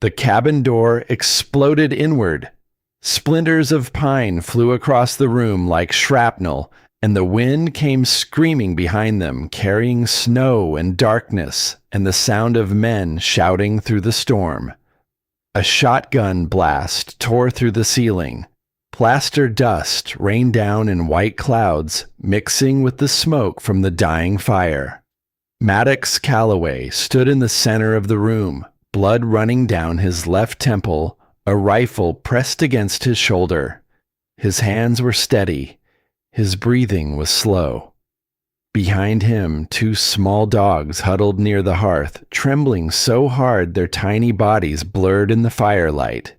The cabin door exploded inward. Splinters of pine flew across the room like shrapnel, and the wind came screaming behind them, carrying snow and darkness and the sound of men shouting through the storm. A shotgun blast tore through the ceiling. Plaster dust rained down in white clouds, mixing with the smoke from the dying fire. Maddox Calloway stood in the center of the room, blood running down his left temple, a rifle pressed against his shoulder. His hands were steady. His breathing was slow. Behind him, two small dogs huddled near the hearth, trembling so hard their tiny bodies blurred in the firelight.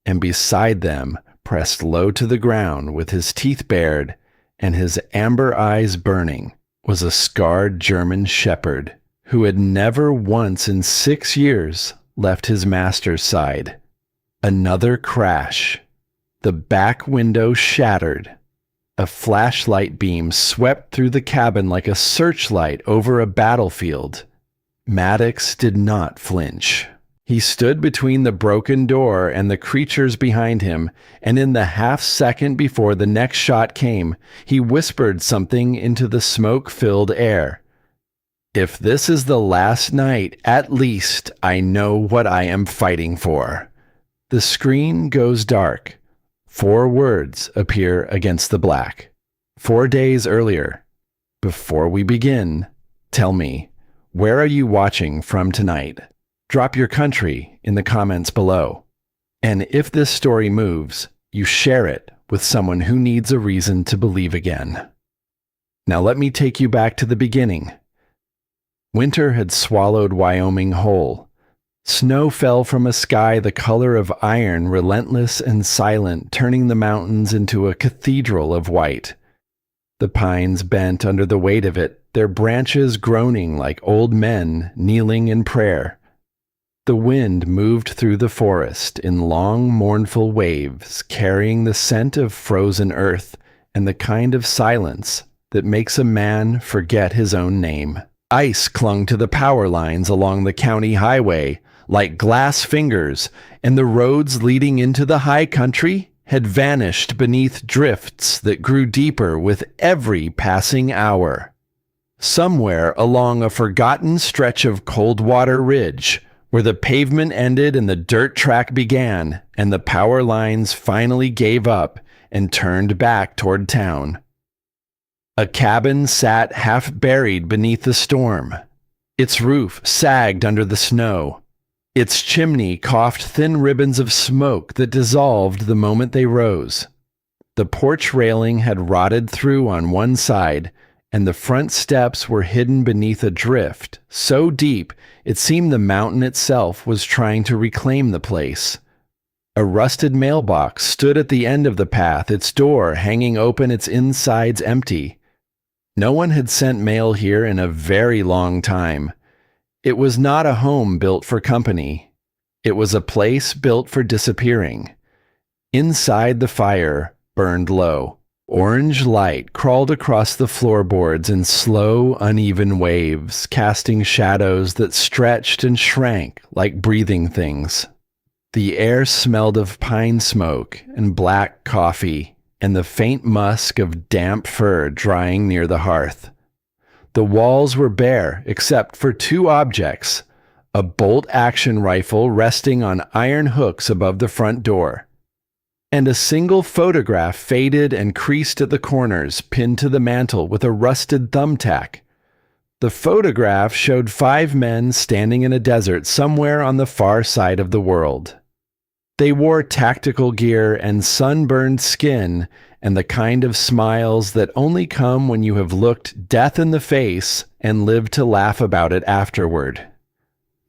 And beside them, pressed low to the ground with his teeth bared and his amber eyes burning, was a scarred German shepherd who had never once in 6 years left his master's side. Another crash. The back window shattered. A flashlight beam swept through the cabin like a searchlight over a battlefield. Maddox did not flinch. He stood between the broken door and the creatures behind him, and in the half-second before the next shot came, he whispered something into the smoke-filled air. "If this is the last night, at least I know what I am fighting for." The screen goes dark. 4 words appear against the black. 4 days earlier. Before we begin, tell me, where are you watching from tonight? Drop your country in the comments below. And if this story moves, you share it with someone who needs a reason to believe again. Now let me take you back to the beginning. Winter had swallowed Wyoming whole. Snow fell from a sky the color of iron, relentless and silent, turning the mountains into a cathedral of white. The pines bent under the weight of it, their branches groaning like old men kneeling in prayer. The wind moved through the forest in long, mournful waves, carrying the scent of frozen earth and the kind of silence that makes a man forget his own name. Ice clung to the power lines along the county highway like glass fingers, and the roads leading into the high country had vanished beneath drifts that grew deeper with every passing hour. Somewhere along a forgotten stretch of Coldwater Ridge, where the pavement ended and the dirt track began, and the power lines finally gave up and turned back toward town. A cabin sat half buried beneath the storm. Its roof sagged under the snow. Its chimney coughed thin ribbons of smoke that dissolved the moment they rose. The porch railing had rotted through on one side, and the front steps were hidden beneath a drift so deep it seemed the mountain itself was trying to reclaim the place. A rusted mailbox stood at the end of the path, its door hanging open, its insides empty. No one had sent mail here in a very long time. It was not a home built for company. It was a place built for disappearing. Inside, the fire burned low. Orange light crawled across the floorboards in slow, uneven waves, casting shadows that stretched and shrank like breathing things. The air smelled of pine smoke and black coffee and the faint musk of damp fur drying near the hearth. The walls were bare except for 2 objects, a bolt-action rifle resting on iron hooks above the front door, and a single photograph faded and creased at the corners, pinned to the mantel with a rusted thumbtack. The photograph showed 5 men standing in a desert somewhere on the far side of the world. They wore tactical gear and sunburned skin and the kind of smiles that only come when you have looked death in the face and lived to laugh about it afterward.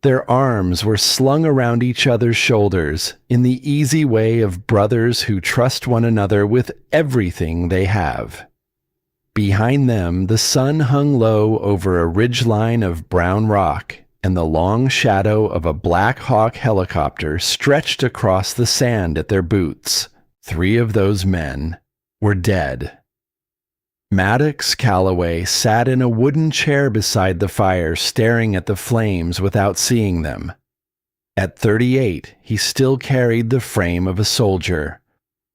Their arms were slung around each other's shoulders in the easy way of brothers who trust one another with everything they have. Behind them, the sun hung low over a ridgeline of brown rock, and the long shadow of a Black Hawk helicopter stretched across the sand at their boots. 3 of those men were dead. Maddox Calloway sat in a wooden chair beside the fire, staring at the flames without seeing them. At 38, he still carried the frame of a soldier,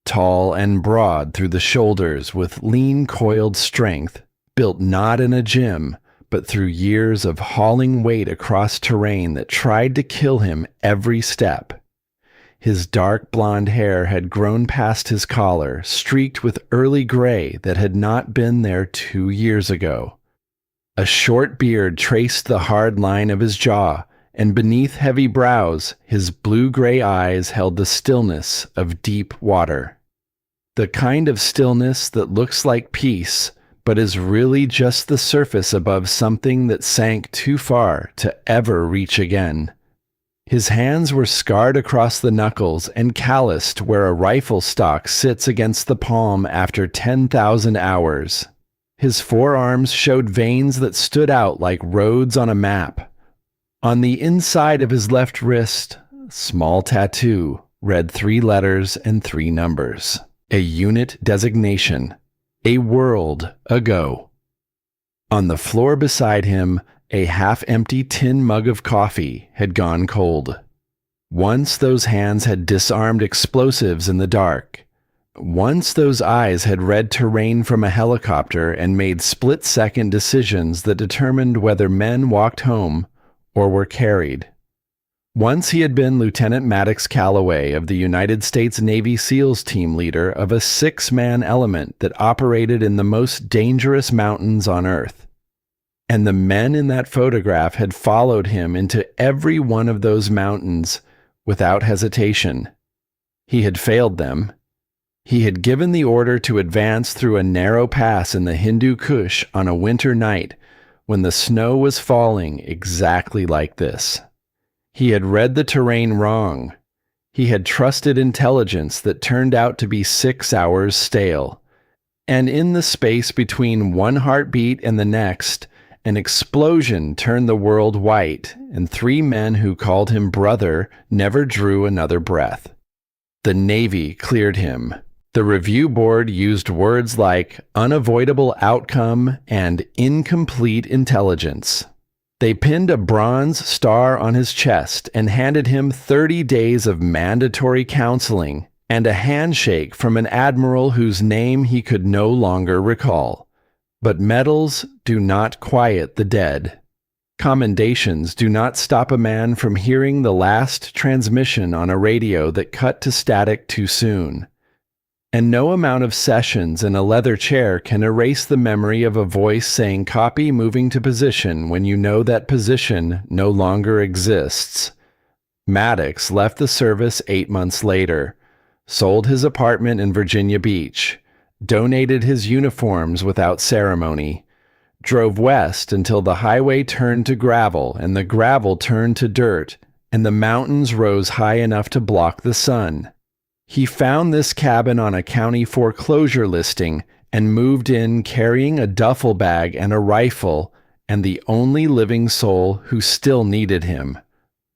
tall and broad through the shoulders with lean coiled strength, built not in a gym, but through years of hauling weight across terrain that tried to kill him every step. His dark blonde hair had grown past his collar, streaked with early gray that had not been there 2 years ago. A short beard traced the hard line of his jaw, and beneath heavy brows, his blue-gray eyes held the stillness of deep water. The kind of stillness that looks like peace, but is really just the surface above something that sank too far to ever reach again. His hands were scarred across the knuckles and calloused where a rifle stock sits against the palm after 10,000 hours. His forearms showed veins that stood out like roads on a map. On the inside of his left wrist, a small tattoo read 3 letters and 3 numbers. A unit designation. A world ago. On the floor beside him, a half-empty tin mug of coffee had gone cold. Once those hands had disarmed explosives in the dark. Once those eyes had read terrain from a helicopter and made split-second decisions that determined whether men walked home or were carried. Once he had been Lieutenant Maddox Calloway of the United States Navy SEALs team leader of a 6-man element that operated in the most dangerous mountains on Earth. And the men in that photograph had followed him into every one of those mountains without hesitation. He had failed them. He had given the order to advance through a narrow pass in the Hindu Kush on a winter night when the snow was falling exactly like this. He had read the terrain wrong. He had trusted intelligence that turned out to be 6 hours stale. And in the space between one heartbeat and the next, an explosion turned the world white, and 3 men who called him brother never drew another breath. The Navy cleared him. The review board used words like unavoidable outcome and incomplete intelligence. They pinned a bronze star on his chest and handed him 30 days of mandatory counseling and a handshake from an admiral whose name he could no longer recall. But medals do not quiet the dead. Commendations do not stop a man from hearing the last transmission on a radio that cut to static too soon. And no amount of sessions in a leather chair can erase the memory of a voice saying copy moving to position when you know that position no longer exists. Maddox left the service 8 months later, sold his apartment in Virginia Beach, donated his uniforms without ceremony, drove west until the highway turned to gravel and the gravel turned to dirt, and the mountains rose high enough to block the sun. He found this cabin on a county foreclosure listing and moved in carrying a duffel bag and a rifle and the only living soul who still needed him,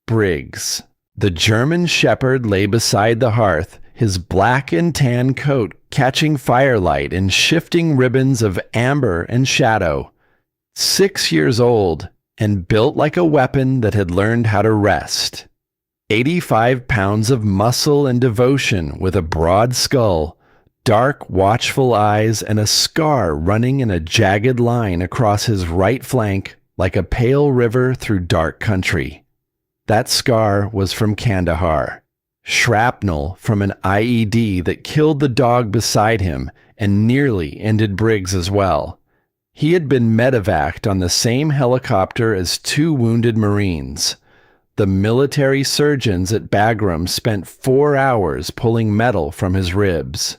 Briggs. The German shepherd lay beside the hearth, his black and tan coat catching firelight in shifting ribbons of amber and shadow. 6 years old and built like a weapon that had learned how to rest. 85 pounds of muscle and devotion with a broad skull, dark, watchful eyes, and a scar running in a jagged line across his right flank like a pale river through dark country. That scar was from Kandahar. Shrapnel from an IED that killed the dog beside him and nearly ended Briggs as well. He had been medevaced on the same helicopter as 2 wounded Marines. The military surgeons at Bagram spent 4 hours pulling metal from his ribs.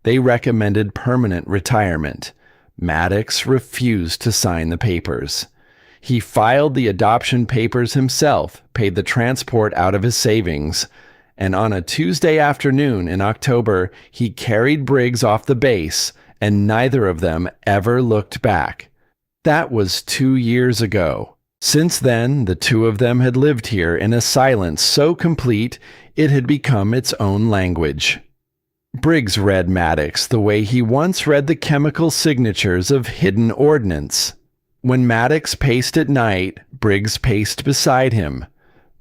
They recommended permanent retirement. Maddox refused to sign the papers. He filed the adoption papers himself, paid the transport out of his savings, and on a Tuesday afternoon in October, he carried Briggs off the base, and neither of them ever looked back. That was 2 years ago. Since then, the 2 of them had lived here in a silence so complete it had become its own language. Briggs read Maddox the way he once read the chemical signatures of hidden ordnance. When Maddox paced at night, Briggs paced beside him.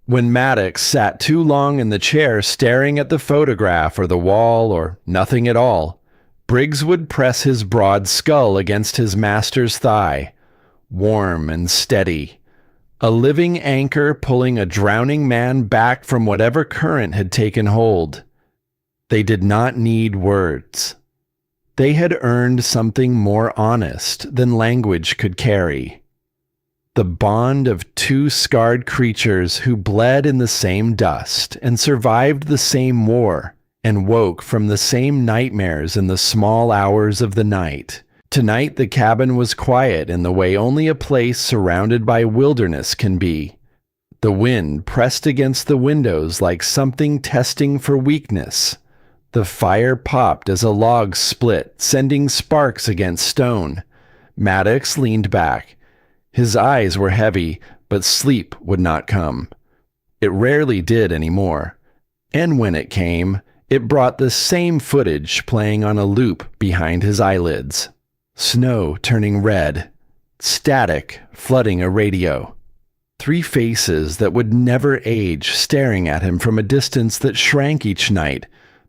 When Maddox sat too long in the chair staring at the photograph or the wall or nothing at all, Briggs would press his broad skull against his master's thigh, warm and steady, a living anchor pulling a drowning man back from whatever current had taken hold. They did not need words. They had earned something more honest than language could carry. The bond of two scarred creatures who bled in the same dust and survived the same war and woke from the same nightmares in the small hours of the night. Tonight the cabin was quiet in the way only a place surrounded by wilderness can be. The wind pressed against the windows like something testing for weakness. The fire popped as a log split, sending sparks against stone. Maddox leaned back. His eyes were heavy, but sleep would not come. It rarely did anymore. And when it came, it brought the same footage playing on a loop behind his eyelids. Snow turning red. Static flooding a radio. Three faces that would never age staring at him from a distance that shrank each night,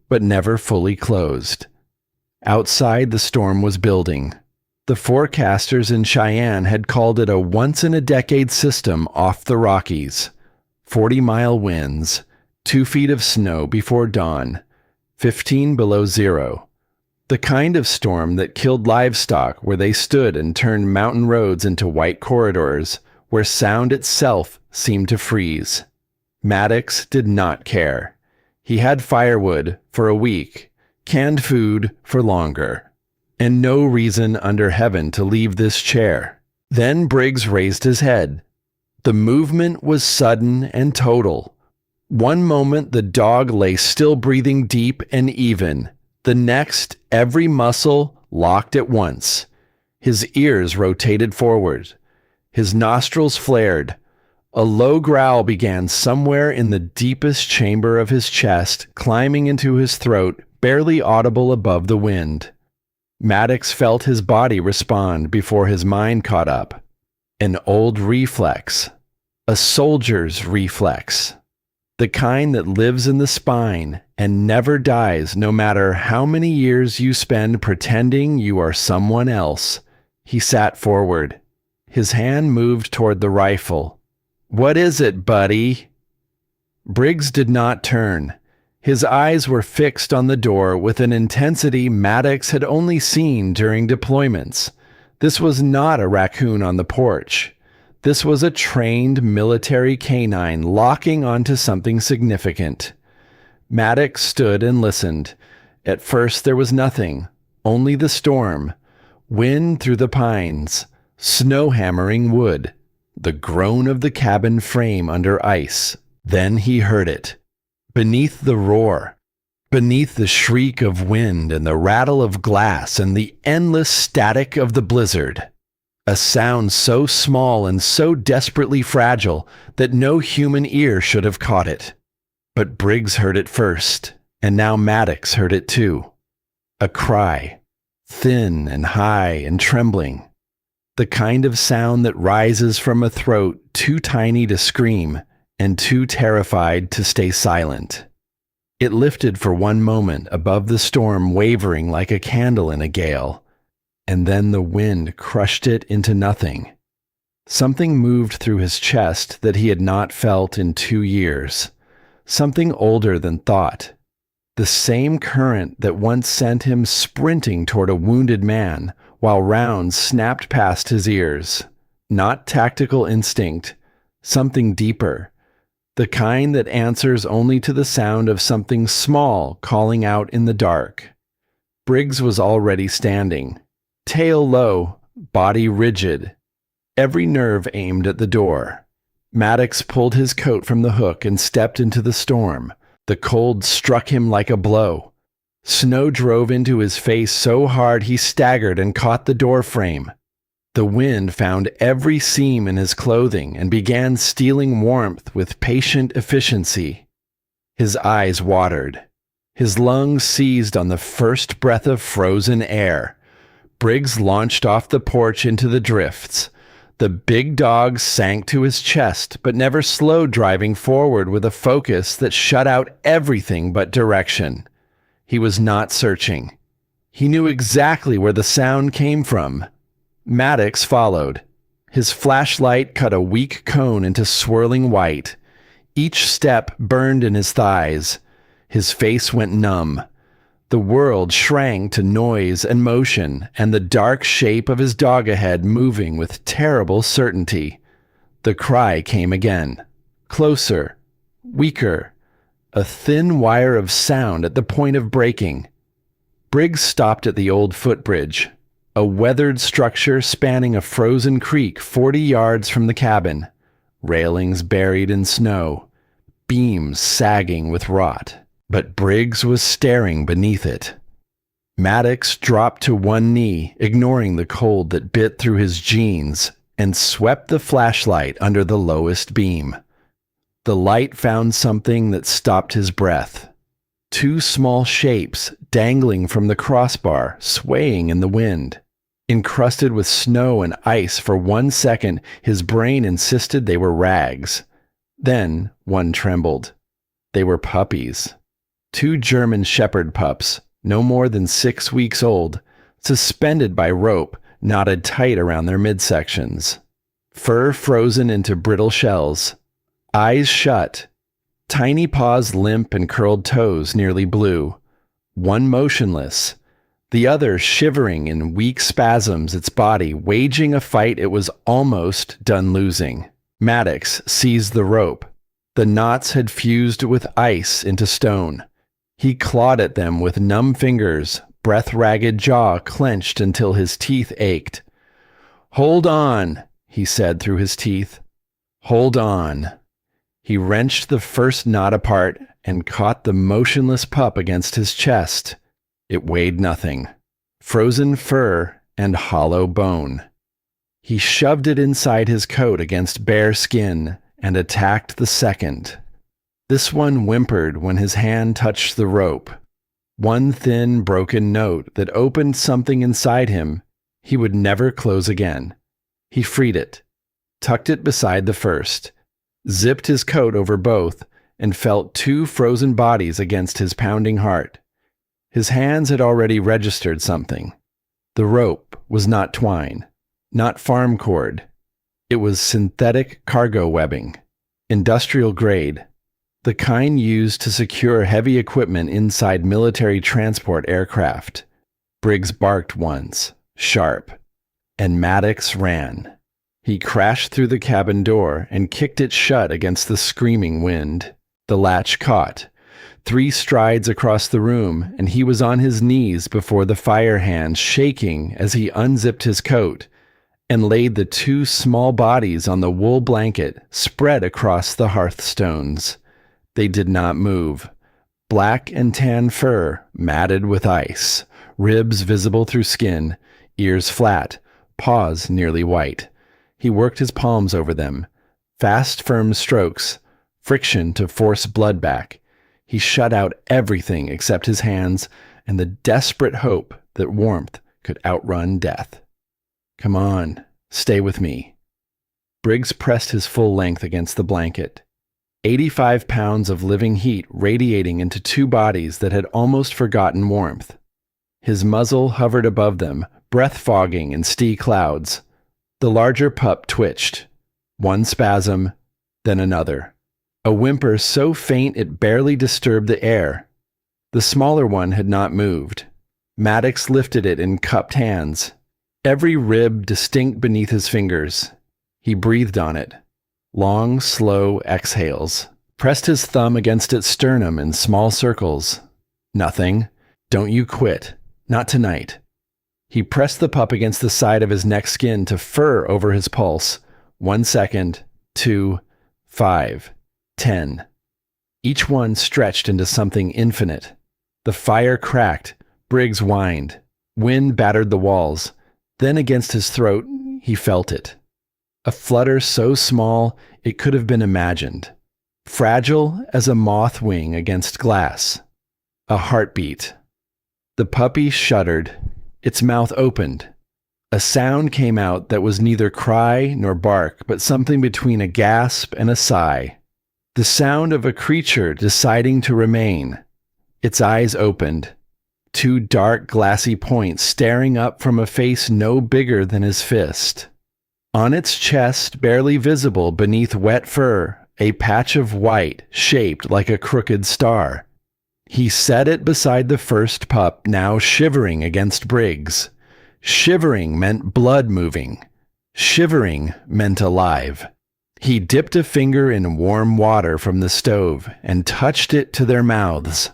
but never fully closed. Outside, the storm was building. The forecasters in Cheyenne had called it a once-in-a-decade system off the Rockies. 40-mile winds, 2 feet of snow before dawn, 15 below zero. The kind of storm that killed livestock where they stood and turned mountain roads into white corridors, where sound itself seemed to freeze. Maddox did not care. He had firewood for a week, canned food for longer, and no reason under heaven to leave this chair. Then Briggs raised his head. The movement was sudden and total. One moment the dog lay still breathing deep and even. The next, every muscle locked at once. His ears rotated forward. His nostrils flared. A low growl began somewhere in the deepest chamber of his chest, climbing into his throat, barely audible above the wind. Maddox felt his body respond before his mind caught up. An old reflex. A soldier's reflex. The kind that lives in the spine and never dies no matter how many years you spend pretending you are someone else. He sat forward. His hand moved toward the rifle. "What is it, buddy?" Briggs did not turn. His eyes were fixed on the door with an intensity Maddox had only seen during deployments. This was not a raccoon on the porch. This was a trained military canine locking onto something significant. Maddox stood and listened. At first there was nothing, only the storm, wind through the pines, snow hammering wood, the groan of the cabin frame under ice. Then he heard it. Beneath the roar, beneath the shriek of wind and the rattle of glass and the endless static of the blizzard. A sound so small and so desperately fragile that no human ear should have caught it. But Briggs heard it first, and now Maddox heard it too. A cry, thin and high and trembling. The kind of sound that rises from a throat too tiny to scream and too terrified to stay silent. It lifted for one moment above the storm, wavering like a candle in a gale, and then the wind crushed it into nothing. Something moved through his chest that he had not felt in 2 years, something older than thought. The same current that once sent him sprinting toward a wounded man while rounds snapped past his ears. Not tactical instinct, something deeper. The kind that answers only to the sound of something small calling out in the dark. Briggs was already standing, tail low, body rigid, every nerve aimed at the door. Maddox pulled his coat from the hook and stepped into the storm. The cold struck him like a blow. Snow drove into his face so hard he staggered and caught the door frame. The wind found every seam in his clothing and began stealing warmth with patient efficiency. His eyes watered. His lungs seized on the first breath of frozen air. Briggs launched off the porch into the drifts. The big dog sank to his chest, but never slowed, driving forward with a focus that shut out everything but direction. He was not searching. He knew exactly where the sound came from. Maddox followed. His flashlight cut a weak cone into swirling white. Each step burned in his thighs. His face went numb. The world shrank to noise and motion, and the dark shape of his dog ahead moving with terrible certainty. The cry came again. Closer. Weaker. A thin wire of sound at the point of breaking. Briggs stopped at the old footbridge, a weathered structure spanning a frozen creek 40 yards from the cabin, railings buried in snow, beams sagging with rot. But Briggs was staring beneath it. Maddox dropped to one knee, ignoring the cold that bit through his jeans, and swept the flashlight under the lowest beam. The light found something that stopped his breath. 2 small shapes dangling from the crossbar, swaying in the wind. Encrusted with snow and ice for 1 second, his brain insisted they were rags. Then one trembled. They were puppies. 2 German shepherd pups, no more than 6 weeks old, suspended by rope knotted tight around their midsections. Fur frozen into brittle shells. Eyes shut. Tiny paws limp and curled toes nearly blue. One motionless. The other shivering in weak spasms, its body waging a fight it was almost done losing. Maddox seized the rope. The knots had fused with ice into stone. He clawed at them with numb fingers, breath-ragged jaw clenched until his teeth ached. "Hold on," he said through his teeth. "Hold on." He wrenched the first knot apart and caught the motionless pup against his chest. It weighed nothing. Frozen fur and hollow bone. He shoved it inside his coat against bare skin and attacked the second. This one whimpered when his hand touched the rope. One thin, broken note that opened something inside him he would never close again. He freed it, tucked it beside the first, zipped his coat over both, and felt 2 frozen bodies against his pounding heart. His hands had already registered something. The rope was not twine, not farm cord. It was synthetic cargo webbing, industrial grade. The kind used to secure heavy equipment inside military transport aircraft. Briggs barked once, sharp, and Maddox ran. He crashed through the cabin door and kicked it shut against the screaming wind. The latch caught. 3 strides across the room, and he was on his knees before the fire hand, shaking as he unzipped his coat and laid the 2 small bodies on the wool blanket spread across the hearthstones. They did not move. Black and tan fur, matted with ice, ribs visible through skin, ears flat, paws nearly white. He worked his palms over them. Fast, firm strokes, friction to force blood back. He shut out everything except his hands and the desperate hope that warmth could outrun death. "Come on, stay with me." Briggs pressed his full length against the blanket. 85 pounds of living heat radiating into 2 bodies that had almost forgotten warmth. His muzzle hovered above them, breath fogging in stee clouds. The larger pup twitched. One spasm, then another. A whimper so faint it barely disturbed the air. The smaller one had not moved. Maddox lifted it in cupped hands, every rib distinct beneath his fingers. He breathed on it. Long, slow exhales. Pressed his thumb against its sternum in small circles. "Nothing. Don't you quit. Not tonight." He pressed the pup against the side of his neck skin to fur over his pulse. 1 second, 2, 5, 10. Each one stretched into something infinite. The fire cracked. Briggs whined. Wind battered the walls. Then against his throat, he felt it. A flutter so small it could have been imagined. Fragile as a moth wing against glass. A heartbeat. The puppy shuddered. Its mouth opened. A sound came out that was neither cry nor bark, but something between a gasp and a sigh. The sound of a creature deciding to remain. Its eyes opened. Two dark, glassy points staring up from a face no bigger than his fist. On its chest, barely visible beneath wet fur, a patch of white shaped like a crooked star. He set it beside the first pup, now shivering against Briggs. Shivering meant blood moving. Shivering meant alive. He dipped a finger in warm water from the stove and touched it to their mouths.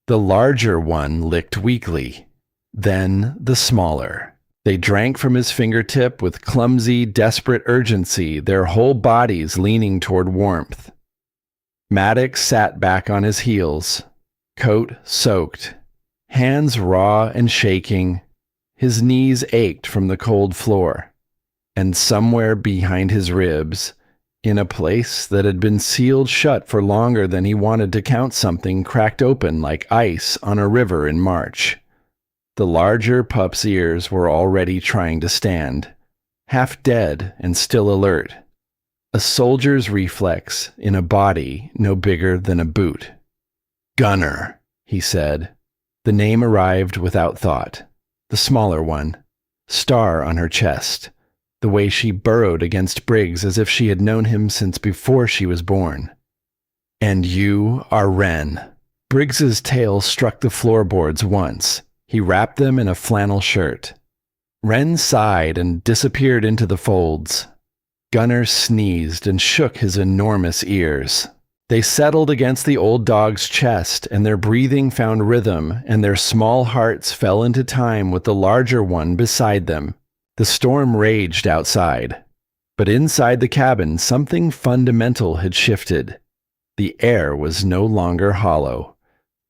The larger one licked weakly, then the smaller. They drank from his fingertip with clumsy, desperate urgency, their whole bodies leaning toward warmth. Maddox sat back on his heels, coat soaked, hands raw and shaking. His knees ached from the cold floor, and somewhere behind his ribs, in a place that had been sealed shut for longer than he wanted to count, something cracked open like ice on a river in March. The larger pup's ears were already trying to stand, half dead and still alert. A soldier's reflex in a body no bigger than a boot. "Gunner," he said. The name arrived without thought. The smaller one, star on her chest, the way she burrowed against Briggs as if she had known him since before she was born. "And you are Wren." Briggs's tail struck the floorboards once. He wrapped them in a flannel shirt. Wren sighed and disappeared into the folds. Gunner sneezed and shook his enormous ears. They settled against the old dog's chest, and their breathing found rhythm, and their small hearts fell into time with the larger one beside them. The storm raged outside. But inside the cabin, something fundamental had shifted. The air was no longer hollow.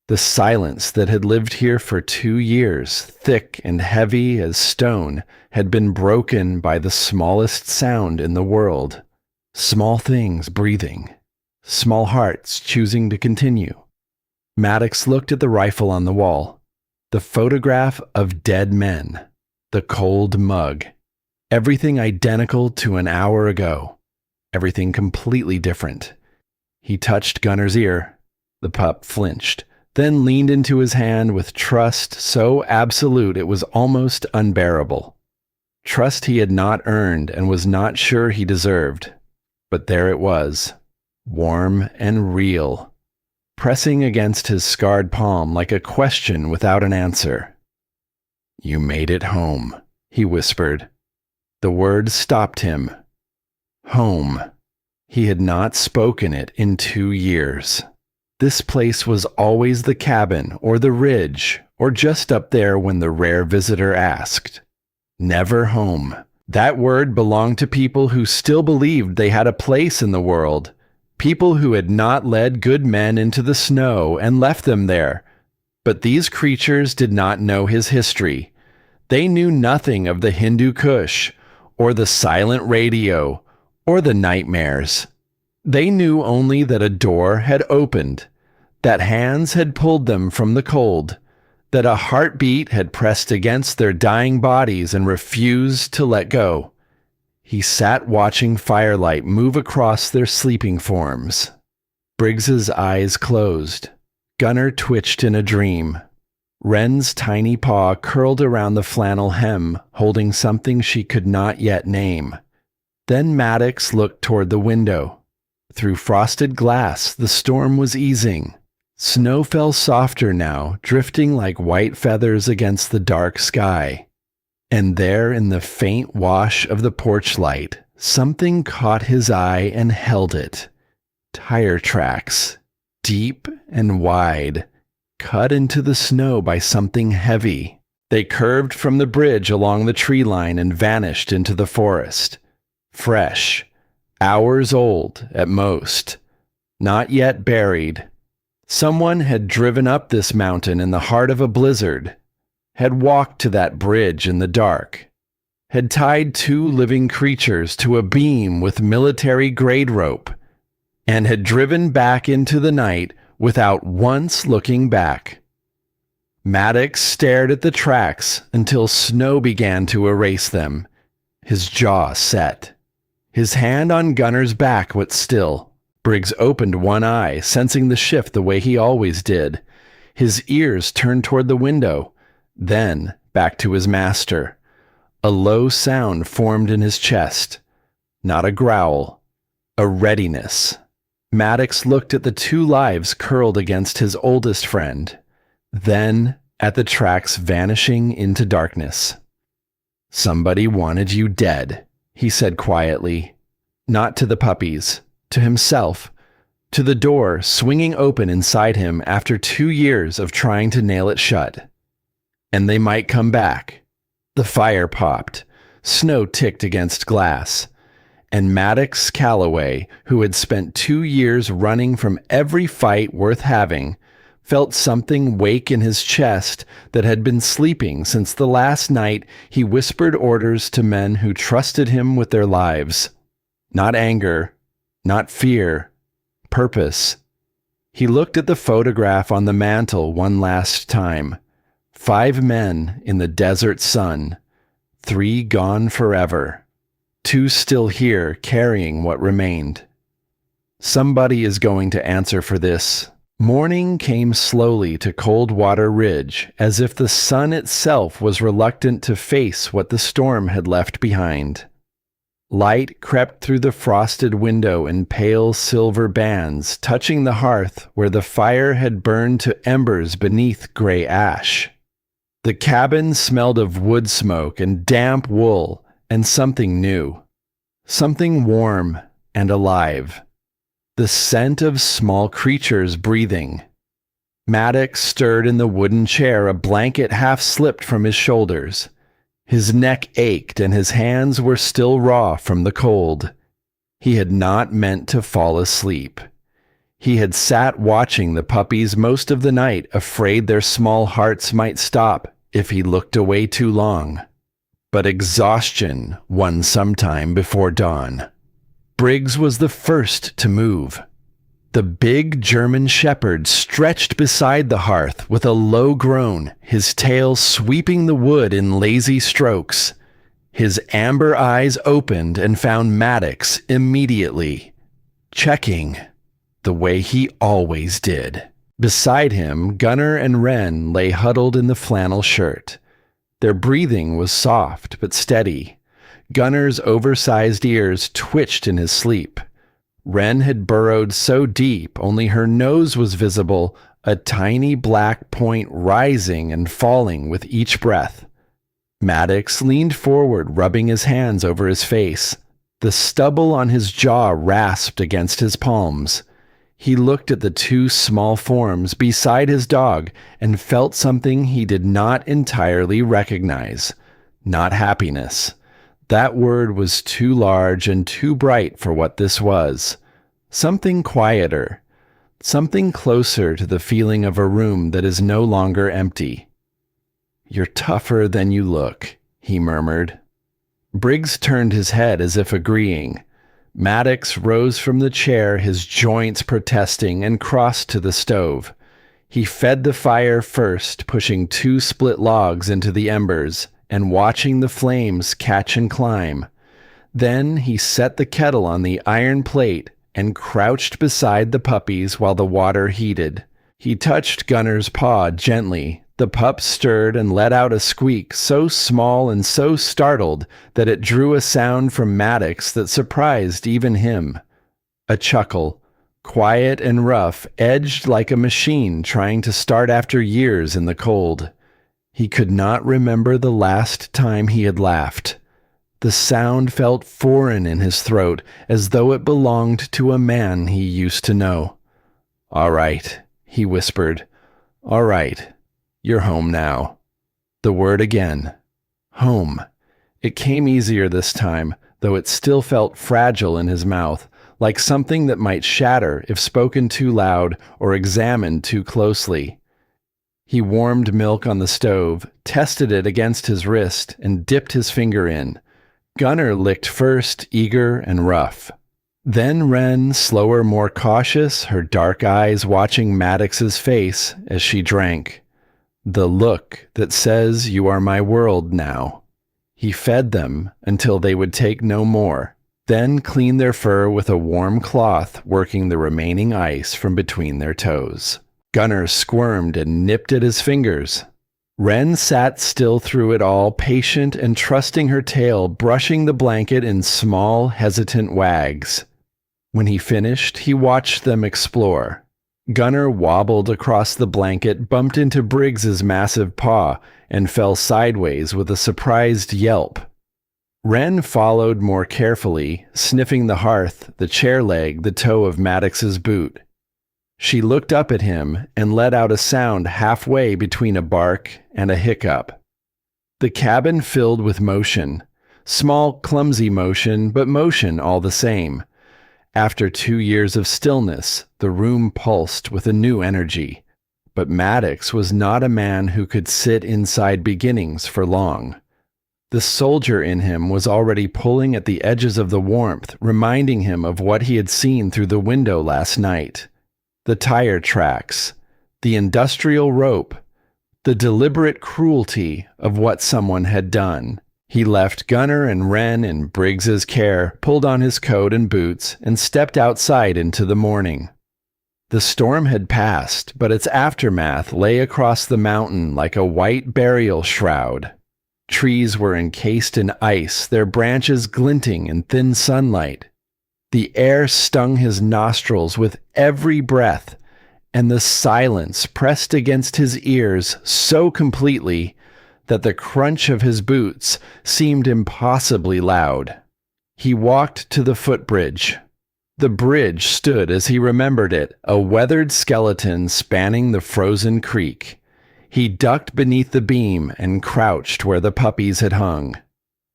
The silence that had lived here for 2 years, thick and heavy as stone, had been broken by the smallest sound in the world. Small things breathing. Small hearts choosing to continue. Maddox looked at the rifle on the wall. The photograph of dead men. The cold mug. Everything identical to an hour ago. Everything completely different. He touched Gunner's ear. The pup flinched, then leaned into his hand with trust so absolute it was almost unbearable. Trust he had not earned and was not sure he deserved. But there it was. Warm and real, pressing against his scarred palm like a question without an answer. "You made it home," he whispered. The word stopped him. Home. He had not spoken it in 2 years. This place was always the cabin or the ridge or just up there when the rare visitor asked. Never home. That word belonged to people who still believed they had a place in the world. People who had not led good men into the snow and left them there. But these creatures did not know his history. They knew nothing of the Hindu Kush, or the silent radio, or the nightmares. They knew only that a door had opened, that hands had pulled them from the cold, that a heartbeat had pressed against their dying bodies and refused to let go. He sat watching firelight move across their sleeping forms. Briggs's eyes closed. Gunner twitched in a dream. Wren's tiny paw curled around the flannel hem, holding something she could not yet name. Then Maddox looked toward the window. Through frosted glass, the storm was easing. Snow fell softer now, drifting like white feathers against the dark sky. And there in the faint wash of the porch light, something caught his eye and held it. Tire tracks, deep and wide, cut into the snow by something heavy. They curved from the bridge along the tree line and vanished into the forest. Fresh, hours old at most, not yet buried. Someone had driven up this mountain in the heart of a blizzard, had walked to that bridge in the dark, had tied 2 living creatures to a beam with military-grade rope, and had driven back into the night without once looking back. Maddox stared at the tracks until snow began to erase them. His jaw set. His hand on Gunner's back was still. Briggs opened one eye, sensing the shift the way he always did. His ears turned toward the window, then back to his master. A low sound formed in his chest. Not a growl, a readiness. Maddox looked at the two lives curled against his oldest friend, then at the tracks vanishing into darkness. "Somebody wanted you dead," he said quietly. Not to the puppies, to himself, to the door swinging open inside him after 2 years of trying to nail it shut. And they might come back. The fire popped. Snow ticked against glass. And Maddox Calloway, who had spent 2 years running from every fight worth having, felt something wake in his chest that had been sleeping since the last night he whispered orders to men who trusted him with their lives. Not anger, not fear, purpose. He looked at the photograph on the mantel one last time. 5 men in the desert sun, 3 gone forever, 2 still here carrying what remained. Somebody is going to answer for this. Morning came slowly to Coldwater Ridge, as if the sun itself was reluctant to face what the storm had left behind. Light crept through the frosted window in pale silver bands, touching the hearth where the fire had burned to embers beneath gray ash. The cabin smelled of wood smoke and damp wool and something new, something warm and alive. The scent of small creatures breathing. Maddox stirred in the wooden chair, a blanket half slipped from his shoulders. His neck ached and his hands were still raw from the cold. He had not meant to fall asleep. He had sat watching the puppies most of the night, afraid their small hearts might stop if he looked away too long. But exhaustion won sometime before dawn. Briggs was the first to move. The big German shepherd stretched beside the hearth with a low groan, his tail sweeping the wood in lazy strokes. His amber eyes opened and found Maddox immediately, checking the way he always did. Beside him, Gunner and Wren lay huddled in the flannel shirt. Their breathing was soft but steady. Gunner's oversized ears twitched in his sleep. Wren had burrowed so deep only her nose was visible, a tiny black point rising and falling with each breath. Maddox leaned forward, rubbing his hands over his face. The stubble on his jaw rasped against his palms. He looked at the 2 small forms beside his dog and felt something he did not entirely recognize. Not happiness. That word was too large and too bright for what this was. Something quieter. Something closer to the feeling of a room that is no longer empty. "You're tougher than you look," he murmured. Briggs turned his head as if agreeing. Maddox rose from the chair, his joints protesting, and crossed to the stove. He fed the fire first, pushing 2 split logs into the embers and watching the flames catch and climb. Then he set the kettle on the iron plate and crouched beside the puppies while the water heated. He touched Gunner's paw gently. The pup stirred and let out a squeak so small and so startled that it drew a sound from Maddox that surprised even him. A chuckle, quiet and rough, edged like a machine trying to start after years in the cold. He could not remember the last time he had laughed. The sound felt foreign in his throat, as though it belonged to a man he used to know. "All right," he whispered. "All right. You're home now." The word again. Home. It came easier this time, though it still felt fragile in his mouth, like something that might shatter if spoken too loud or examined too closely. He warmed milk on the stove, tested it against his wrist, and dipped his finger in. Gunner licked first, eager and rough. Then Wren, slower, more cautious, her dark eyes watching Maddox's face as she drank. The look that says you are my world now. He fed them until they would take no more, then clean their fur with a warm cloth, working the remaining ice from between their toes. Gunner squirmed and nipped at his fingers. Wren sat still through it all, patient and trusting her tail, brushing the blanket in small, hesitant wags. When he finished, he watched them explore. Gunner wobbled across the blanket, bumped into Briggs's massive paw, and fell sideways with a surprised yelp. Wren followed more carefully, sniffing the hearth, the chair leg, the toe of Maddox's boot. She looked up at him and let out a sound halfway between a bark and a hiccup. The cabin filled with motion. Small, clumsy motion, but motion all the same. After 2 years of stillness, the room pulsed with a new energy. But Maddox was not a man who could sit inside beginnings for long. The soldier in him was already pulling at the edges of the warmth, reminding him of what he had seen through the window last night. The tire tracks, the industrial rope, the deliberate cruelty of what someone had done. He left Gunner and Wren in Briggs's care, pulled on his coat and boots, and stepped outside into the morning. The storm had passed, but its aftermath lay across the mountain like a white burial shroud. Trees were encased in ice, their branches glinting in thin sunlight. The air stung his nostrils with every breath, and the silence pressed against his ears so completely that the crunch of his boots seemed impossibly loud. He walked to the footbridge. The bridge stood as he remembered it, a weathered skeleton spanning the frozen creek. He ducked beneath the beam and crouched where the puppies had hung.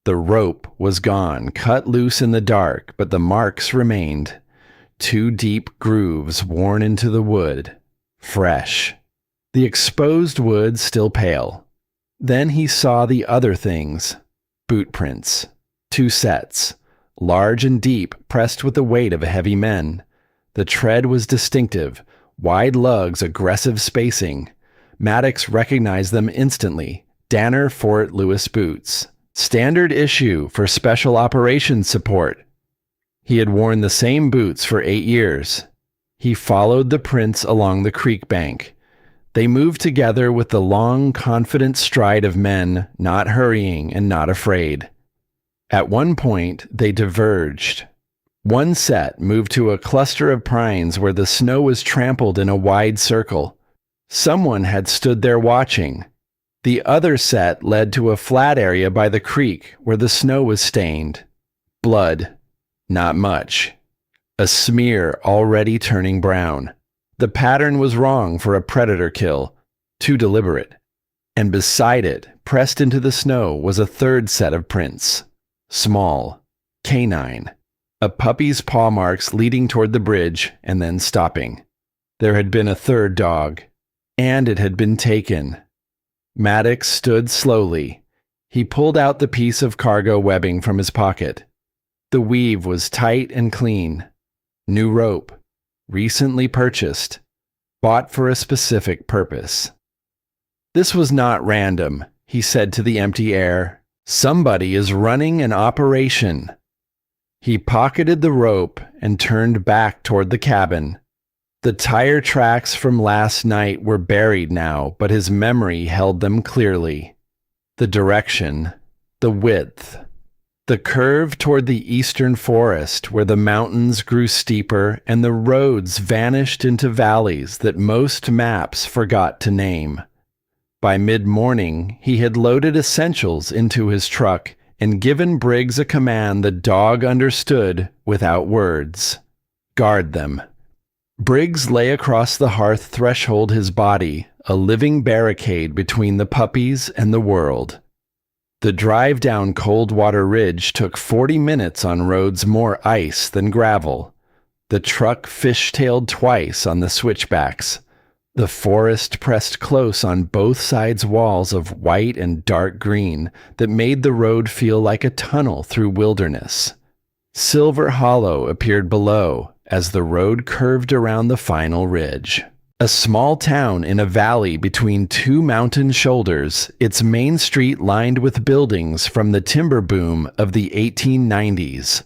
The rope was gone, cut loose in the dark, but the marks remained. 2 deep grooves worn into the wood, fresh. The exposed wood still pale. Then he saw the other things. Boot prints. 2 sets. Large and deep, pressed with the weight of heavy men. The tread was distinctive. Wide lugs, aggressive spacing. Maddox recognized them instantly. Danner Fort Lewis boots. Standard issue for special operations support. He had worn the same boots for 8 years. He followed the prints along the creek bank. They moved together with the long, confident stride of men, not hurrying and not afraid. At one point, they diverged. One set moved to a cluster of pines where the snow was trampled in a wide circle. Someone had stood there watching. The other set led to a flat area by the creek where the snow was stained. Blood. Not much. A smear already turning brown. The pattern was wrong for a predator kill. Too deliberate. And beside it, pressed into the snow, was a third set of prints. Small. Canine. A puppy's paw marks leading toward the bridge and then stopping. There had been a third dog. And it had been taken. Maddox stood slowly. He pulled out the piece of cargo webbing from his pocket. The weave was tight and clean. New rope. Recently purchased. Bought for a specific purpose. This was not random, he said to the empty air. Somebody is running an operation. He pocketed the rope and turned back toward the cabin. The tire tracks from last night were buried now, but his memory held them clearly. The direction, the width, the curve toward the eastern forest where the mountains grew steeper and the roads vanished into valleys that most maps forgot to name. By mid-morning, he had loaded essentials into his truck and given Briggs a command the dog understood without words. Guard them. Briggs lay across the hearth threshold, his body, a living barricade between the puppies and the world. The drive down Coldwater Ridge took 40 minutes on roads more ice than gravel. The truck fishtailed twice on the switchbacks. The forest pressed close on both sides walls of white and dark green that made the road feel like a tunnel through wilderness. Silver Hollow appeared below as the road curved around the final ridge. A small town in a valley between two mountain shoulders, its main street lined with buildings from the timber boom of the 1890s.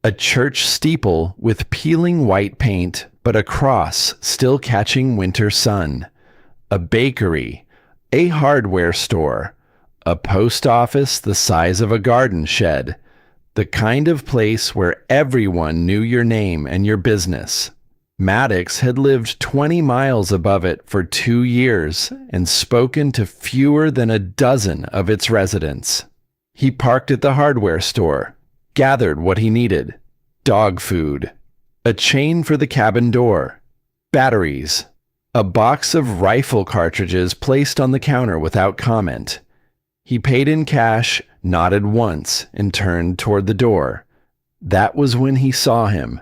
A church steeple with peeling white paint, but a cross still catching winter sun. A bakery, a hardware store, a post office the size of a garden shed. The kind of place where everyone knew your name and your business. Maddox had lived 20 miles above it for 2 years and spoken to fewer than a dozen of its residents. He parked at the hardware store, gathered what he needed: dog food, a chain for the cabin door, batteries, a box of rifle cartridges placed on the counter without comment. He paid in cash, nodded once, and turned toward the door. That was when he saw him.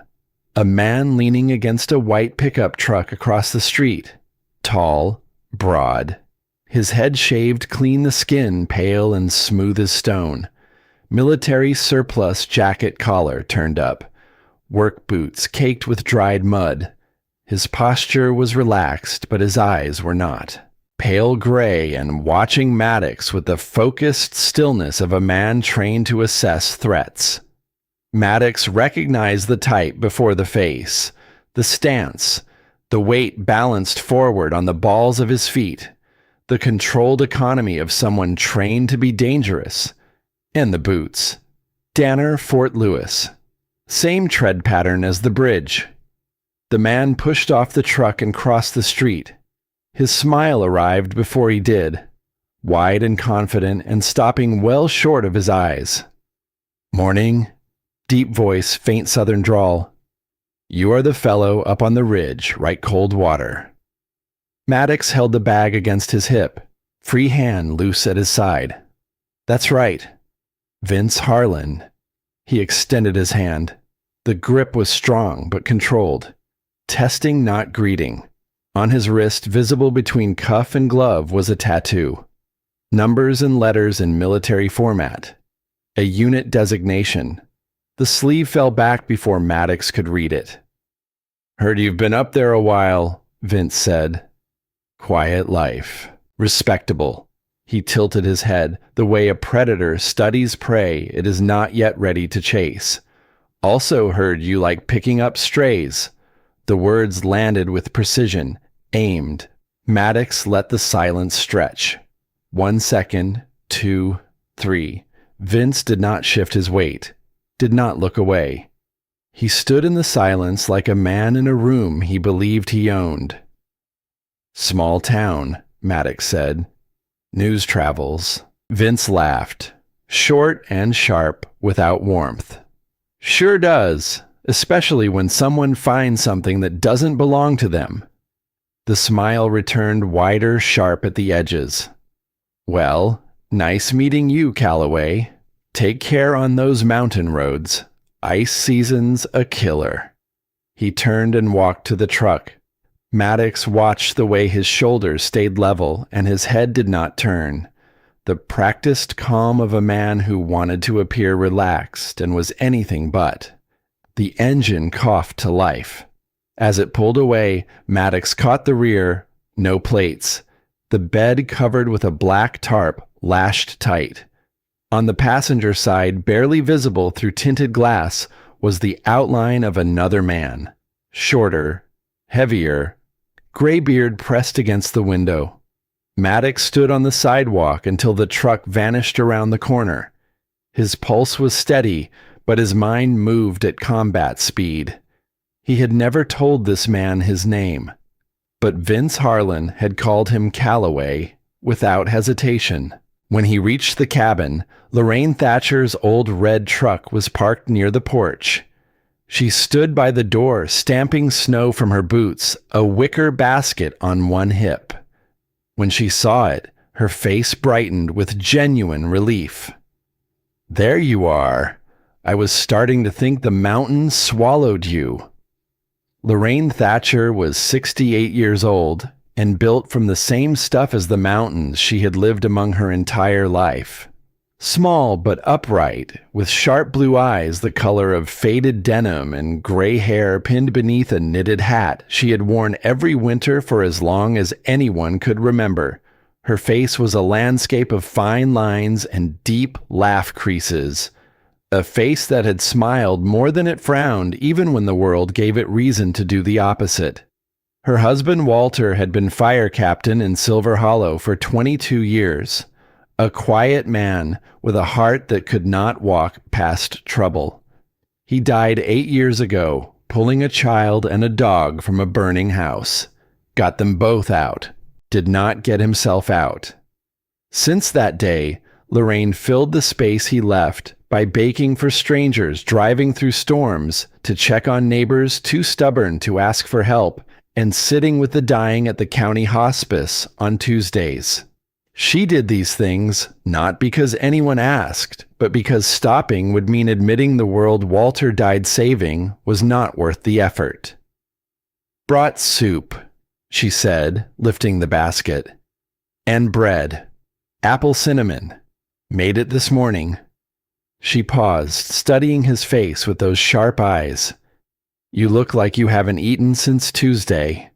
A man leaning against a white pickup truck across the street. Tall, broad. His head shaved clean, the skin pale and smooth as stone. Military surplus jacket collar turned up. Work boots caked with dried mud. His posture was relaxed, but his eyes were not. Pale gray and watching Maddox with the focused stillness of a man trained to assess threats. Maddox recognized the type before the face, the stance, the weight balanced forward on the balls of his feet, the controlled economy of someone trained to be dangerous, and the boots. Danner, Fort Lewis. Same tread pattern as the bridge. The man pushed off the truck and crossed the street. His smile arrived before he did, wide and confident and stopping well short of his eyes. "Morning." Deep voice, faint southern drawl. "You are the fellow up on the ridge, right cold water." Maddox held the bag against his hip, free hand loose at his side. "That's right. Vince Harlan." He extended his hand. The grip was strong but controlled. Testing, not greeting. On his wrist, visible between cuff and glove, was a tattoo. Numbers and letters in military format. A unit designation. The sleeve fell back before Maddox could read it. "Heard you've been up there a while," Vince said. "Quiet life. Respectable." He tilted his head, the way a predator studies prey it is not yet ready to chase. "Also heard you like picking up strays." The words landed with precision, aimed. Maddox let the silence stretch. 1 second, 2, 3. Vince did not shift his weight. Did not look away. He stood in the silence like a man in a room he believed he owned. "Small town," Maddox said. "News travels." Vince laughed, short and sharp, without warmth. "Sure does, especially when someone finds something that doesn't belong to them." The smile returned wider, sharp at the edges. "Well, nice meeting you, Calloway. Take care on those mountain roads. Ice season's a killer." He turned and walked to the truck. Maddox watched the way his shoulders stayed level and his head did not turn. The practiced calm of a man who wanted to appear relaxed and was anything but. The engine coughed to life. As it pulled away, Maddox caught the rear. No plates. The bed covered with a black tarp, lashed tight. On the passenger side, barely visible through tinted glass, was the outline of another man. Shorter, heavier, gray beard pressed against the window. Maddox stood on the sidewalk until the truck vanished around the corner. His pulse was steady, but his mind moved at combat speed. He had never told this man his name, but Vince Harlan had called him Calloway without hesitation. When he reached the cabin, Lorraine Thatcher's old red truck was parked near the porch. She stood by the door, stamping snow from her boots, a wicker basket on one hip. When she saw it, her face brightened with genuine relief. "There you are. I was starting to think the mountains swallowed you." Lorraine Thatcher was 68 years old and built from the same stuff as the mountains she had lived among her entire life. Small but upright, with sharp blue eyes the color of faded denim and gray hair pinned beneath a knitted hat she had worn every winter for as long as anyone could remember. Her face was a landscape of fine lines and deep laugh creases. A face that had smiled more than it frowned even when the world gave it reason to do the opposite. Her husband Walter had been fire captain in Silver Hollow for 22 years. A quiet man with a heart that could not walk past trouble. He died 8 years ago, pulling a child and a dog from a burning house. Got them both out. Did not get himself out. Since that day, Lorraine filled the space he left by baking for strangers driving through storms, to check on neighbors too stubborn to ask for help, and sitting with the dying at the county hospice on Tuesdays. She did these things not because anyone asked, but because stopping would mean admitting the world Walter died saving was not worth the effort. "Brought soup," she said, lifting the basket. "And bread. Apple cinnamon. Made it this morning." She paused, studying his face with those sharp eyes. "You look like you haven't eaten since Tuesday."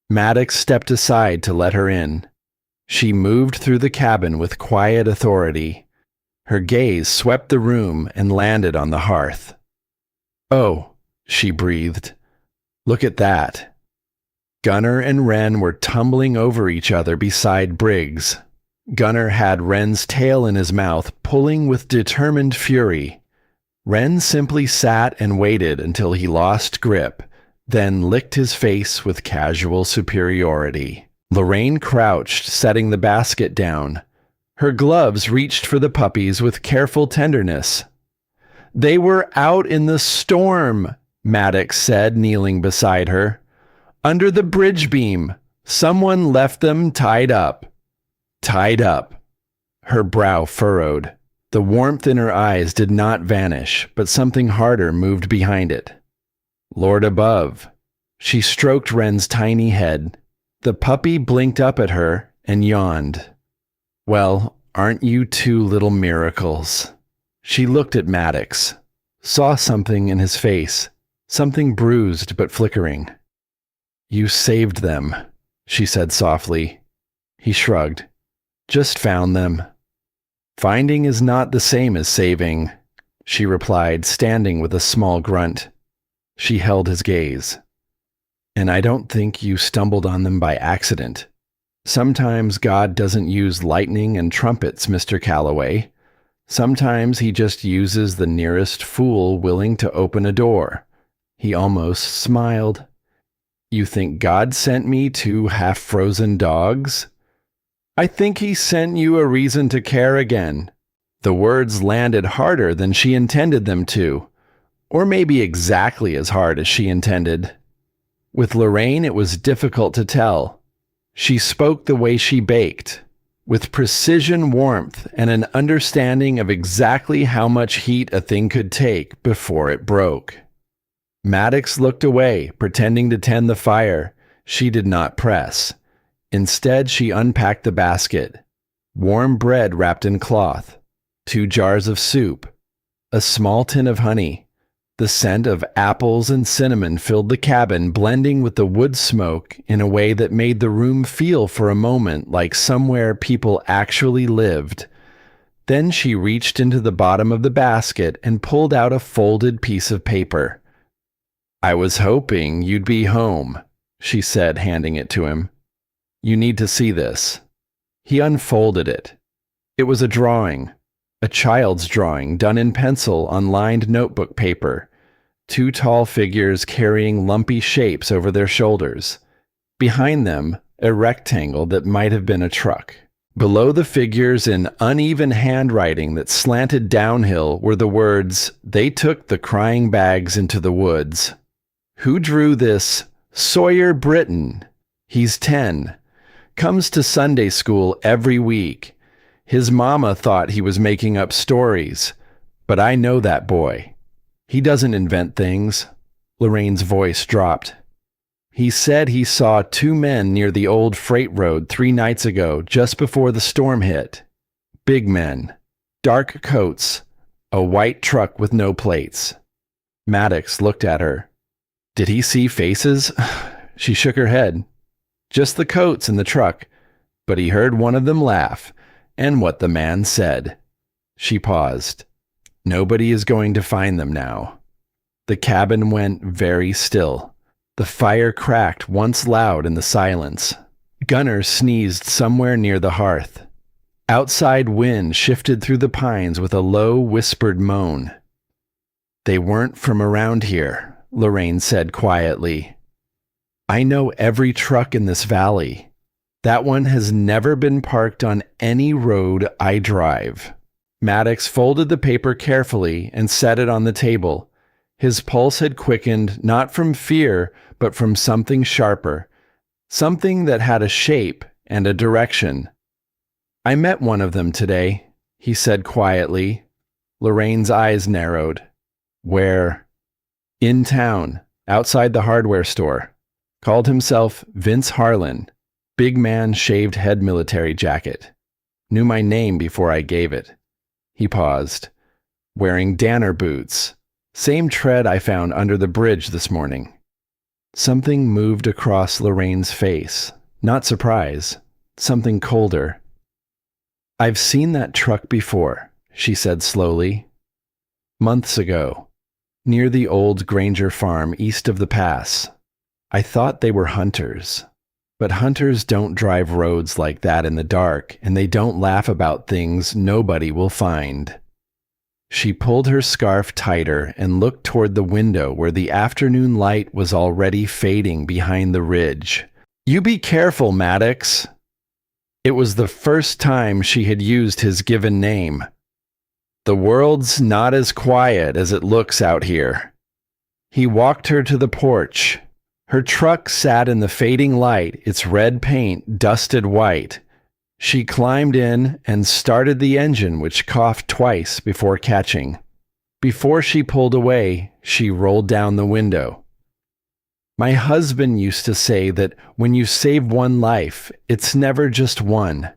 Maddox stepped aside to let her in. She moved through the cabin with quiet authority. Her gaze swept the room and landed on the hearth. "Oh," she breathed. "Look at that." Gunner and Wren were tumbling over each other beside Briggs. Gunner had Wren's tail in his mouth, pulling with determined fury. Wren simply sat and waited until he lost grip, then licked his face with casual superiority. Lorraine crouched, setting the basket down. Her gloves reached for the puppies with careful tenderness. "They were out in the storm," Maddox said, kneeling beside her. "Under the bridge beam. Someone left them tied up." Tied up. Her brow furrowed. The warmth in her eyes did not vanish, but something harder moved behind it. "Lord above." She stroked Wren's tiny head. The puppy blinked up at her and yawned. "Well, aren't you two little miracles?" She looked at Maddox, saw something in his face, something bruised but flickering. "You saved them," she said softly. He shrugged. "Just found them." "Finding is not the same as saving," she replied, standing with a small grunt. She held his gaze. "And I don't think you stumbled on them by accident. Sometimes God doesn't use lightning and trumpets, Mr. Calloway. Sometimes he just uses the nearest fool willing to open a door." He almost smiled. "You think God sent me 2 half-frozen dogs?" "I think he sent you a reason to care again." The words landed harder than she intended them to, or maybe exactly as hard as she intended. With Lorraine, it was difficult to tell. She spoke the way she baked, with precision, warmth, and an understanding of exactly how much heat a thing could take before it broke. Maddox looked away, pretending to tend the fire. She did not press. Instead, she unpacked the basket. Warm bread wrapped in cloth, 2 jars of soup, a small tin of honey. The scent of apples and cinnamon filled the cabin, blending with the wood smoke in a way that made the room feel for a moment like somewhere people actually lived. Then she reached into the bottom of the basket and pulled out a folded piece of paper. "I was hoping you'd be home," she said, handing it to him. "You need to see this." He unfolded it. It was a drawing. A child's drawing done in pencil on lined notebook paper. 2 tall figures carrying lumpy shapes over their shoulders. Behind them, a rectangle that might have been a truck. Below the figures, in uneven handwriting that slanted downhill, were the words, "They took the crying bags into the woods." Who drew this? Sawyer Britton. He's 10. Comes to Sunday school every week. His mama thought he was making up stories, but I know that boy. He doesn't invent things. Lorraine's voice dropped. He said he saw 2 men near the old freight road 3 nights ago, just before the storm hit. Big men. Dark coats, a white truck with no plates. Maddox looked at her. Did he see faces? She shook her head. Just the coats and the truck, but he heard one of them laugh, and what the man said. She paused. Nobody is going to find them now. The cabin went very still. The fire cracked once loud in the silence. Gunner sneezed somewhere near the hearth. Outside wind shifted through the pines with a low, whispered moan. They weren't from around here, Lorraine said quietly. I know every truck in this valley. That one has never been parked on any road I drive. Maddox folded the paper carefully and set it on the table. His pulse had quickened not from fear, but from something sharper, something that had a shape and a direction. I met one of them today, he said quietly. Lorraine's eyes narrowed. Where? In town, outside the hardware store. Called himself Vince Harlan. Big man, shaved head, military jacket. Knew my name before I gave it. He paused. Wearing Danner boots. Same tread I found under the bridge this morning. Something moved across Lorraine's face. Not surprise. Something colder. I've seen that truck before, she said slowly. Months ago. Near the old Granger farm east of the pass. I thought they were hunters. But hunters don't drive roads like that in the dark, and they don't laugh about things nobody will find. She pulled her scarf tighter and looked toward the window where the afternoon light was already fading behind the ridge. You be careful, Maddox. It was the first time she had used his given name. The world's not as quiet as it looks out here. He walked her to the porch. Her truck sat in the fading light, its red paint dusted white. She climbed in and started the engine, which coughed twice before catching. Before she pulled away, she rolled down the window. My husband used to say that when you save one life, it's never just one.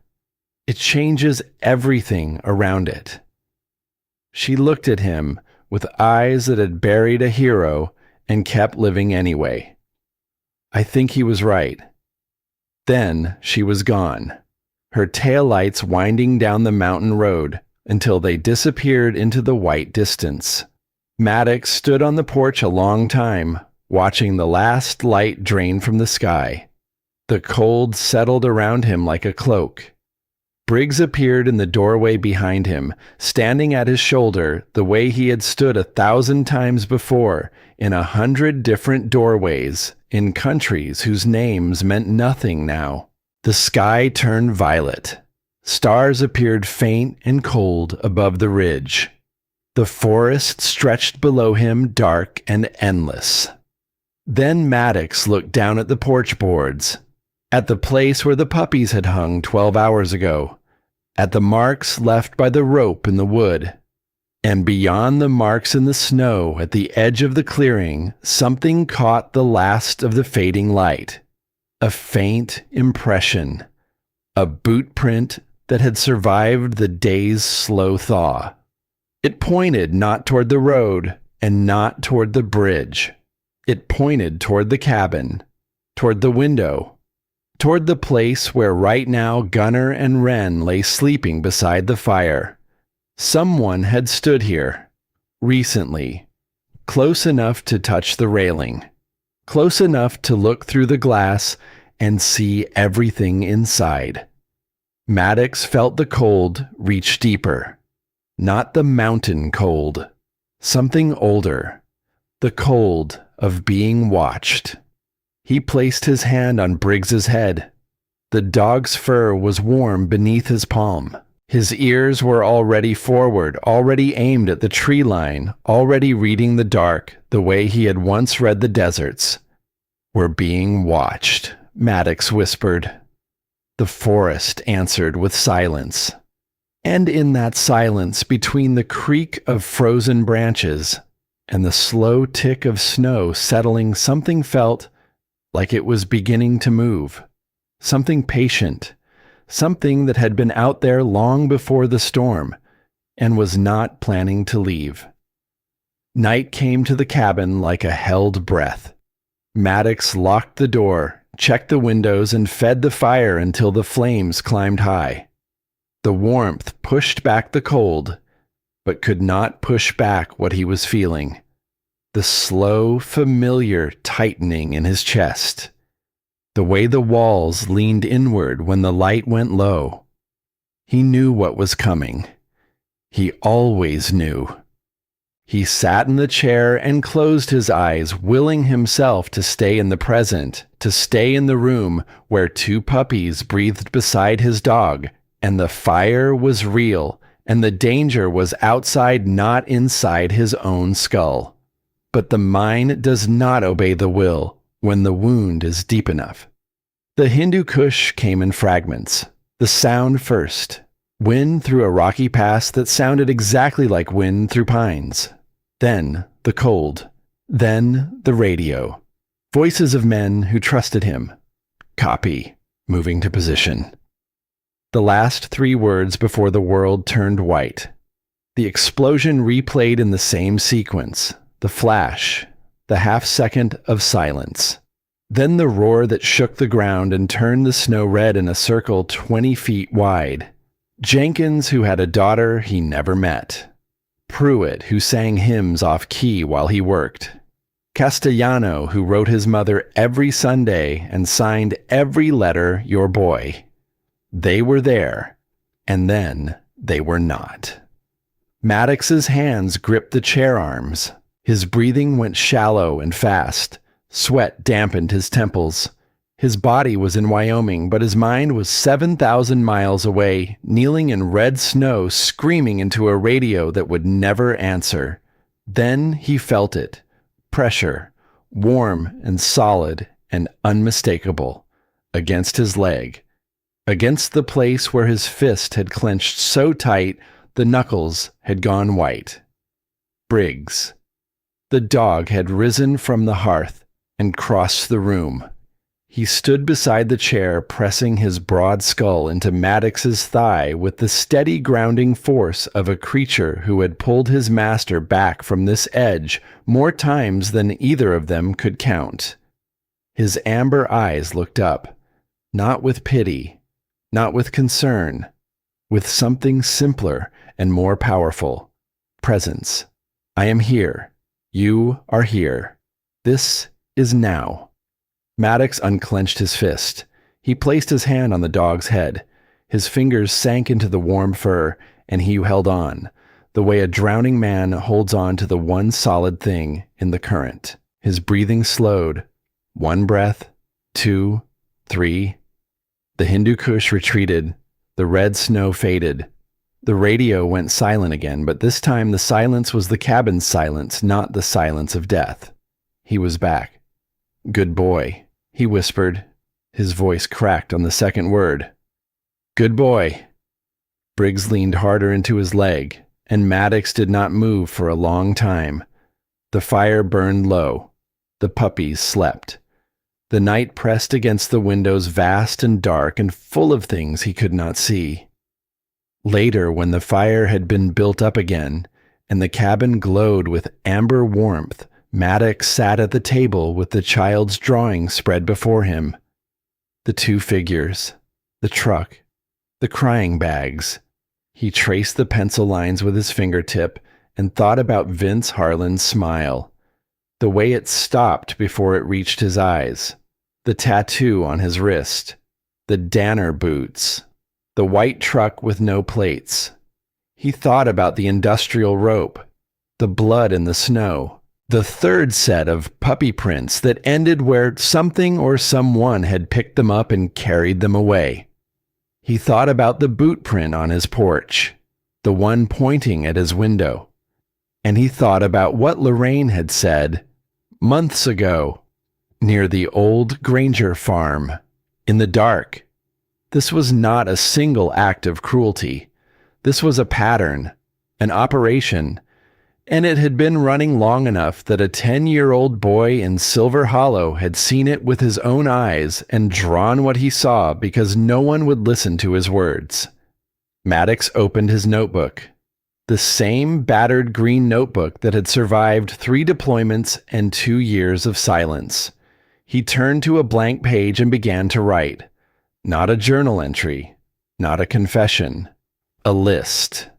It changes everything around it. She looked at him with eyes that had buried a hero and kept living anyway. I think he was right. Then she was gone, her taillights winding down the mountain road until they disappeared into the white distance. Maddox stood on the porch a long time, watching the last light drain from the sky. The cold settled around him like a cloak. Briggs appeared in the doorway behind him, standing at his shoulder the way he had stood 1,000 times before in 100 different doorways in countries whose names meant nothing now. The sky turned violet. Stars appeared faint and cold above the ridge. The forest stretched below him dark and endless. Then Maddox looked down at the porch boards, at the place where the puppies had hung 12 hours ago, at the marks left by the rope in the wood. And beyond the marks in the snow at the edge of the clearing, something caught the last of the fading light. A faint impression. A boot print that had survived the day's slow thaw. It pointed not toward the road and not toward the bridge. It pointed toward the cabin, toward the window, toward the place where right now Gunner and Wren lay sleeping beside the fire. Someone had stood here, recently, close enough to touch the railing, close enough to look through the glass and see everything inside. Maddox felt the cold reach deeper, not the mountain cold, something older, the cold of being watched. He placed his hand on Briggs's head. The dog's fur was warm beneath his palm. His ears were already forward, already aimed at the tree line, already reading the dark the way he had once read the deserts. We're being watched, Maddox whispered. The forest answered with silence. And in that silence, between the creak of frozen branches and the slow tick of snow settling, something felt like it was beginning to move. Something patient. Something that had been out there long before the storm, and was not planning to leave. Night came to the cabin like a held breath. Maddox locked the door, checked the windows, and fed the fire until the flames climbed high. The warmth pushed back the cold, but could not push back what he was feeling. The slow, familiar tightening in his chest. The way the walls leaned inward when the light went low. He knew what was coming. He always knew. He sat in the chair and closed his eyes, willing himself to stay in the present, to stay in the room where two puppies breathed beside his dog, and the fire was real, and the danger was outside, not inside his own skull. But the mind does not obey the will when the wound is deep enough. The Hindu Kush came in fragments. The sound first. Wind through a rocky pass that sounded exactly like wind through pines. Then the cold. Then the radio. Voices of men who trusted him. Copy. Moving to position. The last 3 words before the world turned white. The explosion replayed in the same sequence. The flash. The half-second of silence. Then the roar that shook the ground and turned the snow red in a circle 20 feet wide. Jenkins, who had a daughter he never met. Pruitt, who sang hymns off-key while he worked. Castellano, who wrote his mother every Sunday and signed every letter, "Your boy." They were there, and then they were not. Maddox's hands gripped the chair arms. His breathing went shallow and fast. Sweat dampened his temples. His body was in Wyoming, but his mind was 7,000 miles away, kneeling in red snow, screaming into a radio that would never answer. Then he felt it. Pressure, warm and solid and unmistakable, against his leg, against the place where his fist had clenched so tight the knuckles had gone white. Briggs. The dog had risen from the hearth and crossed the room. He stood beside the chair, pressing his broad skull into Maddox's thigh with the steady grounding force of a creature who had pulled his master back from this edge more times than either of them could count. His amber eyes looked up, not with pity, not with concern, with something simpler and more powerful. Presence. I am here. You are here. This is now. Maddox unclenched his fist. He placed his hand on the dog's head. His fingers sank into the warm fur, and he held on, the way a drowning man holds on to the one solid thing in the current. His breathing slowed. 1 breath, 2, 3. The Hindu Kush retreated. The red snow faded. The radio went silent again, but this time the silence was the cabin's silence, not the silence of death. He was back. "Good boy," he whispered. His voice cracked on the second word. "Good boy." Briggs leaned harder into his leg, and Maddox did not move for a long time. The fire burned low. The puppies slept. The night pressed against the windows, vast and dark and full of things he could not see. Later, when the fire had been built up again, and the cabin glowed with amber warmth, Maddox sat at the table with the child's drawing spread before him. The 2 figures, the truck, the crying bags. He traced the pencil lines with his fingertip and thought about Vince Harlan's smile, the way it stopped before it reached his eyes, the tattoo on his wrist, the Danner boots, the white truck with no plates. He thought about the industrial rope, the blood in the snow, the 3rd set of puppy prints that ended where something or someone had picked them up and carried them away. He thought about the boot print on his porch, the one pointing at his window. And he thought about what Lorraine had said months ago, near the old Granger farm, in the dark. This was not a single act of cruelty. This was a pattern, an operation, and it had been running long enough that a 10-year-old boy in Silver Hollow had seen it with his own eyes and drawn what he saw because no one would listen to his words. Maddox opened his notebook. The same battered green notebook that had survived 3 deployments and 2 years of silence. He turned to a blank page and began to write. Not a journal entry, not a confession, a list.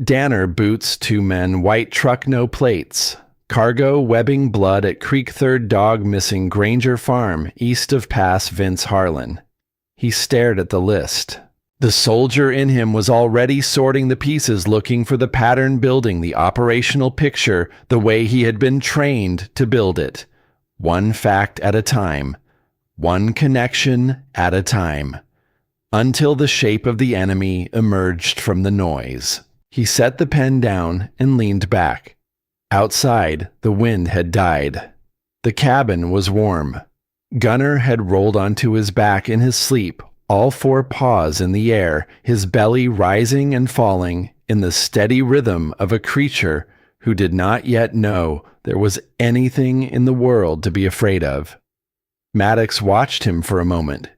Danner boots 2 men, white truck no plates. Cargo webbing blood at Creek Third dog missing Granger Farm east of Pass Vince Harlan. He stared at the list. The soldier in him was already sorting the pieces, looking for the pattern, building the operational picture the way he had been trained to build it. One fact at a time. One connection at a time. Until the shape of the enemy emerged from the noise. He set the pen down and leaned back. Outside, the wind had died. The cabin was warm. Gunner had rolled onto his back in his sleep, all 4 paws in the air, his belly rising and falling in the steady rhythm of a creature who did not yet know there was anything in the world to be afraid of. Maddox watched him for a moment.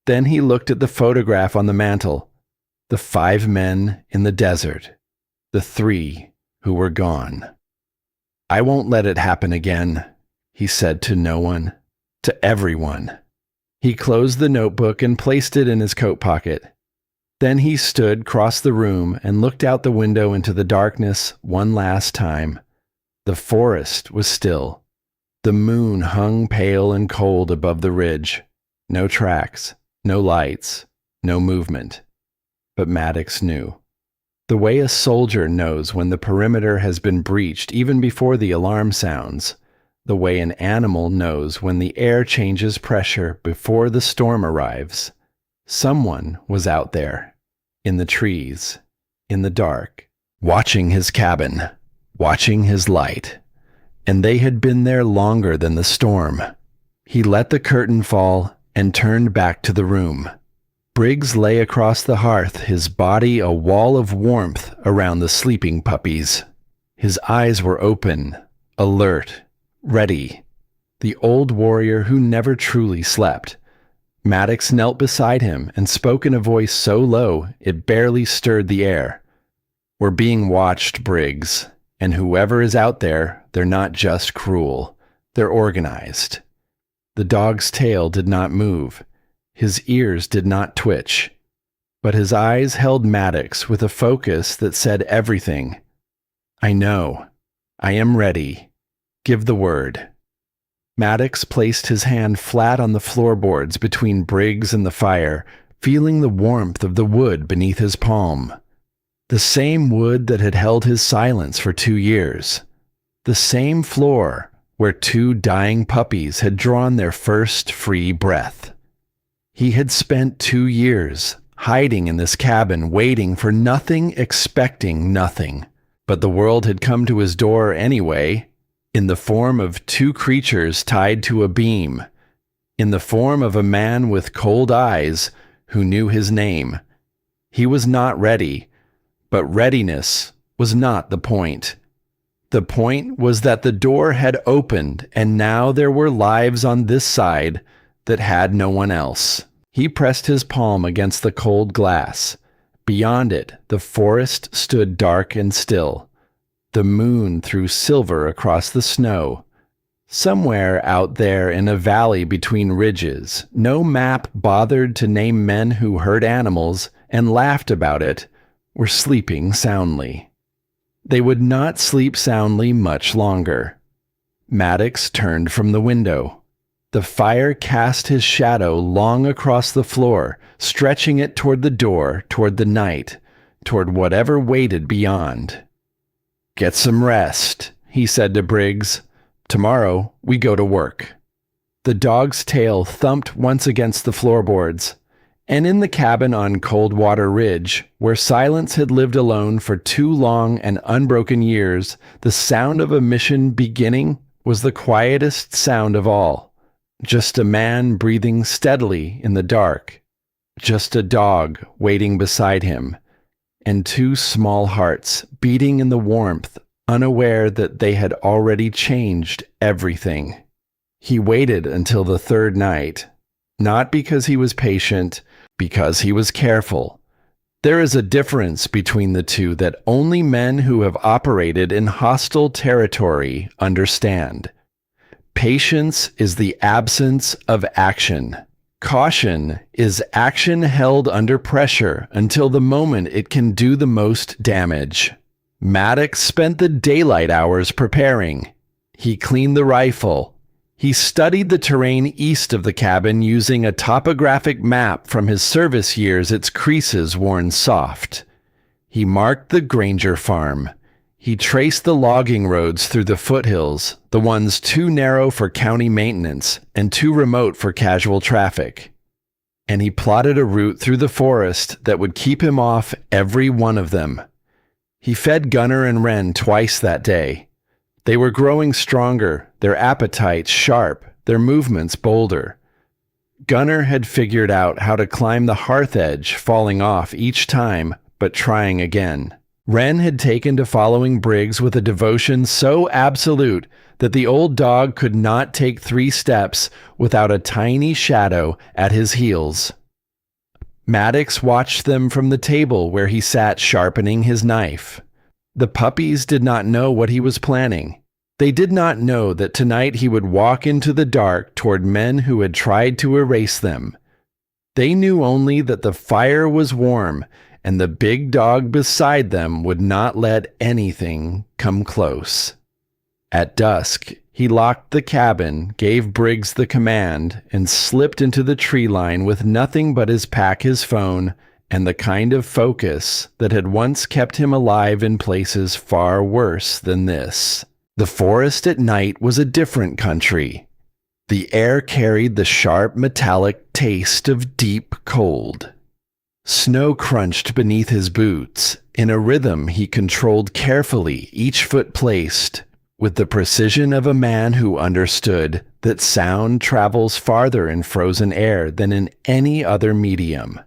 Then he looked at the photograph on the mantel. The 5 men in the desert. The 3 who were gone. I won't let it happen again, he said to no one, to everyone. He closed the notebook and placed it in his coat pocket. Then he stood across the room and looked out the window into the darkness one last time. The forest was still. The moon hung pale and cold above the ridge. No tracks, no lights, no movement. But Maddox knew. The way a soldier knows when the perimeter has been breached even before the alarm sounds. The way an animal knows when the air changes pressure before the storm arrives. Someone was out there, in the trees, in the dark, watching his cabin, watching his light. And they had been there longer than the storm. He let the curtain fall and turned back to the room. Briggs lay across the hearth, his body a wall of warmth around the sleeping puppies. His eyes were open, alert, ready. The old warrior who never truly slept. Maddox knelt beside him and spoke in a voice so low it barely stirred the air. We're being watched, Briggs, and whoever is out there, they're not just cruel. They're organized. The dog's tail did not move. His ears did not twitch. But his eyes held Maddox with a focus that said everything. I know. I am ready. Give the word. Maddox placed his hand flat on the floorboards between Briggs and the fire, feeling the warmth of the wood beneath his palm. The same wood that had held his silence for 2 years. The same floor where 2 dying puppies had drawn their first free breath. He had spent 2 years hiding in this cabin, waiting for nothing, expecting nothing. But the world had come to his door anyway, in the form of 2 creatures tied to a beam, in the form of a man with cold eyes who knew his name. He was not ready, but readiness was not the point. The point was that the door had opened, and now there were lives on this side that had no one else. He pressed his palm against the cold glass. Beyond it, the forest stood dark and still. The moon threw silver across the snow. Somewhere out there in a valley between ridges, no map bothered to name men who hurt animals and laughed about it, were sleeping soundly. They would not sleep soundly much longer. Maddox turned from the window. The fire cast his shadow long across the floor, stretching it toward the door, toward the night, toward whatever waited beyond. Get some rest, he said to Briggs. Tomorrow we go to work. The dog's tail thumped once against the floorboards, and in the cabin on Coldwater Ridge, where silence had lived alone for 2 long and unbroken years, the sound of a mission beginning was the quietest sound of all. Just a man breathing steadily in the dark. Just a dog waiting beside him, and 2 small hearts beating in the warmth, unaware that they had already changed everything. He waited until the 3rd night, not because he was patient, because he was careful, There is a difference between the two that only men who have operated in hostile territory understand. Patience is the absence of action. Caution is action held under pressure until the moment it can do the most damage. Maddox spent the daylight hours preparing. He cleaned the rifle. He studied the terrain east of the cabin using a topographic map from his service years, its creases worn soft. He marked the Granger farm. He traced the logging roads through the foothills, the ones too narrow for county maintenance and too remote for casual traffic. And he plotted a route through the forest that would keep him off every one of them. He fed Gunner and Wren twice that day. They were growing stronger, their appetites sharp, their movements bolder. Gunner had figured out how to climb the hearth edge, falling off each time, but trying again. Wren had taken to following Briggs with a devotion so absolute that the old dog could not take 3 steps without a tiny shadow at his heels. Maddox watched them from the table where he sat sharpening his knife. The puppies did not know what he was planning. They did not know that tonight he would walk into the dark toward men who had tried to erase them. They knew only that the fire was warm, and the big dog beside them would not let anything come close. At dusk, he locked the cabin, gave Briggs the command, and slipped into the tree line with nothing but his pack, his phone, and the kind of focus that had once kept him alive in places far worse than this. The forest at night was a different country. The air carried the sharp, metallic taste of deep cold. Snow crunched beneath his boots. In a rhythm he controlled carefully, each foot placed, with the precision of a man who understood that sound travels farther in frozen air than in any other medium.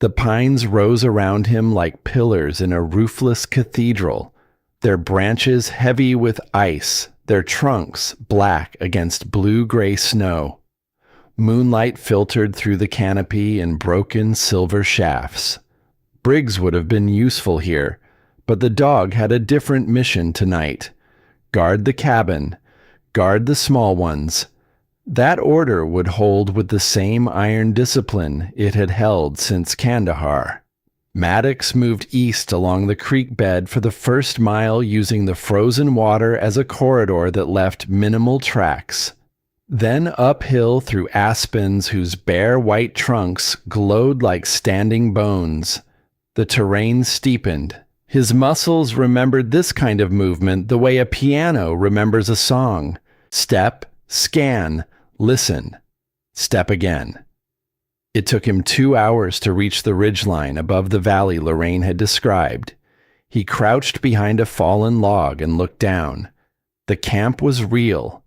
The pines rose around him like pillars in a roofless cathedral, their branches heavy with ice, their trunks black against blue-gray snow. Moonlight filtered through the canopy in broken silver shafts. Briggs would have been useful here, but the dog had a different mission tonight. Guard the cabin, guard the small ones. That order would hold with the same iron discipline it had held since Kandahar. Maddox moved east along the creek bed for the first mile, using the frozen water as a corridor that left minimal tracks. Then uphill through aspens whose bare white trunks glowed like standing bones. The terrain steepened. His muscles remembered this kind of movement the way a piano remembers a song. Step, scan, listen. Step again. It took him 2 hours to reach the ridgeline above the valley Lorraine had described. He crouched behind a fallen log and looked down. The camp was real.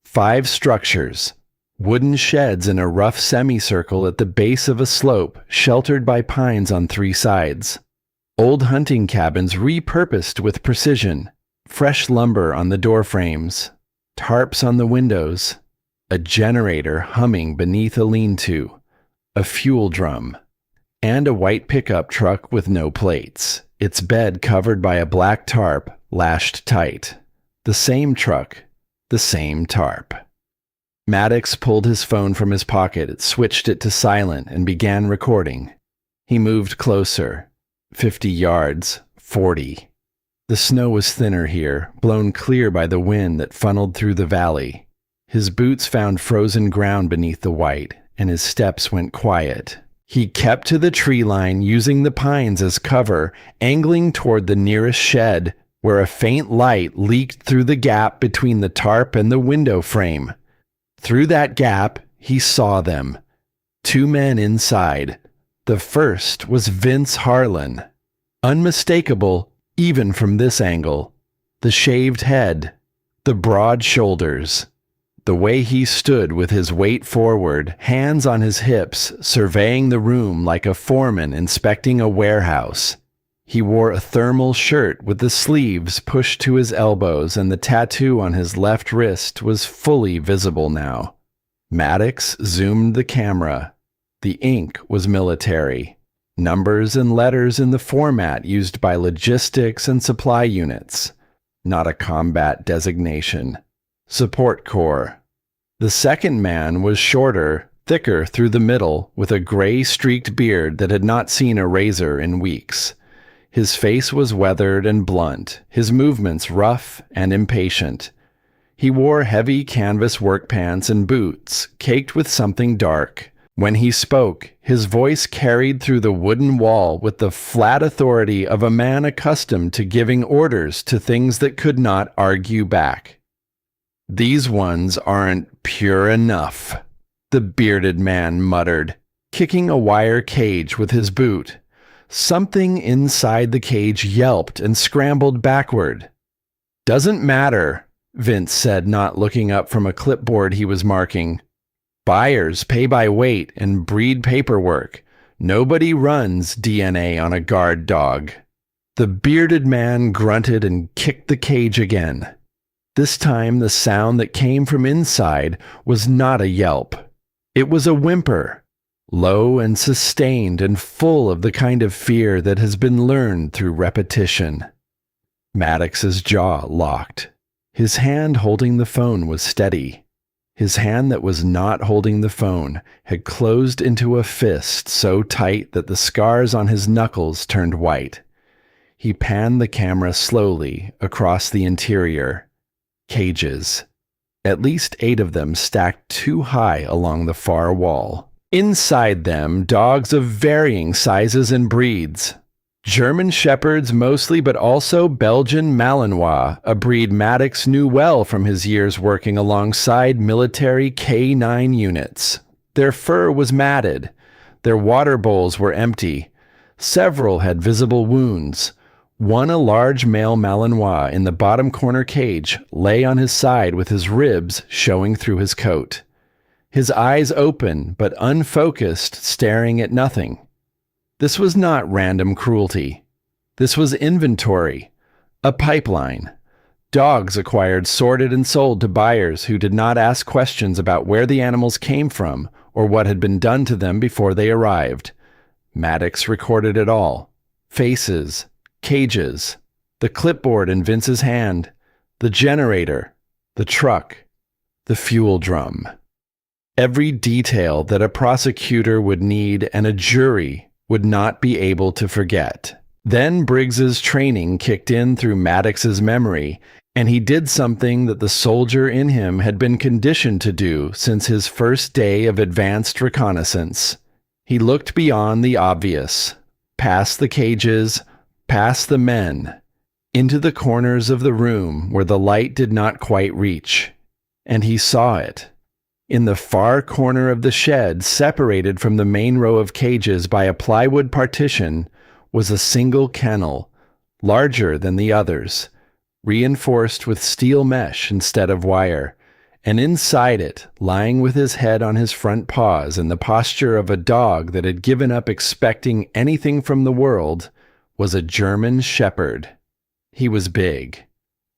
5 structures, wooden sheds in a rough semicircle at the base of a slope, sheltered by pines on 3 sides. Old hunting cabins repurposed with precision, fresh lumber on the doorframes, tarps on the windows, a generator humming beneath a lean-to, a fuel drum, and a white pickup truck with no plates, its bed covered by a black tarp lashed tight. The same truck, the same tarp. Maddox pulled his phone from his pocket, switched it to silent, and began recording. He moved closer. 50 yards, 40. The snow was thinner here, blown clear by the wind that funneled through the valley. His boots found frozen ground beneath the white, and his steps went quiet. He kept to the tree line, using the pines as cover, angling toward the nearest shed, where a faint light leaked through the gap between the tarp and the window frame. Through that gap, he saw them. 2 men inside. The first was Vince Harlan. Unmistakable, even from this angle. The shaved head, the broad shoulders. The way he stood with his weight forward, hands on his hips, surveying the room like a foreman inspecting a warehouse. He wore a thermal shirt with the sleeves pushed to his elbows, and the tattoo on his left wrist was fully visible now. Maddox zoomed the camera. The ink was military. Numbers and letters in the format used by logistics and supply units. Not a combat designation. Support Corps. The second man was shorter, thicker through the middle, with a gray-streaked beard that had not seen a razor in weeks. His face was weathered and blunt, his movements rough and impatient. He wore heavy canvas work pants and boots, caked with something dark. When he spoke, his voice carried through the wooden wall with the flat authority of a man accustomed to giving orders to things that could not argue back. "These ones aren't pure enough," the bearded man muttered, kicking a wire cage with his boot. Something inside the cage yelped and scrambled backward. "Doesn't matter," Vince said, not looking up from a clipboard he was marking. "Buyers pay by weight and breed paperwork. Nobody runs DNA on a guard dog." The bearded man grunted and kicked the cage again. This time the sound that came from inside was not a yelp. It was a whimper, low and sustained and full of the kind of fear that has been learned through repetition. Maddox's jaw locked. His hand holding the phone was steady. His hand that was not holding the phone had closed into a fist so tight that the scars on his knuckles turned white. He panned the camera slowly across the interior. Cages. At least 8 of them stacked too high along the far wall. Inside them, dogs of varying sizes and breeds. German Shepherds mostly, but also Belgian Malinois, a breed Maddox knew well from his years working alongside military K9 units. Their fur was matted. Their water bowls were empty. Several had visible wounds. One, a large male Malinois in the bottom corner cage, lay on his side with his ribs showing through his coat. His eyes open, but unfocused, staring at nothing. This was not random cruelty. This was inventory, a pipeline. Dogs acquired, sorted, and sold to buyers who did not ask questions about where the animals came from or what had been done to them before they arrived. Maddox recorded it all. Faces, cages, the clipboard in Vince's hand, the generator, the truck, the fuel drum. Every detail that a prosecutor would need and a jury would not be able to forget. Then Briggs's training kicked in through Maddox's memory, and he did something that the soldier in him had been conditioned to do since his first day of advanced reconnaissance. He looked beyond the obvious, past the cages, past the men, into the corners of the room where the light did not quite reach. And he saw it. In the far corner of the shed, separated from the main row of cages by a plywood partition, was a single kennel, larger than the others, reinforced with steel mesh instead of wire, and inside it, lying with his head on his front paws in the posture of a dog that had given up expecting anything from the world, was a German Shepherd. He was big,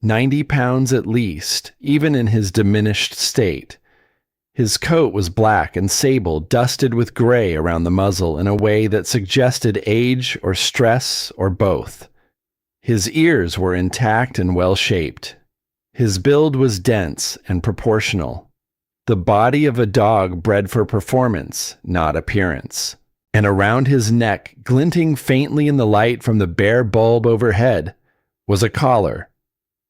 90 pounds at least, even in his diminished state. His coat was black and sable, dusted with gray around the muzzle in a way that suggested age or stress or both. His ears were intact and well-shaped. His build was dense and proportional. The body of a dog bred for performance, not appearance. And around his neck, glinting faintly in the light from the bare bulb overhead, was a collar.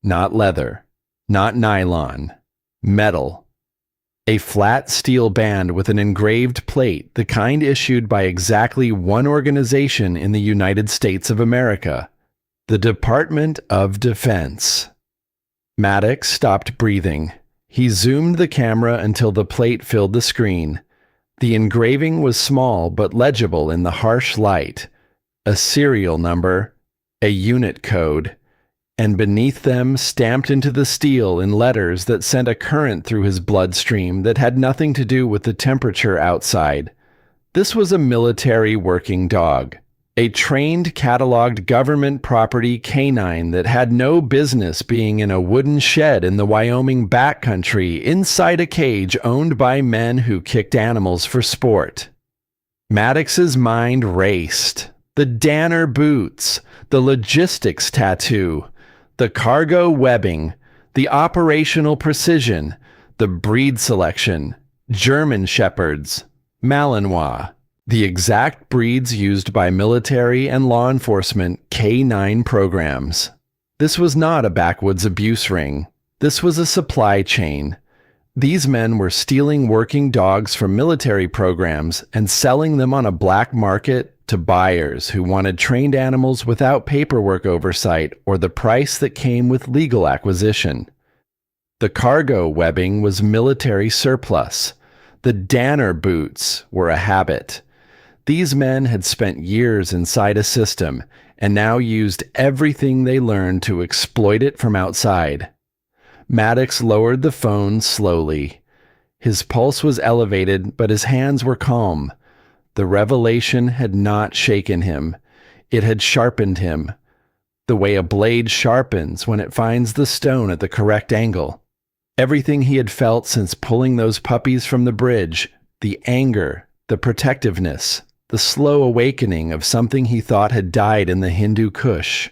Not leather, not nylon, metal. A flat steel band with an engraved plate, the kind issued by exactly one organization in the United States of America, the Department of Defense. Maddox stopped breathing. He zoomed the camera until the plate filled the screen. The engraving was small but legible in the harsh light. A serial number, a unit code, and beneath them, stamped into the steel in letters that sent a current through his bloodstream that had nothing to do with the temperature outside. This was a military working dog, a trained, cataloged government property canine that had no business being in a wooden shed in the Wyoming backcountry inside a cage owned by men who kicked animals for sport. Maddox's mind raced. The Danner boots, the logistics tattoo, the cargo webbing, the operational precision, the breed selection, German Shepherds, Malinois, the exact breeds used by military and law enforcement K-9 programs. This was not a backwoods abuse ring. This was a supply chain. These men were stealing working dogs from military programs and selling them on a black market to buyers who wanted trained animals without paperwork oversight or the price that came with legal acquisition. The cargo webbing was military surplus. The Danner boots were a habit. These men had spent years inside a system and now used everything they learned to exploit it from outside. Maddox lowered the phone slowly. His pulse was elevated, but his hands were calm. The revelation had not shaken him. It had sharpened him, the way a blade sharpens when it finds the stone at the correct angle. Everything he had felt since pulling those puppies from the bridge, the anger, the protectiveness, the slow awakening of something he thought had died in the Hindu Kush,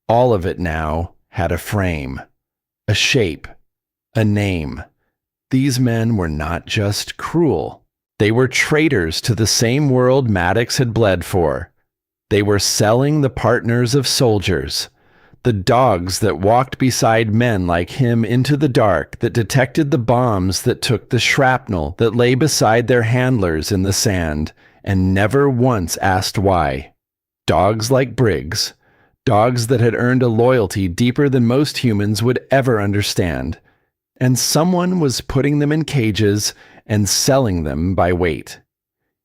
all of it now had a frame, a shape, a name. These men were not just cruel. They were traitors to the same world Maddox had bled for. They were selling the partners of soldiers, the dogs that walked beside men like him into the dark, that detected the bombs that took the shrapnel, that lay beside their handlers in the sand, and never once asked why. Dogs like Briggs, dogs that had earned a loyalty deeper than most humans would ever understand. And someone was putting them in cages and selling them by weight.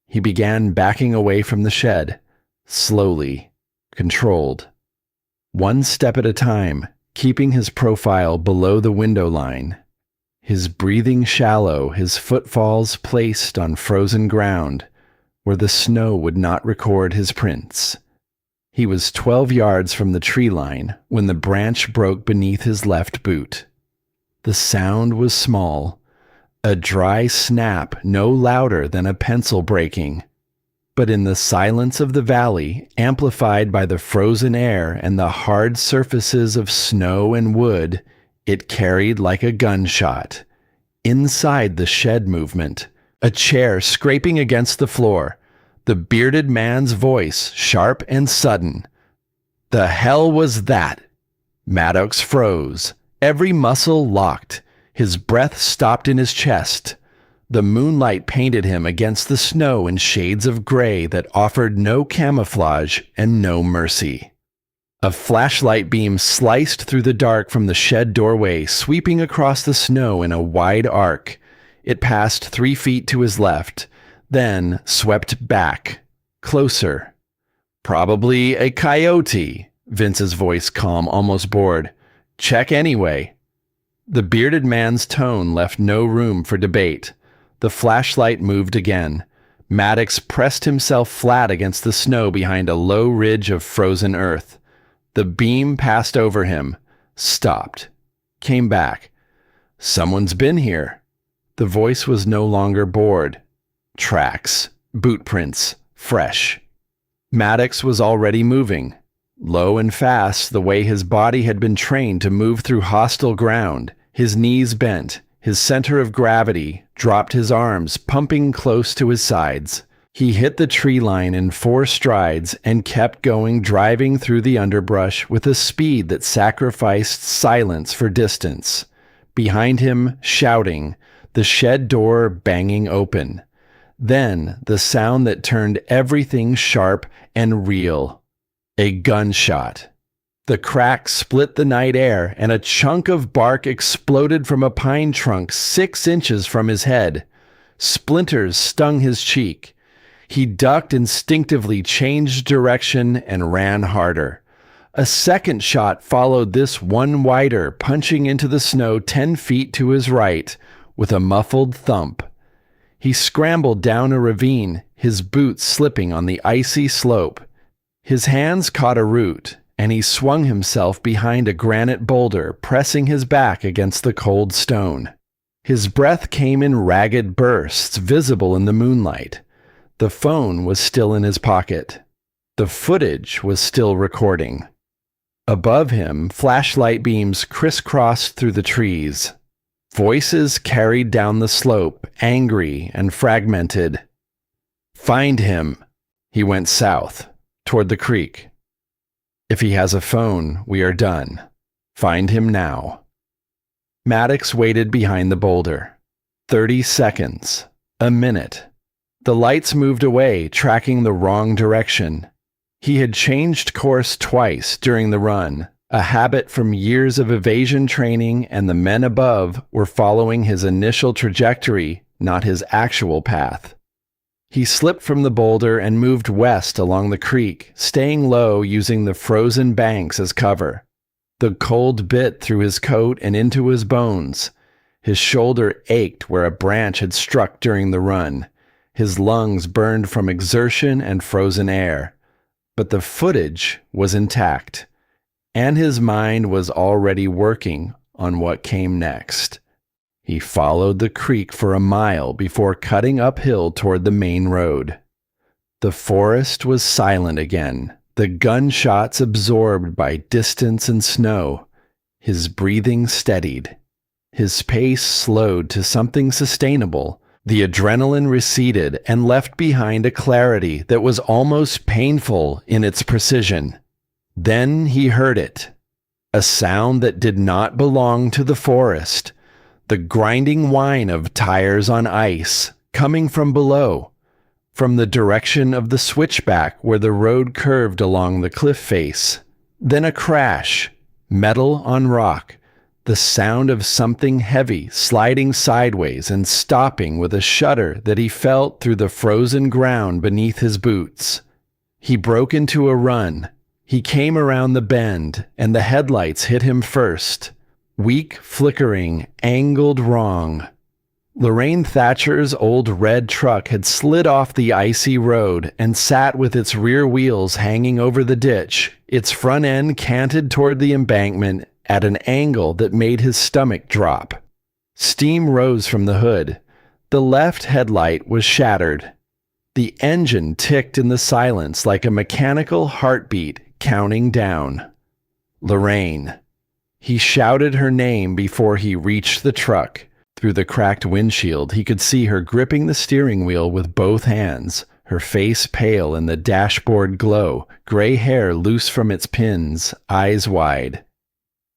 He began backing away from the shed, slowly, controlled. One step at a time, keeping his profile below the window line. His breathing shallow, his footfalls placed on frozen ground, where the snow would not record his prints. He was 12 yards from the tree line when the branch broke beneath his left boot. The sound was small, a dry snap no louder than a pencil breaking. But in the silence of the valley, amplified by the frozen air and the hard surfaces of snow and wood, it carried like a gunshot. Inside the shed movement, a chair scraping against the floor, the bearded man's voice sharp and sudden. The hell was that? Maddox froze, every muscle locked. His breath stopped in his chest. The moonlight painted him against the snow in shades of gray that offered no camouflage and no mercy. A flashlight beam sliced through the dark from the shed doorway, sweeping across the snow in a wide arc. It passed 3 feet to his left, then swept back, closer. Probably a coyote, Vince's voice calm, almost bored. Check anyway. The bearded man's tone left no room for debate. The flashlight moved again. Maddox pressed himself flat against the snow behind a low ridge of frozen earth. The beam passed over him, stopped, came back. Someone's been here. The voice was no longer bored. Tracks, boot prints, fresh. Maddox was already moving, low and fast, the way his body had been trained to move through hostile ground. His knees bent, his center of gravity dropped, his arms pumping close to his sides. He hit the tree line in 4 strides and kept going, driving through the underbrush with a speed that sacrificed silence for distance. Behind him, shouting, the shed door banging open. Then the sound that turned everything sharp and real. A gunshot. The crack split the night air, and a chunk of bark exploded from a pine trunk 6 inches from his head. Splinters stung his cheek. He ducked instinctively, changed direction, and ran harder. A second shot followed this, one wider, punching into the snow 10 feet to his right, with a muffled thump. He scrambled down a ravine, his boots slipping on the icy slope. His hands caught a root, and he swung himself behind a granite boulder, pressing his back against the cold stone. His breath came in ragged bursts, visible in the moonlight. The phone was still in his pocket. The footage was still recording. Above him, flashlight beams crisscrossed through the trees. Voices carried down the slope, angry and fragmented. Find him. He went south, toward the creek. If he has a phone, we are done. Find him now. Maddox waited behind the boulder. 30 seconds. A minute. The lights moved away, tracking the wrong direction. He had changed course twice during the run, a habit from years of evasion training, and the men above were following his initial trajectory, not his actual path. He slipped from the boulder and moved west along the creek, staying low using the frozen banks as cover. The cold bit through his coat and into his bones. His shoulder ached where a branch had struck during the run. His lungs burned from exertion and frozen air. But the footage was intact, and his mind was already working on what came next. He followed the creek for a mile before cutting uphill toward the main road. The forest was silent again, the gunshots absorbed by distance and snow. His breathing steadied. His pace slowed to something sustainable. The adrenaline receded and left behind a clarity that was almost painful in its precision. Then he heard it. A sound that did not belong to the forest. The grinding whine of tires on ice, coming from below, from the direction of the switchback where the road curved along the cliff face. Then a crash, metal on rock, the sound of something heavy sliding sideways and stopping with a shudder that he felt through the frozen ground beneath his boots. He broke into a run. He came around the bend, and the headlights hit him first. Weak, flickering, angled wrong. Lorraine Thatcher's old red truck had slid off the icy road and sat with its rear wheels hanging over the ditch, its front end canted toward the embankment at an angle that made his stomach drop. Steam rose from the hood. The left headlight was shattered. The engine ticked in the silence like a mechanical heartbeat counting down. Lorraine. He shouted her name before he reached the truck. Through the cracked windshield, he could see her gripping the steering wheel with both hands, her face pale in the dashboard glow, gray hair loose from its pins, eyes wide.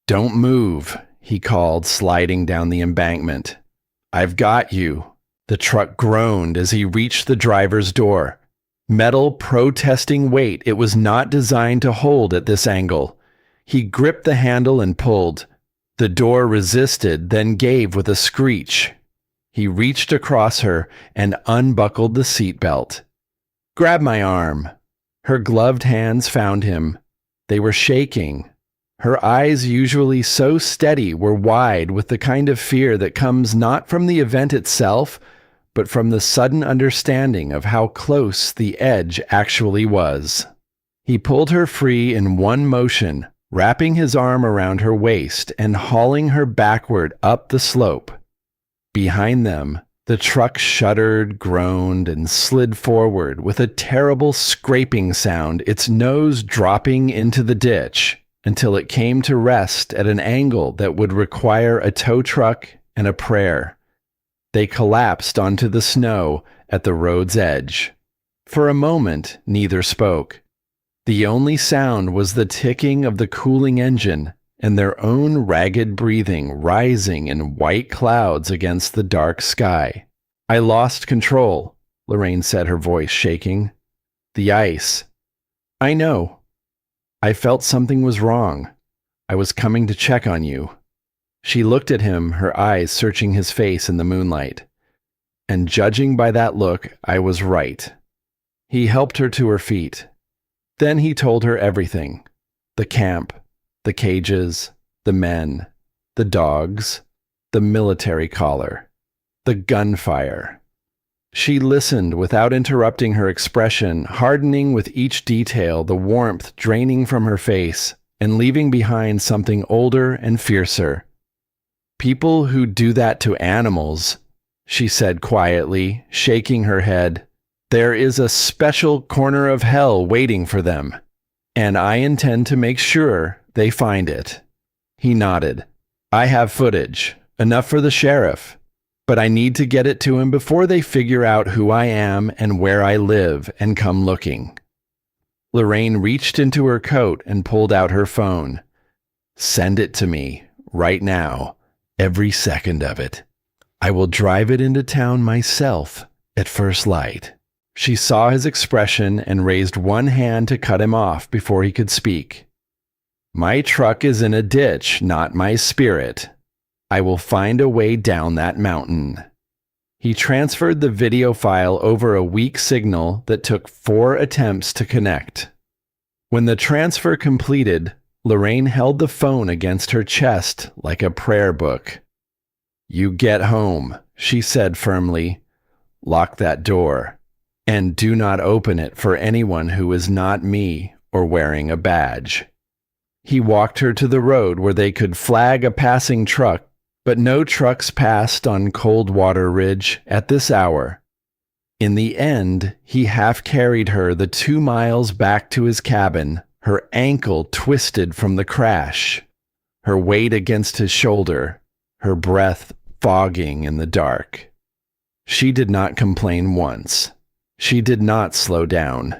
"Don't move," he called, sliding down the embankment. "I've got you." The truck groaned as he reached the driver's door. Metal protesting weight it was not designed to hold at this angle. He gripped the handle and pulled. The door resisted, then gave with a screech. He reached across her and unbuckled the seatbelt. "Grab my arm." Her gloved hands found him. They were shaking. Her eyes, usually so steady, were wide with the kind of fear that comes not from the event itself, but from the sudden understanding of how close the edge actually was. He pulled her free in one motion, wrapping his arm around her waist and hauling her backward up the slope. Behind them, the truck shuddered, groaned, and slid forward with a terrible scraping sound, its nose dropping into the ditch, until it came to rest at an angle that would require a tow truck and a prayer. They collapsed onto the snow at the road's edge. For a moment, neither spoke. The only sound was the ticking of the cooling engine and their own ragged breathing rising in white clouds against the dark sky. "I lost control," Lorraine said, her voice shaking. "The ice." "I know. I felt something was wrong. I was coming to check on you." She looked at him, her eyes searching his face in the moonlight. "And judging by that look, I was right." He helped her to her feet. Then he told her everything. The camp, the cages, the men, the dogs, the military collar, the gunfire. She listened without interrupting, her expression hardening with each detail, the warmth draining from her face and leaving behind something older and fiercer. "People who do that to animals," she said quietly, shaking her head, There is a special corner of hell waiting for them, and I intend to make sure they find it." He nodded. "I have footage, enough for the sheriff, but I need to get it to him before they figure out who I am and where I live and come looking." Lorraine reached into her coat and pulled out her phone. "Send it to me, right now, every second of it. I will drive it into town myself at first light." She saw his expression and raised one hand to cut him off before he could speak. "My truck is in a ditch, not my spirit. I will find a way down that mountain." He transferred the video file over a weak signal that took 4 attempts to connect. When the transfer completed, Lorraine held the phone against her chest like a prayer book. "You get home," she said firmly. "Lock that door, and do not open it for anyone who is not me or wearing a badge." He walked her to the road where they could flag a passing truck, but no trucks passed on Coldwater Ridge at this hour. In the end, he half carried her the 2 miles back to his cabin, her ankle twisted from the crash, her weight against his shoulder, her breath fogging in the dark. She did not complain once. She did not slow down.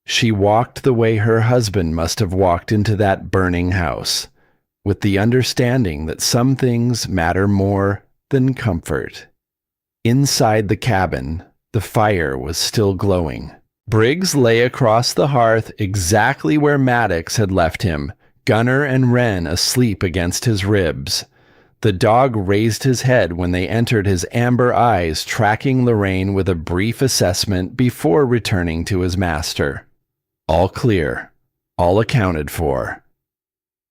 She walked the way her husband must have walked into that burning house, with the understanding that some things matter more than comfort. Inside the cabin, the fire was still glowing. Briggs lay across the hearth exactly where Maddox had left him, Gunner and Wren asleep against his ribs. The dog raised his head when they entered, his amber eyes tracking Lorraine with a brief assessment before returning to his master. All clear, all accounted for.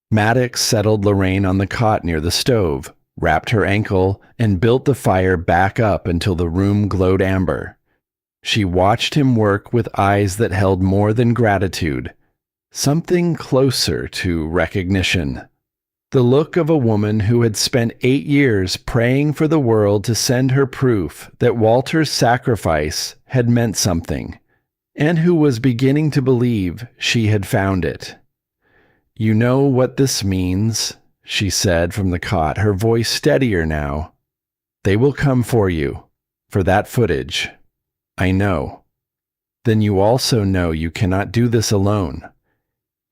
Maddox settled Lorraine on the cot near the stove, wrapped her ankle, and built the fire back up until the room glowed amber. She watched him work with eyes that held more than gratitude, something closer to recognition. The look of a woman who had spent 8 years praying for the world to send her proof that Walter's sacrifice had meant something, and who was beginning to believe she had found it. "You know what this means," she said from the cot, her voice steadier now. "They will come for you, for that footage. I know. Then you also know you cannot do this alone."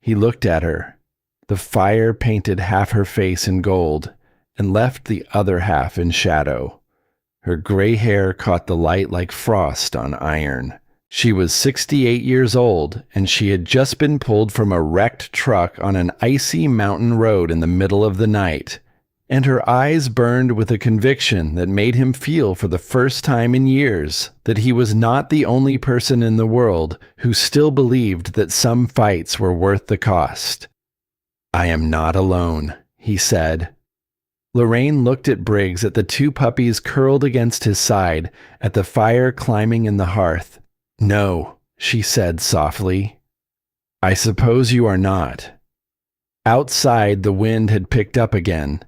He looked at her. The fire painted half her face in gold and left the other half in shadow. Her gray hair caught the light like frost on iron. She was 68 years old, and she had just been pulled from a wrecked truck on an icy mountain road in the middle of the night, and her eyes burned with a conviction that made him feel for the first time in years that he was not the only person in the world who still believed that some fights were worth the cost. "I am not alone," he said. Lorraine looked at Briggs, at the 2 puppies curled against his side, at the fire climbing in the hearth. "No," she said softly. "I suppose you are not." Outside, the wind had picked up again.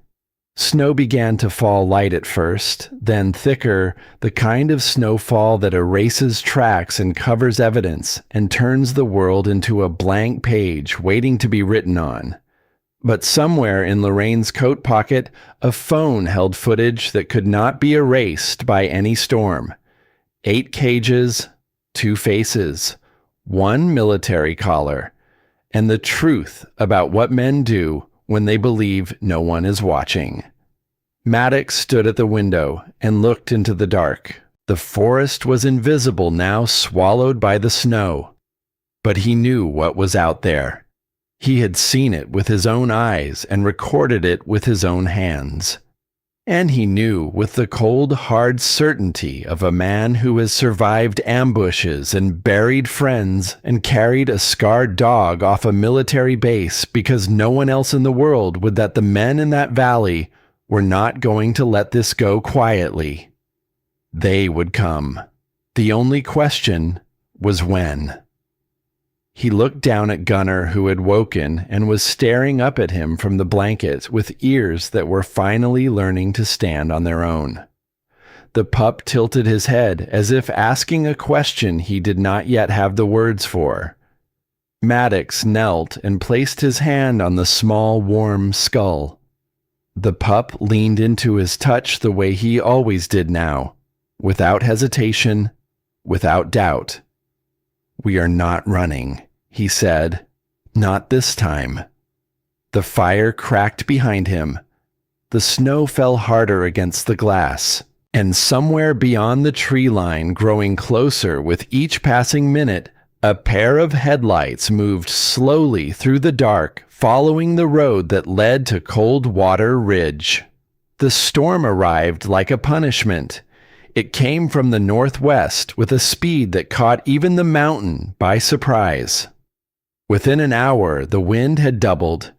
Snow began to fall light at first, then thicker, the kind of snowfall that erases tracks and covers evidence and turns the world into a blank page waiting to be written on. But somewhere in Lorraine's coat pocket, a phone held footage that could not be erased by any storm. 8 cages, 2 faces, 1 military collar, and the truth about what men do when they believe no one is watching. Maddox stood at the window and looked into the dark. The forest was invisible now, swallowed by the snow. But he knew what was out there. He had seen it with his own eyes and recorded it with his own hands. And he knew with the cold, hard certainty of a man who has survived ambushes and buried friends and carried a scarred dog off a military base because no one else in the world would, that the men in that valley were not going to let this go quietly. They would come. The only question was when. He looked down at Gunner, who had woken and was staring up at him from the blanket with ears that were finally learning to stand on their own. The pup tilted his head as if asking a question he did not yet have the words for. Maddox knelt and placed his hand on the small, warm skull. The pup leaned into his touch the way he always did now, without hesitation, without doubt. "We are not running," he said. "Not this time." The fire cracked behind him. The snow fell harder against the glass, and somewhere beyond the tree line, growing closer with each passing minute, a pair of headlights moved slowly through the dark, following the road that led to Cold Water Ridge. The storm arrived like a punishment. It came from the northwest with a speed that caught even the mountain by surprise. Within an hour, the wind had doubled.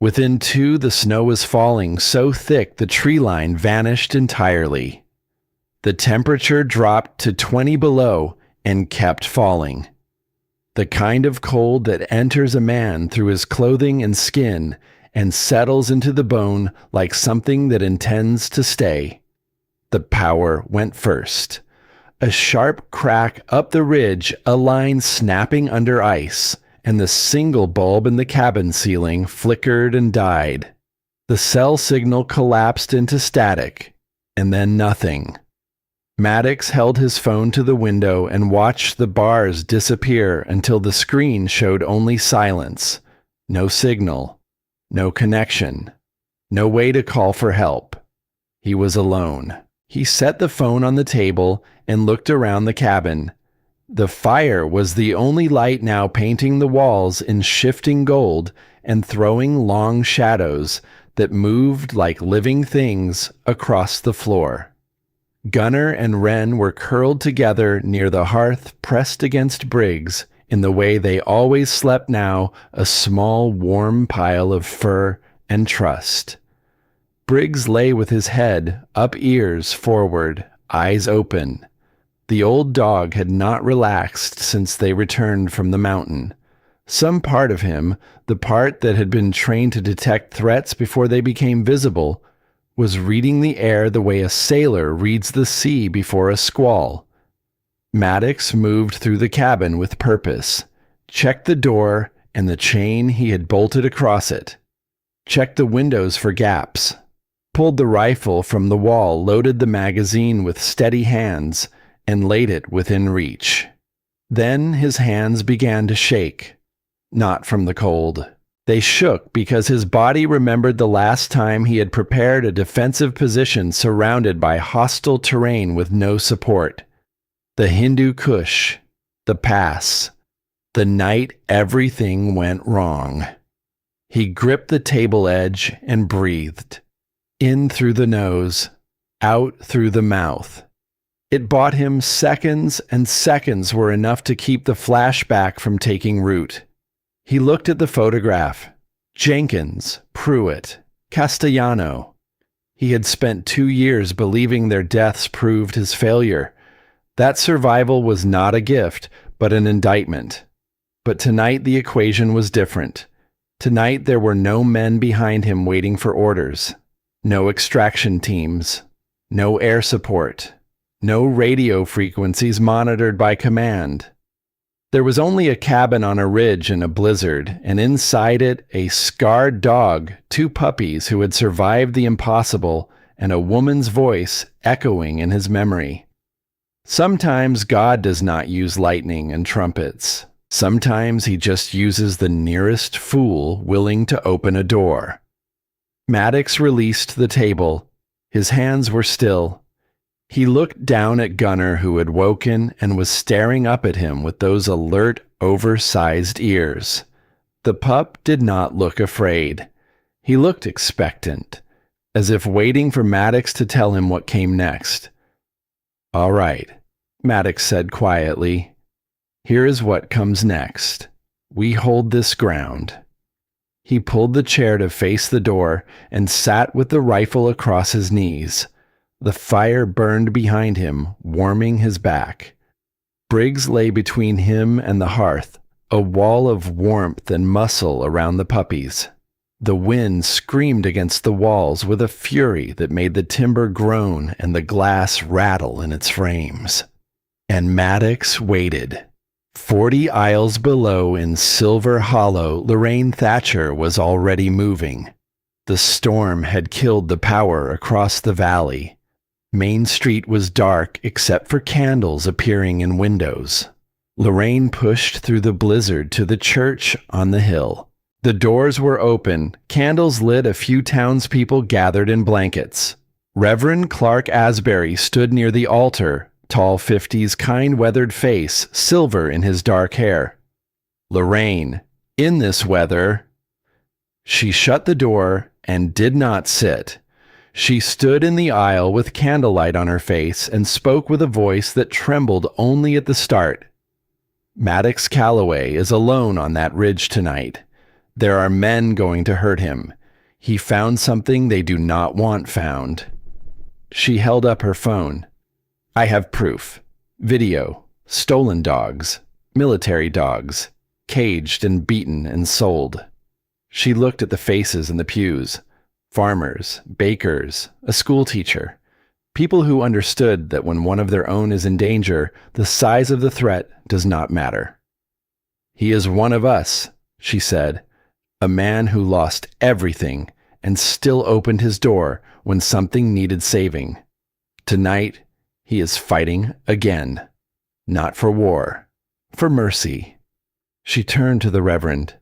Within 2, the snow was falling so thick the tree line vanished entirely. The temperature dropped to 20 below and kept falling. The kind of cold that enters a man through his clothing and skin and settles into the bone like something that intends to stay. The power went first. A sharp crack up the ridge, a line snapping under ice, and the single bulb in the cabin ceiling flickered and died. The cell signal collapsed into static, and then nothing. Maddox held his phone to the window and watched the bars disappear until the screen showed only silence. No signal. No connection. No way to call for help. He was alone. He set the phone on the table and looked around the cabin. The fire was the only light now, painting the walls in shifting gold and throwing long shadows that moved like living things across the floor. Gunner and Wren were curled together near the hearth, pressed against Briggs in the way they always slept now, a small warm pile of fur and trust. Briggs lay with his head up, ears forward, eyes open. The old dog had not relaxed since they returned from the mountain. Some part of him, the part that had been trained to detect threats before they became visible, was reading the air the way a sailor reads the sea before a squall. Maddox moved through the cabin with purpose, checked the door and the chain he had bolted across it, checked the windows for gaps, pulled the rifle from the wall, loaded the magazine with steady hands, and laid it within reach. Then his hands began to shake, not from the cold. They shook because his body remembered the last time he had prepared a defensive position surrounded by hostile terrain with no support. The Hindu Kush, the pass, the night everything went wrong. He gripped the table edge and breathed. In through the nose, out through the mouth. It bought him seconds, and seconds were enough to keep the flashback from taking root. He looked at the photograph. Jenkins, Pruitt, Castellano. He had spent 2 years believing their deaths proved his failure. That survival was not a gift, but an indictment. But tonight the equation was different. Tonight there were no men behind him waiting for orders. No extraction teams. No air support. No radio frequencies monitored by command. There was only a cabin on a ridge in a blizzard, and inside it a scarred dog, 2 puppies who had survived the impossible, and a woman's voice echoing in his memory. Sometimes God does not use lightning and trumpets. Sometimes he just uses the nearest fool willing to open a door. Maddox released the table. His hands were still. He looked down at Gunner, who had woken and was staring up at him with those alert, oversized ears. The pup did not look afraid. He looked expectant, as if waiting for Maddox to tell him what came next. "All right," Maddox said quietly. "Here is what comes next. We hold this ground." He pulled the chair to face the door and sat with the rifle across his knees. The fire burned behind him, warming his back. Briggs lay between him and the hearth, a wall of warmth and muscle around the puppies. The wind screamed against the walls with a fury that made the timber groan and the glass rattle in its frames. And Maddox waited. 40 aisles below in Silver Hollow, Lorraine Thatcher was already moving. The storm had killed the power across the valley. Main Street was dark except for candles appearing in windows. Lorraine pushed through the blizzard to the church on the hill. The doors were open, candles lit, a few townspeople gathered in blankets. Reverend Clark Asbury stood near the altar, tall 50s, kind-weathered face, silver in his dark hair. Lorraine, in this weather. She shut the door and did not sit. She stood in the aisle with candlelight on her face and spoke with a voice that trembled only at the start. Maddox Calloway is alone on that ridge tonight. There are men going to hurt him. He found something they do not want found. She held up her phone. I have proof. Video. Stolen dogs. Military dogs. Caged and beaten and sold. She looked at the faces in the pews. Farmers, bakers, a schoolteacher. People who understood that when one of their own is in danger, the size of the threat does not matter. He is one of us, she said. A man who lost everything and still opened his door when something needed saving. Tonight, he is fighting again. Not for war, for mercy. She turned to the Reverend.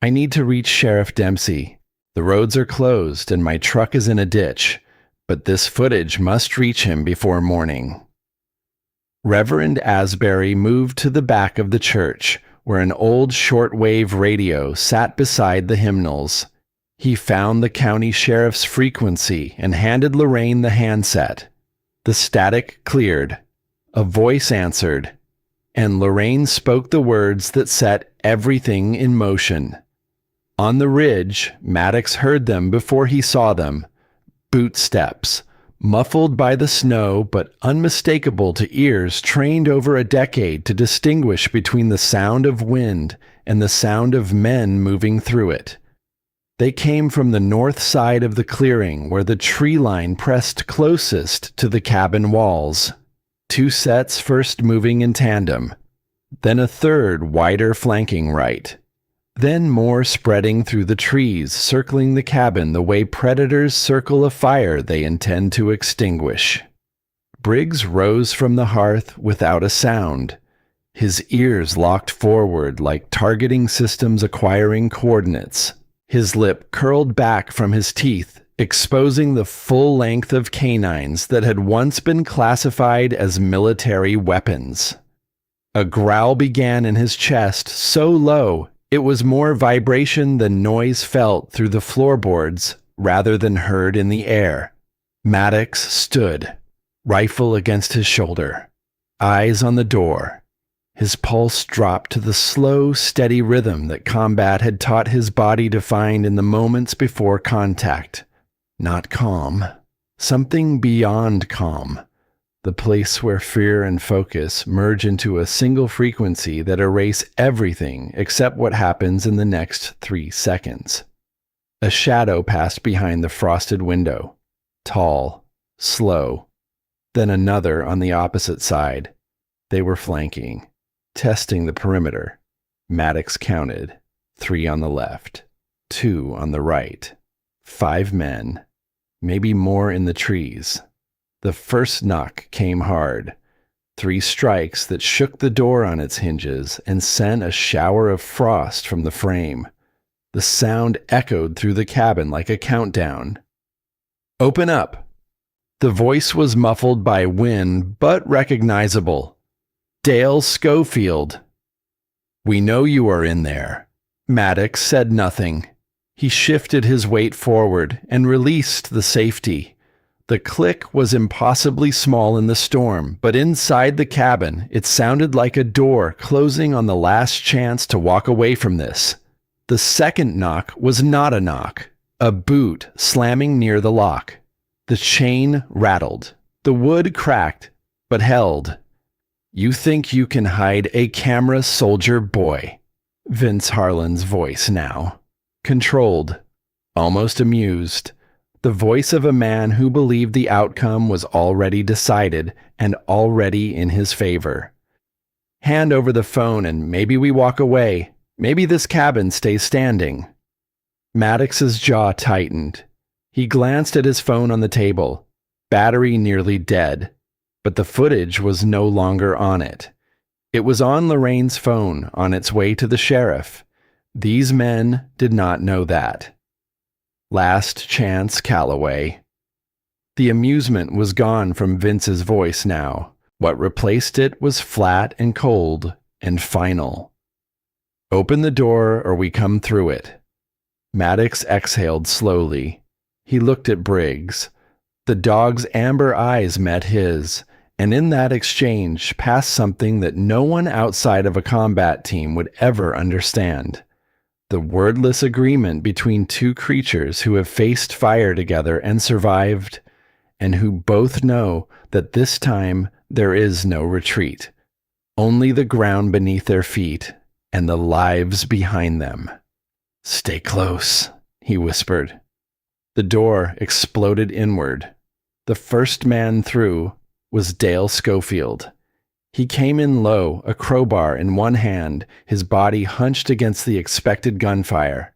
I need to reach Sheriff Dempsey. The roads are closed and my truck is in a ditch, but this footage must reach him before morning. Reverend Asbury moved to the back of the church, where an old shortwave radio sat beside the hymnals. He found the county sheriff's frequency and handed Lorraine the handset. The static cleared. A voice answered, and Lorraine spoke the words that set everything in motion. On the ridge, Maddox heard them before he saw them. Boot steps, muffled by the snow but unmistakable to ears trained over a decade to distinguish between the sound of wind and the sound of men moving through it. They came from the north side of the clearing where the tree line pressed closest to the cabin walls. 2 sets first moving in tandem, then a third wider flanking right. Then more spreading through the trees, circling the cabin the way predators circle a fire they intend to extinguish. Briggs rose from the hearth without a sound, his ears locked forward like targeting systems acquiring coordinates. His lip curled back from his teeth, exposing the full length of canines that had once been classified as military weapons. A growl began in his chest so low it was more vibration than noise felt through the floorboards rather than heard in the air. Maddox stood, rifle against his shoulder, eyes on the door. His pulse dropped to the slow, steady rhythm that combat had taught his body to find in the moments before contact. Not calm, something beyond calm. The place where fear and focus merge into a single frequency that erase everything except what happens in the next 3 seconds. A shadow passed behind the frosted window, tall, slow. Then another on the opposite side. They were flanking, testing the perimeter. Maddox counted. 3 on the left, 2 on the right. 5 men, maybe more in the trees. The first knock came hard. 3 strikes that shook the door on its hinges and sent a shower of frost from the frame. The sound echoed through the cabin like a countdown. Open up. The voice was muffled by wind, but recognizable. Dale Schofield. We know you are in there. Maddox said nothing. He shifted his weight forward and released the safety. The click was impossibly small in the storm, but inside the cabin, it sounded like a door closing on the last chance to walk away from this. The second knock was not a knock, a boot slamming near the lock. The chain rattled. The wood cracked, but held. You think you can hide a camera, soldier boy? Vince Harlan's voice now. Controlled. almost amused, the voice of a man who believed the outcome was already decided and already in his favor. "Hand over the phone and maybe we walk away. Maybe this cabin stays standing." Maddox's jaw tightened. He glanced at his phone on the table, battery nearly dead, but the footage was no longer on it. It was on Lorraine's phone on its way to the sheriff. These men did not know that. Last chance, Calloway. The amusement was gone from Vince's voice now. What replaced it was flat and cold and final. "Open the door or we come through it." Maddox exhaled slowly. He looked at Briggs. The dog's amber eyes met his, and in that exchange passed something that no one outside of a combat team would ever understand. The wordless agreement between two creatures who have faced fire together and survived, and who both know that this time there is no retreat, only the ground beneath their feet and the lives behind them. "Stay close," he whispered. The door exploded inward. The first man through was Dale Schofield. He came in low, a crowbar in one hand, his body hunched against the expected gunfire.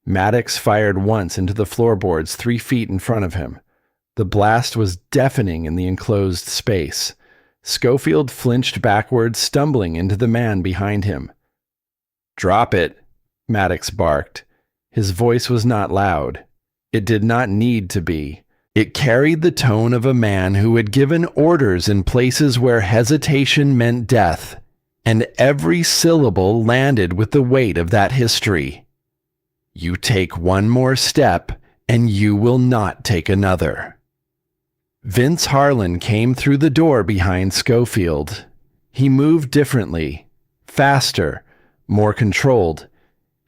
Maddox fired once into the floorboards 3 feet in front of him. The blast was deafening in the enclosed space. Schofield flinched backward, stumbling into the man behind him. "Drop it," Maddox barked. His voice was not loud. It did not need to be. It carried the tone of a man who had given orders in places where hesitation meant death, and every syllable landed with the weight of that history. "You take one more step, and you will not take another." Vince Harlan came through the door behind Schofield. He moved differently, faster, more controlled.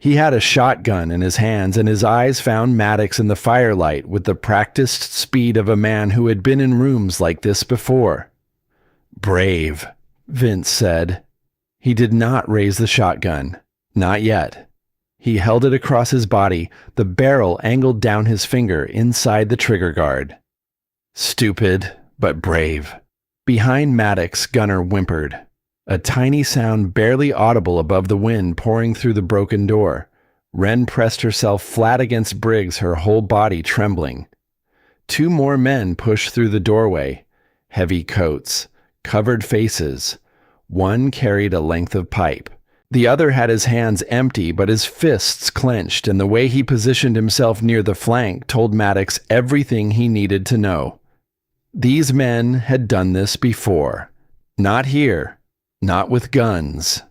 He had a shotgun in his hands, and his eyes found Maddox in the firelight with the practiced speed of a man who had been in rooms like this before. "Brave," Vince said. He did not raise the shotgun. Not yet. He held it across his body, the barrel angled down his finger inside the trigger guard. "Stupid, but brave." Behind Maddox, Gunner whimpered. A tiny sound barely audible above the wind pouring through the broken door. Wren pressed herself flat against Briggs, her whole body trembling. 2 more men pushed through the doorway. Heavy coats, covered faces. One carried a length of pipe. The other had his hands empty, but his fists clenched, and the way he positioned himself near the flank told Maddox everything he needed to know. These men had done this before. Not here. Not with guns,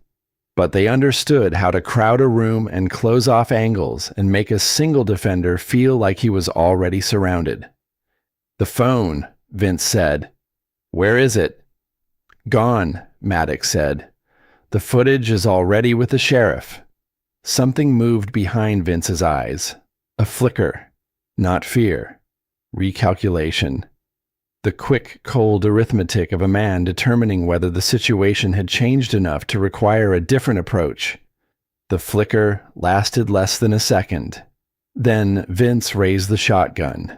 but they understood how to crowd a room and close off angles and make a single defender feel like he was already surrounded. "The phone," Vince said. "Where is it?" "Gone," Maddox said. "The footage is already with the sheriff." Something moved behind Vince's eyes. A flicker. Not fear. Recalculation. The quick, cold arithmetic of a man determining whether the situation had changed enough to require a different approach. The flicker lasted less than a second. Then Vince raised the shotgun.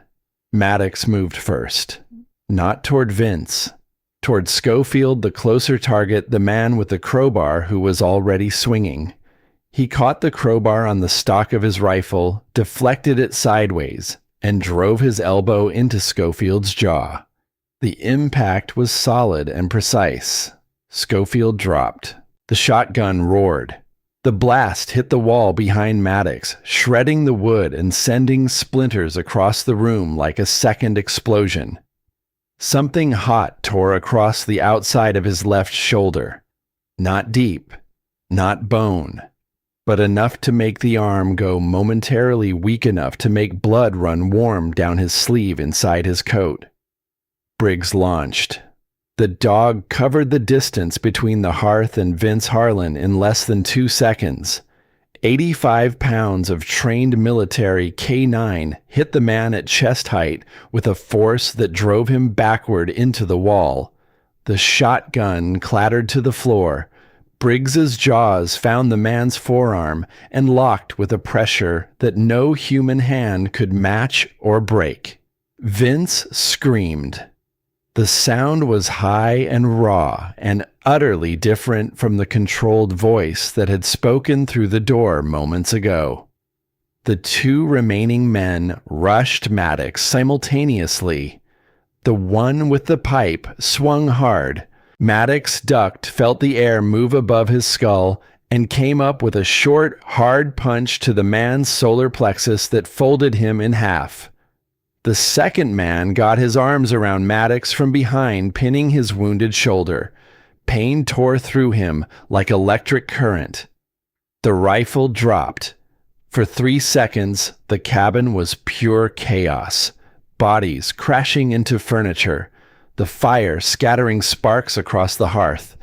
Maddox moved first. Not toward Vince. Toward Schofield, the closer target, the man with the crowbar who was already swinging. He caught the crowbar on the stock of his rifle, deflected it sideways, and drove his elbow into Schofield's jaw. The impact was solid and precise. Schofield dropped. The shotgun roared. The blast hit the wall behind Maddox, shredding the wood and sending splinters across the room like a second explosion. Something hot tore across the outside of his left shoulder. Not deep, not bone, but enough to make the arm go momentarily weak enough to make blood run warm down his sleeve inside his coat. Briggs launched. The dog covered the distance between the hearth and Vince Harlan in less than 2 seconds. 85 pounds of trained military K9 hit the man at chest height with a force that drove him backward into the wall. The shotgun clattered to the floor, Briggs's jaws found the man's forearm and locked with a pressure that no human hand could match or break. Vince screamed. The sound was high and raw and utterly different from the controlled voice that had spoken through the door moments ago. The two remaining men rushed Maddox simultaneously. The one with the pipe swung hard. Maddox ducked, felt the air move above his skull, and came up with a short, hard punch to the man's solar plexus that folded him in half. The second man got his arms around Maddox from behind, pinning his wounded shoulder. Pain tore through him like electric current. The rifle dropped. For 3 seconds, the cabin was pure chaos. Bodies crashing into furniture. The fire scattering sparks across the hearth.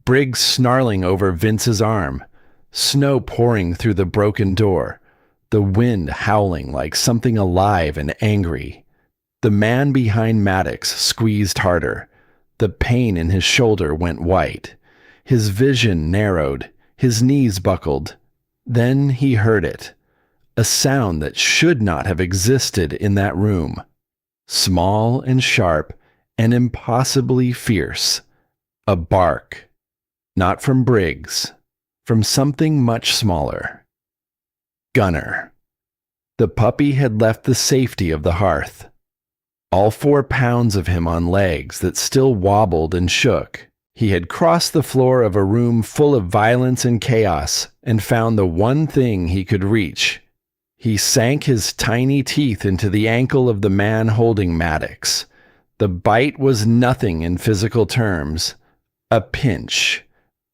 Briggs snarling over Vince's arm. Snow pouring through the broken door. The wind howling like something alive and angry. The man behind Maddox squeezed harder. The pain in his shoulder went white. His vision narrowed. His knees buckled. Then he heard it. A sound that should not have existed in that room. Small and sharp and impossibly fierce. A bark. Not from Briggs. From something much smaller. Gunner. The puppy had left the safety of the hearth. All 4 pounds of him on legs that still wobbled and shook. He had crossed the floor of a room full of violence and chaos and found the one thing he could reach. He sank his tiny teeth into the ankle of the man holding Maddox. The bite was nothing in physical terms. A pinch.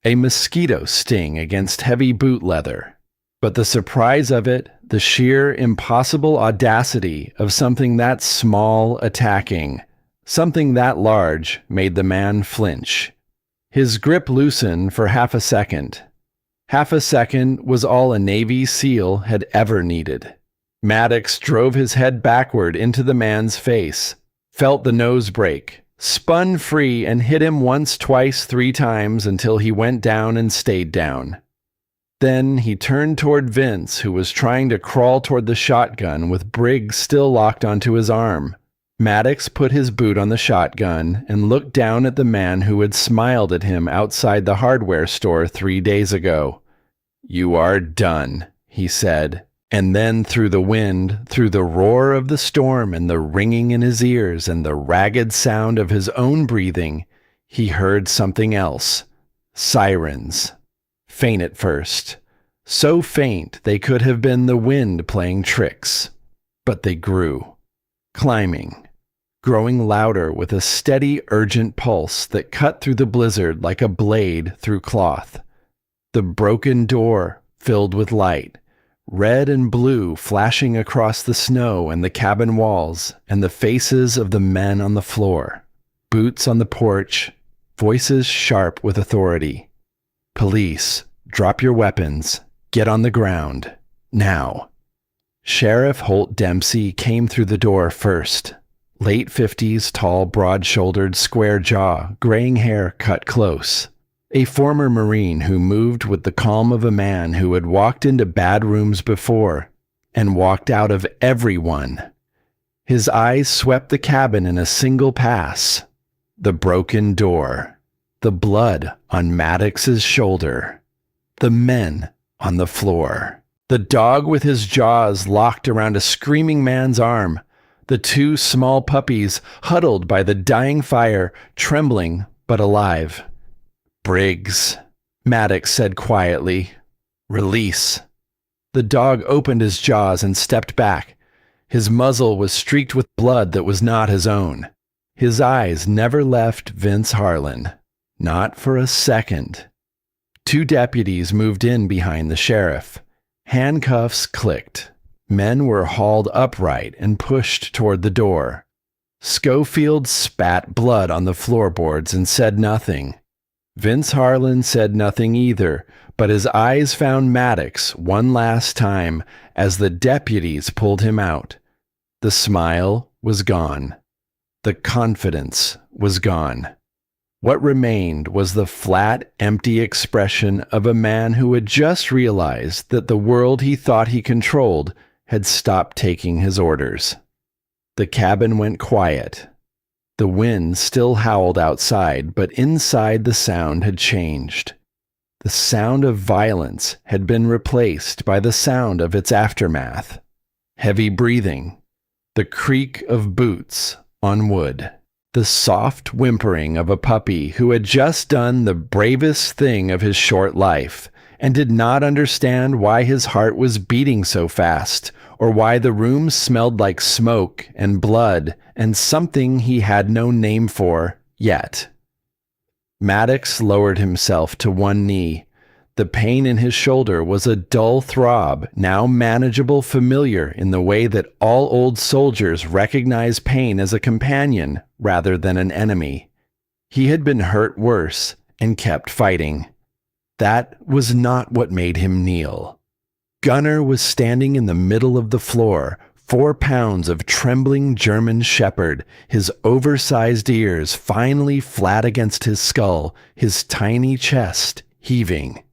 A mosquito sting against heavy boot leather. But the surprise of it, the sheer impossible audacity of something that small attacking, something that large, made the man flinch. His grip loosened for half a second. Half a second was all a Navy SEAL had ever needed. Maddox drove his head backward into the man's face, felt the nose break, spun free and hit him once, twice, 3 times until he went down and stayed down. Then he turned toward Vince, who was trying to crawl toward the shotgun with Briggs still locked onto his arm. Maddox put his boot on the shotgun and looked down at the man who had smiled at him outside the hardware store 3 days ago. "You are done," he said. And then through the wind, through the roar of the storm and the ringing in his ears and the ragged sound of his own breathing, he heard something else. Sirens. Faint at first. So faint they could have been the wind playing tricks. But they grew. Climbing. Growing louder with a steady, urgent pulse that cut through the blizzard like a blade through cloth. The broken door filled with light. Red and blue flashing across the snow and the cabin walls, and the faces of the men on the floor. Boots on the porch, voices sharp with authority. "Police, drop your weapons. Get on the ground. Now." Sheriff Holt Dempsey came through the door first. Late 50s, tall, broad-shouldered, square jaw, graying hair cut close. A former Marine who moved with the calm of a man who had walked into bad rooms before and walked out of every one. His eyes swept the cabin in a single pass. The broken door. The blood on Maddox's shoulder. The men on the floor. The dog with his jaws locked around a screaming man's arm. The 2 small puppies huddled by the dying fire, trembling but alive. "Briggs," Maddox said quietly. "Release." The dog opened his jaws and stepped back. His muzzle was streaked with blood that was not his own. His eyes never left Vince Harlan. Not for a second. 2 deputies moved in behind the sheriff. Handcuffs clicked. Men were hauled upright and pushed toward the door. Schofield spat blood on the floorboards and said nothing. Vince Harlan said nothing either, but his eyes found Maddox one last time as the deputies pulled him out. The smile was gone. The confidence was gone. What remained was the flat, empty expression of a man who had just realized that the world he thought he controlled had stopped taking his orders. The cabin went quiet. The wind still howled outside, but inside the sound had changed. The sound of violence had been replaced by the sound of its aftermath. Heavy breathing, the creak of boots on wood, the soft whimpering of a puppy who had just done the bravest thing of his short life and did not understand why his heart was beating so fast, or why the room smelled like smoke and blood and something he had no name for yet. Maddox lowered himself to one knee. The pain in his shoulder was a dull throb, now manageable, familiar in the way that all old soldiers recognize pain as a companion rather than an enemy. He had been hurt worse and kept fighting. That was not what made him kneel. Gunnar was standing in the middle of the floor, 4 pounds of trembling German shepherd, his oversized ears finally flat against his skull, his tiny chest heaving.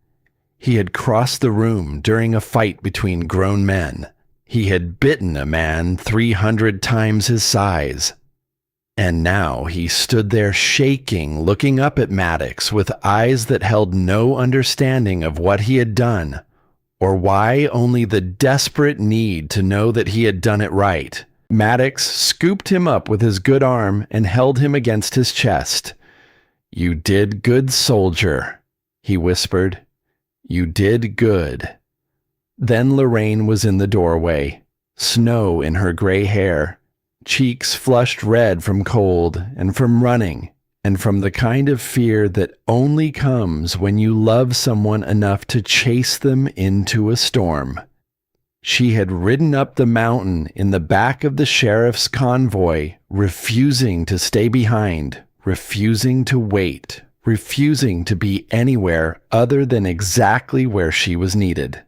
He had crossed the room during a fight between grown men. He had bitten a man 300 times his size. And now he stood there shaking, looking up at Maddox with eyes that held no understanding of what he had done, or why, only the desperate need to know that he had done it right. Maddox scooped him up with his good arm and held him against his chest. "You did good, soldier," he whispered. "You did good." Then Lorraine was in the doorway, snow in her gray hair, cheeks flushed red from cold and from running, and from the kind of fear that only comes when you love someone enough to chase them into a storm. She had ridden up the mountain in the back of the sheriff's convoy, refusing to stay behind, refusing to wait, refusing to be anywhere other than exactly where she was needed.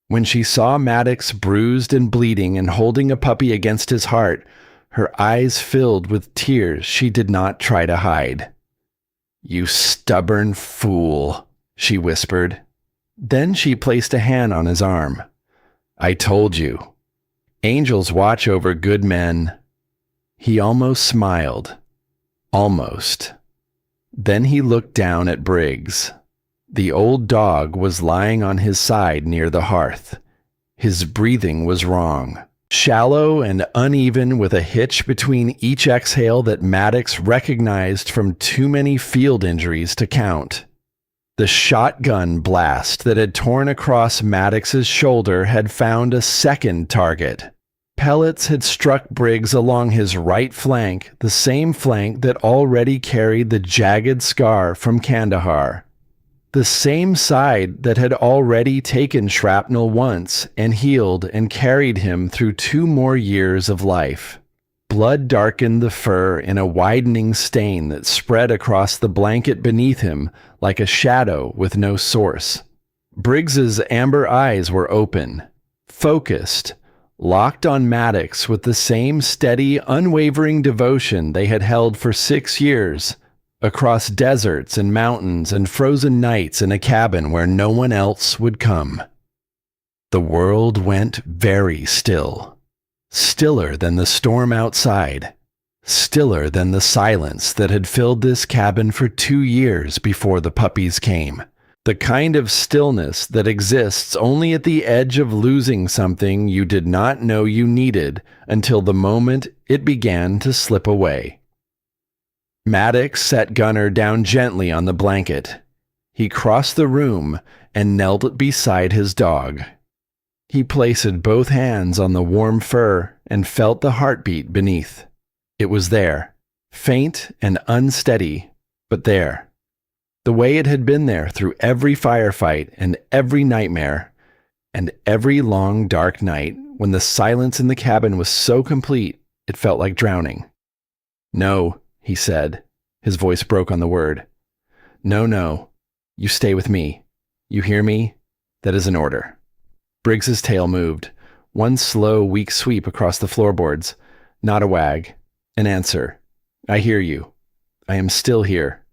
When she saw Maddox bruised and bleeding and holding a puppy against his heart, her eyes filled with tears she did not try to hide. "You stubborn fool," she whispered. Then she placed a hand on his arm. "I told you. Angels watch over good men." He almost smiled. Almost. Then he looked down at Briggs. The old dog was lying on his side near the hearth. His breathing was wrong. Shallow and uneven, with a hitch between each exhale that Maddox recognized from too many field injuries to count. The shotgun blast that had torn across Maddox's shoulder had found a second target. Pellets had struck Briggs along his right flank, the same flank that already carried the jagged scar from Kandahar. The same side that had already taken shrapnel once and healed and carried him through 2 more years of life. Blood darkened the fur in a widening stain that spread across the blanket beneath him like a shadow with no source. Briggs's amber eyes were open, focused, locked on Maddox with the same steady, unwavering devotion they had held for 6 years, across deserts and mountains and frozen nights in a cabin where no one else would come. The world went very still, stiller than the storm outside, stiller than the silence that had filled this cabin for 2 years before the puppies came. The kind of stillness that exists only at the edge of losing something you did not know you needed until the moment it began to slip away. Maddox set Gunnar down gently on the blanket. He crossed the room and knelt beside his dog. He placed both hands on the warm fur and felt the heartbeat beneath. It was there, faint and unsteady, but there. The way it had been there through every firefight and every nightmare, and every long dark night when the silence in the cabin was so complete it felt like drowning. "No," he said. His voice broke on the word. No. You stay with me. You hear me? That is an order." Briggs's tail moved. One slow, weak sweep across the floorboards. Not a wag. An answer. "I hear you. I am still here.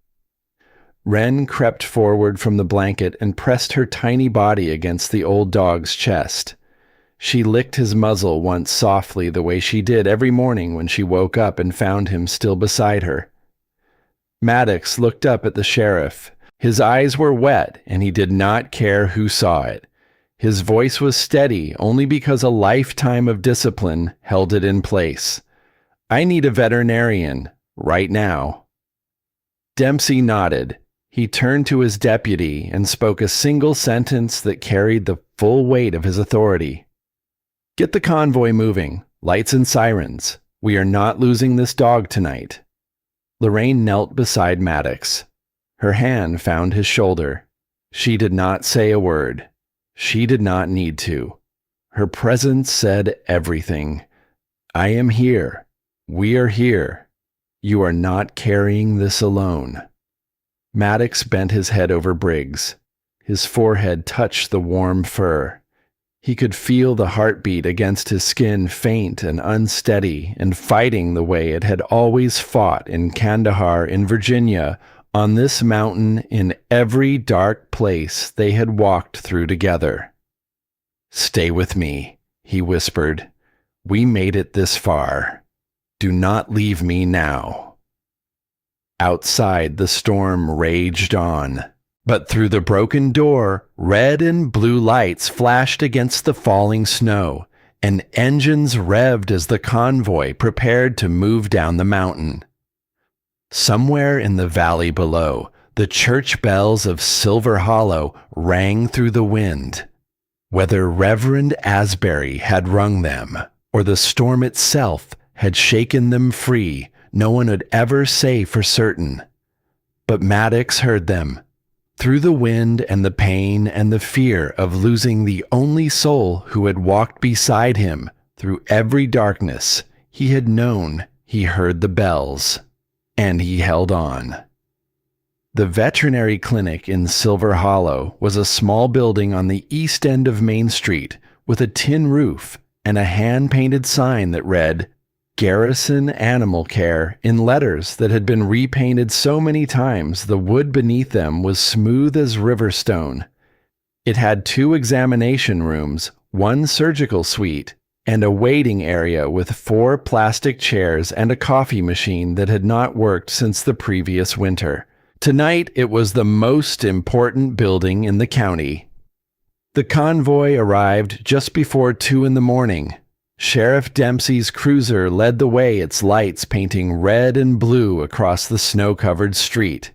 Wren crept forward from the blanket and pressed her tiny body against the old dog's chest. She licked his muzzle once softly the way she did every morning when she woke up and found him still beside her. Maddox looked up at the sheriff. His eyes were wet, and he did not care who saw it. His voice was steady only because a lifetime of discipline held it in place. "I need a veterinarian, right now." Dempsey nodded. He turned to his deputy and spoke a single sentence that carried the full weight of his authority. "Get the convoy moving. Lights and sirens. We are not losing this dog tonight." Lorraine knelt beside Maddox. Her hand found his shoulder. She did not say a word. She did not need to. Her presence said everything. "I am here. We are here. You are not carrying this alone." Maddox bent his head over Briggs. His forehead touched the warm fur. He could feel the heartbeat against his skin, faint and unsteady, and fighting the way it had always fought in Kandahar, in Virginia, on this mountain, in every dark place they had walked through together. "Stay with me," he whispered. "We made it this far. Do not leave me now." Outside, the storm raged on. But through the broken door, red and blue lights flashed against the falling snow, and engines revved as the convoy prepared to move down the mountain. Somewhere in the valley below, the church bells of Silver Hollow rang through the wind. Whether Reverend Asbury had rung them, or the storm itself had shaken them free, no one would ever say for certain. But Maddox heard them. Through the wind and the pain and the fear of losing the only soul who had walked beside him through every darkness, he had known he heard the bells, and he held on. The veterinary clinic in Silver Hollow was a small building on the east end of Main Street with a tin roof and a hand-painted sign that read, "Garrison Animal Care," in letters that had been repainted so many times the wood beneath them was smooth as river stone. It had 2 examination rooms, 1 surgical suite, and a waiting area with 4 plastic chairs and a coffee machine that had not worked since the previous winter. Tonight it was the most important building in the county. The convoy arrived just before 2 in the morning. Sheriff Dempsey's cruiser led the way, its lights painting red and blue across the snow-covered street.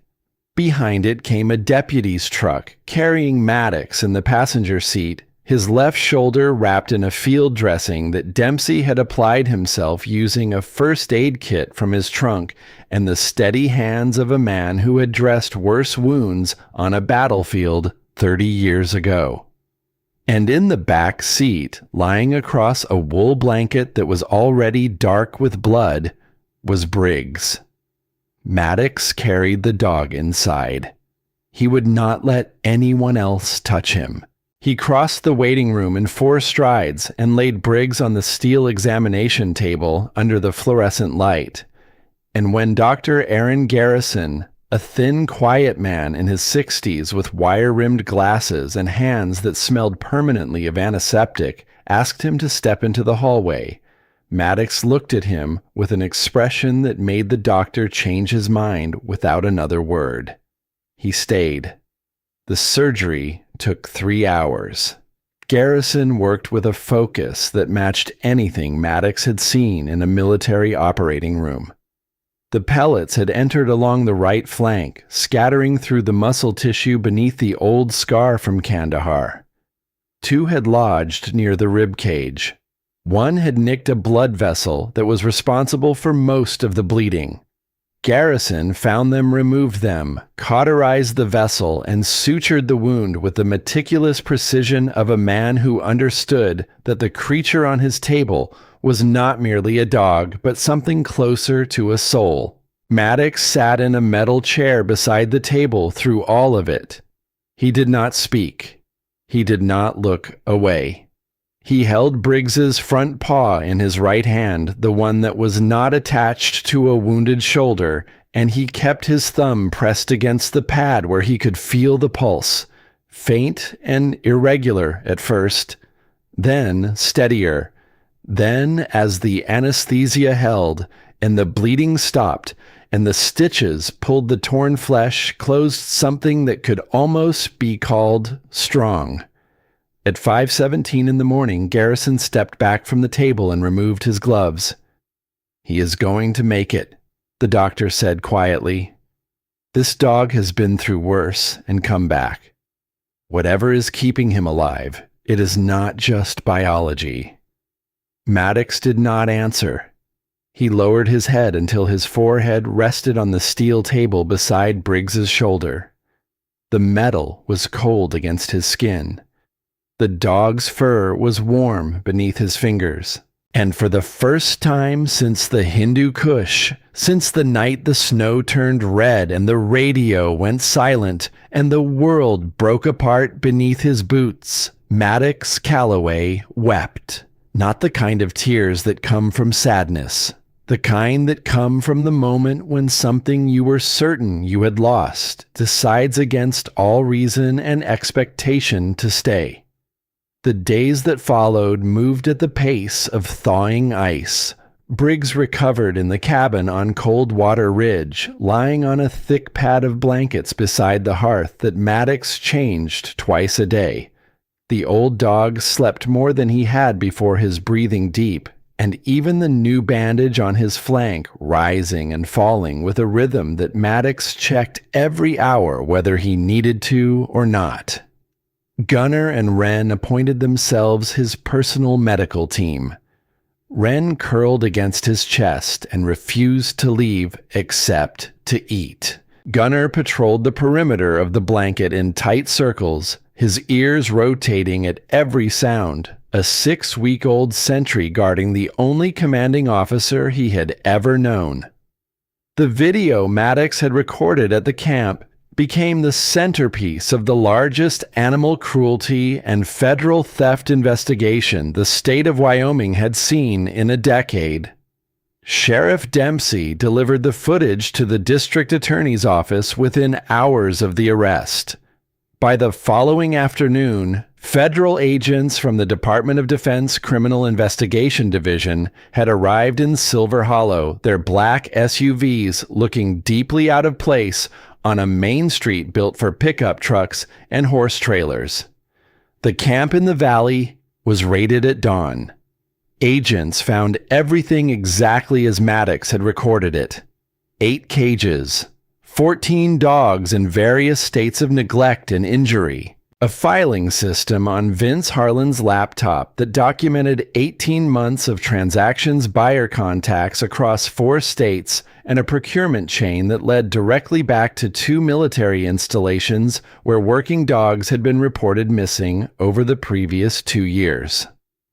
Behind it came a deputy's truck, carrying Maddox in the passenger seat, his left shoulder wrapped in a field dressing that Dempsey had applied himself using a first aid kit from his trunk and the steady hands of a man who had dressed worse wounds on a battlefield 30 years ago. And in the back seat, lying across a wool blanket that was already dark with blood, was Briggs. Maddox carried the dog inside. He would not let anyone else touch him. He crossed the waiting room in 4 strides and laid Briggs on the steel examination table under the fluorescent light. And when Dr. Aaron Garrison, a thin, quiet man in his 60s with wire-rimmed glasses and hands that smelled permanently of antiseptic, asked him to step into the hallway, Maddox looked at him with an expression that made the doctor change his mind without another word. He stayed. The surgery took 3 hours. Garrison worked with a focus that matched anything Maddox had seen in a military operating room. The pellets had entered along the right flank, scattering through the muscle tissue beneath the old scar from Kandahar. 2 had lodged near the rib cage. 1 had nicked a blood vessel that was responsible for most of the bleeding. Garrison found them, removed them, cauterized the vessel, and sutured the wound with the meticulous precision of a man who understood that the creature on his table was not merely a dog, but something closer to a soul. Maddox sat in a metal chair beside the table through all of it. He did not speak. He did not look away. He held Briggs's front paw in his right hand, the one that was not attached to a wounded shoulder, and he kept his thumb pressed against the pad where he could feel the pulse, faint and irregular at first, then steadier. Then, as the anesthesia held, and the bleeding stopped, and the stitches pulled the torn flesh, closed something that could almost be called strong. At 5:17 in the morning, Garrison stepped back from the table and removed his gloves. "He is going to make it," the doctor said quietly. "This dog has been through worse and come back. Whatever is keeping him alive, it is not just biology." Maddox did not answer. He lowered his head until his forehead rested on the steel table beside Briggs's shoulder. The metal was cold against his skin. The dog's fur was warm beneath his fingers. And for the first time since the Hindu Kush, since the night the snow turned red and the radio went silent and the world broke apart beneath his boots, Maddox Calloway wept. Not the kind of tears that come from sadness. The kind that come from the moment when something you were certain you had lost decides against all reason and expectation to stay. The days that followed moved at the pace of thawing ice. Briggs recovered in the cabin on Coldwater Ridge, lying on a thick pad of blankets beside the hearth that Maddox changed twice a day. The old dog slept more than he had before his breathing deep, and even the new bandage on his flank rising and falling with a rhythm that Maddox checked every hour whether he needed to or not. Gunner and Wren appointed themselves his personal medical team. Wren curled against his chest and refused to leave except to eat. Gunner patrolled the perimeter of the blanket in tight circles, his ears rotating at every sound, a 6-week-old sentry guarding the only commanding officer he had ever known. The video Maddox had recorded at the camp became the centerpiece of the largest animal cruelty and federal theft investigation the state of Wyoming had seen in a decade. Sheriff Dempsey delivered the footage to the district attorney's office within hours of the arrest. By the following afternoon, federal agents from the Department of Defense Criminal Investigation Division had arrived in Silver Hollow, their black SUVs looking deeply out of place on a main street built for pickup trucks and horse trailers. The camp in the valley was raided at dawn. Agents found everything exactly as Maddox had recorded it. 8 cages, 14 dogs in various states of neglect and injury, a filing system on Vince Harlan's laptop that documented 18 months of transactions buyer contacts across 4 states, and a procurement chain that led directly back to 2 military installations where working dogs had been reported missing over the previous 2 years.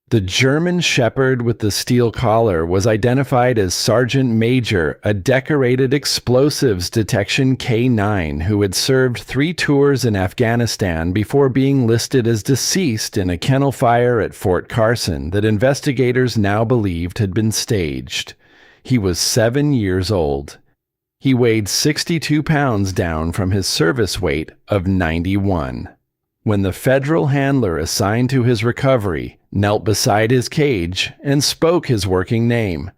The German Shepherd with the steel collar was identified as Sergeant Major, a decorated explosives detection K-9 who had served 3 tours in Afghanistan before being listed as deceased in a kennel fire at Fort Carson that investigators now believed had been staged. He was 7 years old. He weighed 62 pounds down from his service weight of 91. When the federal handler assigned to his recovery knelt beside his cage and spoke his working name,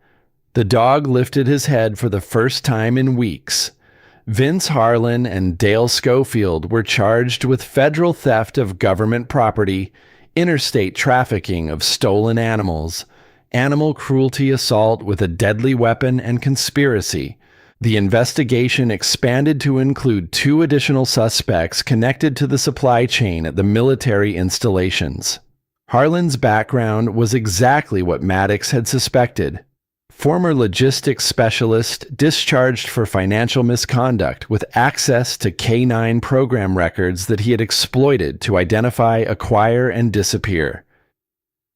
the dog lifted his head for the first time in weeks. Vince Harlan and Dale Schofield were charged with federal theft of government property, interstate trafficking of stolen animals, animal cruelty assault with a deadly weapon, and conspiracy. The investigation expanded to include 2 additional suspects connected to the supply chain at the military installations. Harlan's background was exactly what Maddox had suspected. Former logistics specialist discharged for financial misconduct with access to K-9 program records that he had exploited to identify, acquire, and disappear.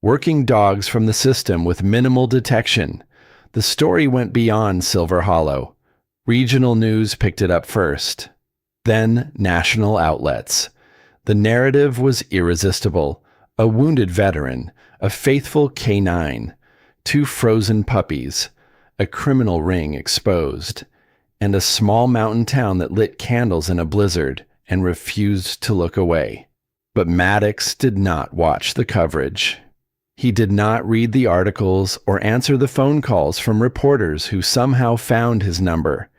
Working dogs from the system with minimal detection. The story went beyond Silver Hollow. Regional news picked it up first. Then national outlets. The narrative was irresistible. A wounded veteran, a faithful K9, 2 frozen puppies, a criminal ring exposed, and a small mountain town that lit candles in a blizzard and refused to look away. But Maddox did not watch the coverage. He did not read the articles or answer the phone calls from reporters who somehow found his number.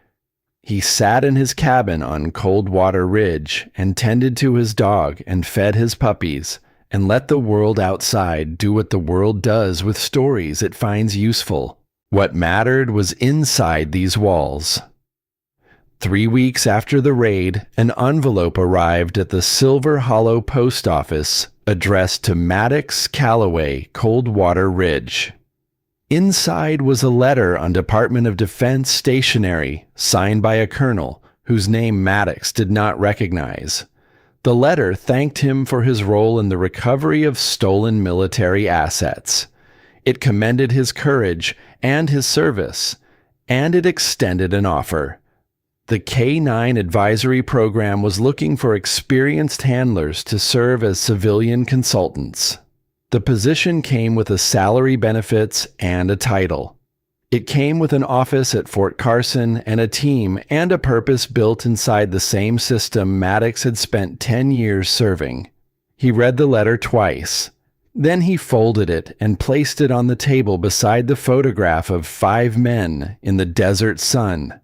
He sat in his cabin on Coldwater Ridge and tended to his dog and fed his puppies and let the world outside do what the world does with stories it finds useful. What mattered was inside these walls. 3 weeks after the raid, an envelope arrived at the Silver Hollow post office addressed to Maddox Calloway, Coldwater Ridge. Inside was a letter on Department of Defense stationery signed by a colonel whose name Maddox did not recognize. The letter thanked him for his role in the recovery of stolen military assets. It commended his courage and his service, and it extended an offer. The K9 advisory program was looking for experienced handlers to serve as civilian consultants. The position came with a salary, benefits, and a title. It came with an office at Fort Carson and a team and a purpose built inside the same system Maddox had spent 10 years serving. He read the letter twice. Then he folded it and placed it on the table beside the photograph of 5 men in the desert sun.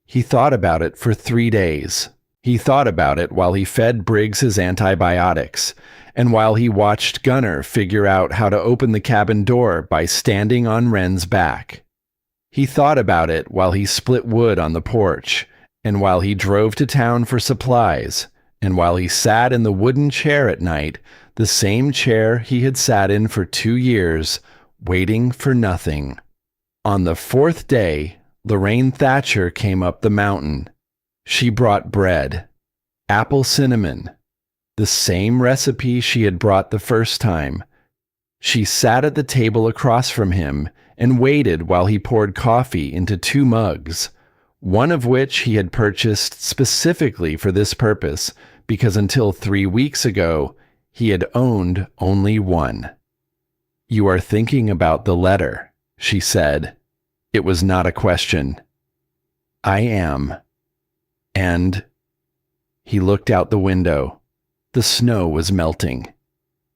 He thought about it for 3 days. He thought about it while he fed Briggs his antibiotics, and while he watched Gunner figure out how to open the cabin door by standing on Wren's back. He thought about it while he split wood on the porch, and while he drove to town for supplies, and while he sat in the wooden chair at night, the same chair he had sat in for 2 years, waiting for nothing. On the 4th day, Lorraine Thatcher came up the mountain. She brought bread, apple cinnamon, the same recipe she had brought the first time. She sat at the table across from him and waited while he poured coffee into 2 mugs, one of which he had purchased specifically for this purpose because until 3 weeks ago, he had owned only one. "You are thinking about the letter," she said. It was not a question. "I am." And he looked out the window. The snow was melting.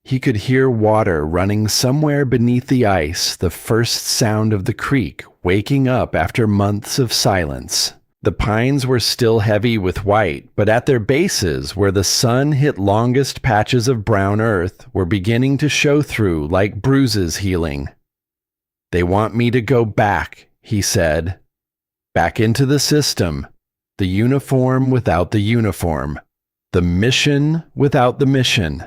He could hear water running somewhere beneath the ice, the first sound of the creek waking up after months of silence. The pines were still heavy with white, but at their bases, where the sun hit longest patches of brown earth, were beginning to show through like bruises healing. "They want me to go back," he said. "Back into the system. The uniform without the uniform. The mission without the mission.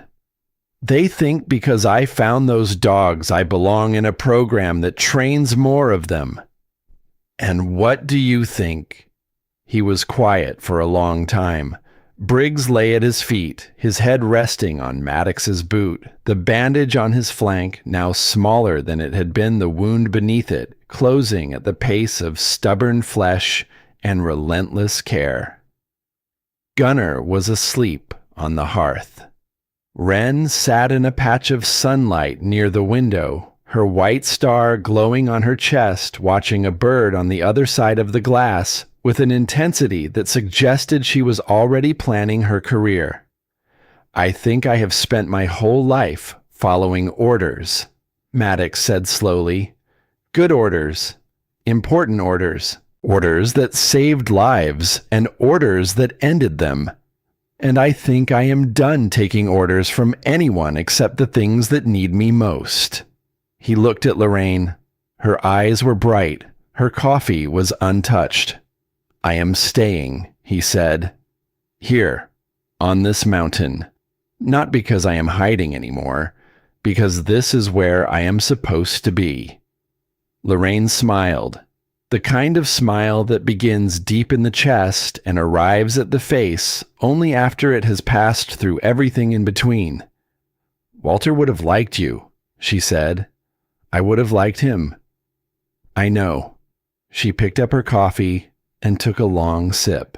They think because I found those dogs I belong in a program that trains more of them. And what do you think?" He was quiet for a long time. Briggs lay at his feet, his head resting on Maddox's boot, the bandage on his flank, now smaller than it had been the wound beneath it, closing at the pace of stubborn flesh and relentless care. Gunner was asleep on the hearth. Wren sat in a patch of sunlight near the window, her white star glowing on her chest, watching a bird on the other side of the glass with an intensity that suggested she was already planning her career. "I think I have spent my whole life following orders," Maddox said slowly. "Good orders, important orders, orders that saved lives, and orders that ended them. And I think I am done taking orders from anyone except the things that need me most." He looked at Lorraine. Her eyes were bright. Her coffee was untouched. "I am staying," he said. "Here, on this mountain. Not because I am hiding anymore, because this is where I am supposed to be." Lorraine smiled. The kind of smile that begins deep in the chest and arrives at the face only after it has passed through everything in between. "Walter would have liked you," she said. "I would have liked him." "I know." She picked up her coffee and took a long sip.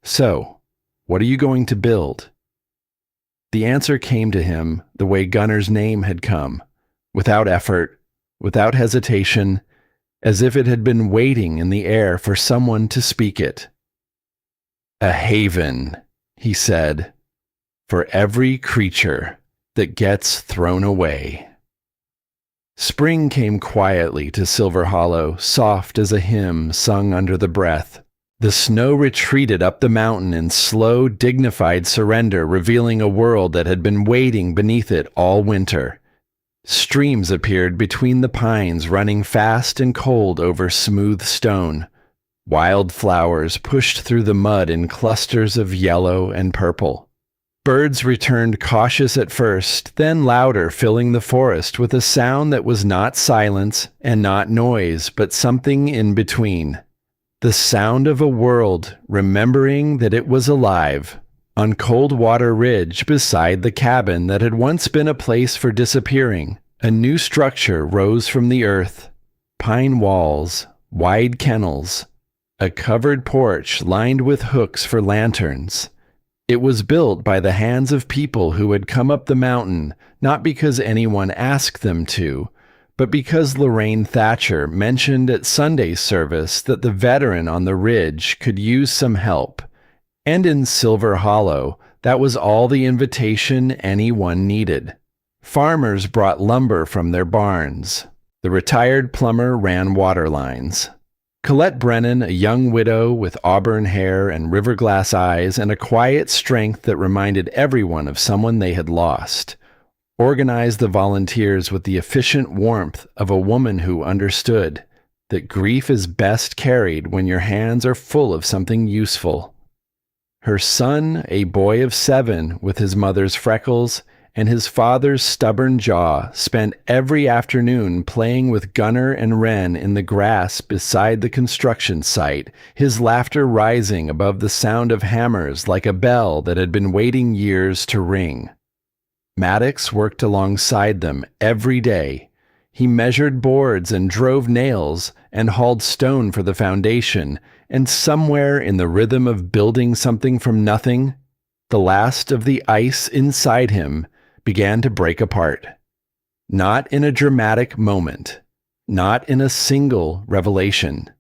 "So, what are you going to build?" The answer came to him the way Gunner's name had come, without effort, without hesitation, as if it had been waiting in the air for someone to speak it. "A haven," he said, "for every creature that gets thrown away." Spring came quietly to Silver Hollow, soft as a hymn sung under the breath. The snow retreated up the mountain in slow, dignified surrender, revealing a world that had been waiting beneath it all winter. Streams appeared between the pines, running fast and cold over smooth stone. Wild flowers pushed through the mud in clusters of yellow and purple. Birds returned cautious at first, then louder, filling the forest with a sound that was not silence and not noise, but something in between. The sound of a world remembering that it was alive. On Coldwater Ridge, beside the cabin that had once been a place for disappearing, a new structure rose from the earth. Pine walls, wide kennels, a covered porch lined with hooks for lanterns. It was built by the hands of people who had come up the mountain, not because anyone asked them to, but because Lorraine Thatcher mentioned at Sunday's service that the veteran on the ridge could use some help. And in Silver Hollow, that was all the invitation anyone needed. Farmers brought lumber from their barns. The retired plumber ran water lines. Colette Brennan, a young widow with auburn hair and river-glass eyes and a quiet strength that reminded everyone of someone they had lost, organized the volunteers with the efficient warmth of a woman who understood that grief is best carried when your hands are full of something useful. Her son, a boy of 7 with his mother's freckles and his father's stubborn jaw, spent every afternoon playing with Gunner and Wren in the grass beside the construction site, his laughter rising above the sound of hammers like a bell that had been waiting years to ring. Maddox worked alongside them every day. He measured boards and drove nails and hauled stone for the foundation, and somewhere in the rhythm of building something from nothing, the last of the ice inside him began to break apart. Not in a dramatic moment, not in a single revelation.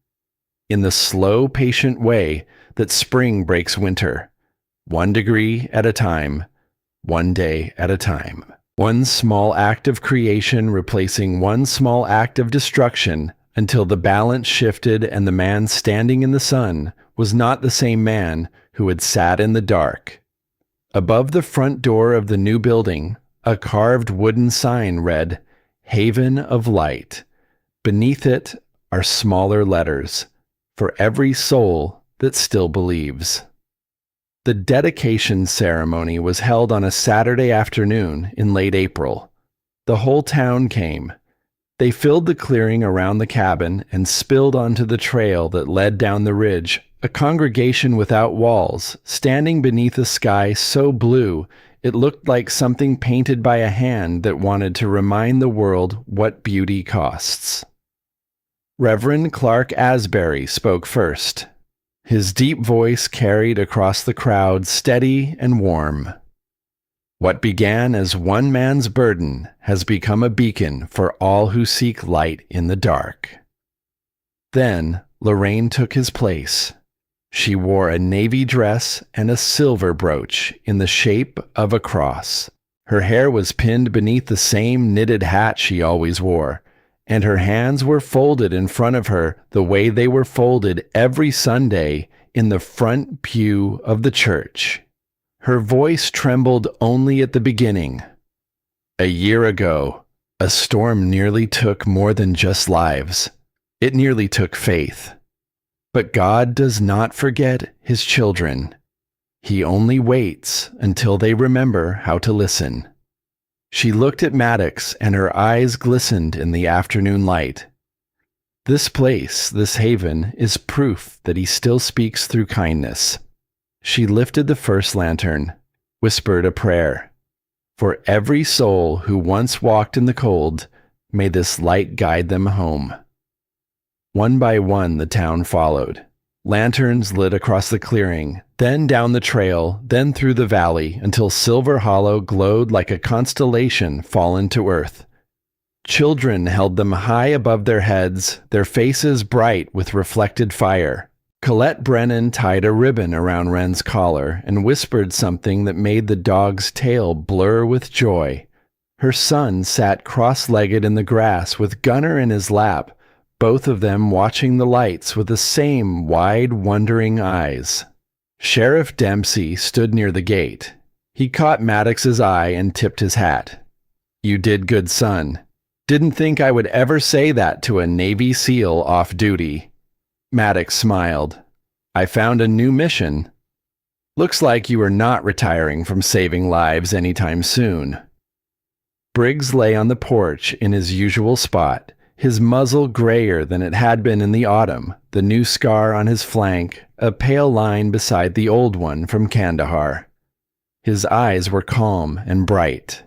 In the slow, patient way that spring breaks winter, 1 degree at a time, 1 day at a time. One small act of creation replacing one small act of destruction until the balance shifted and the man standing in the sun was not the same man who had sat in the dark. Above the front door of the new building, a carved wooden sign read, "Haven of Light." Beneath it are smaller letters, "For every soul that still believes." The dedication ceremony was held on a Saturday afternoon in late April. The whole town came. They filled the clearing around the cabin and spilled onto the trail that led down the ridge, a congregation without walls, standing beneath a sky so blue it looked like something painted by a hand that wanted to remind the world what beauty costs. Reverend Clark Asbury spoke first. His deep voice carried across the crowd, steady and warm. What began as one man's burden has become a beacon for all who seek light in the dark. Then Lorraine took his place. She wore a navy dress and a silver brooch in the shape of a cross. Her hair was pinned beneath the same knitted hat she always wore, and her hands were folded in front of her the way they were folded every Sunday in the front pew of the church. Her voice trembled only at the beginning. A year ago, a storm nearly took more than just lives. It nearly took faith. But God does not forget his children. He only waits until they remember how to listen. She looked at Maddox, and her eyes glistened in the afternoon light. This place, this haven, is proof that he still speaks through kindness. She lifted the first lantern, whispered a prayer. For every soul who once walked in the cold, may this light guide them home. One by one the town followed. Lanterns lit across the clearing, then down the trail, then through the valley, until Silver Hollow glowed like a constellation fallen to earth. Children held them high above their heads, their faces bright with reflected fire. Colette Brennan tied a ribbon around Wren's collar and whispered something that made the dog's tail blur with joy. Her son sat cross-legged in the grass with Gunner in his lap, both of them watching the lights with the same wide, wondering eyes. Sheriff Dempsey stood near the gate. He caught Maddox's eye and tipped his hat. "You did good, son. Didn't think I would ever say that to a Navy SEAL off duty." Maddox smiled. "I found a new mission. Looks like you are not retiring from saving lives anytime soon." Briggs lay on the porch in his usual spot, his muzzle grayer than it had been in the autumn, the new scar on his flank, a pale line beside the old one from Kandahar. His eyes were calm and bright.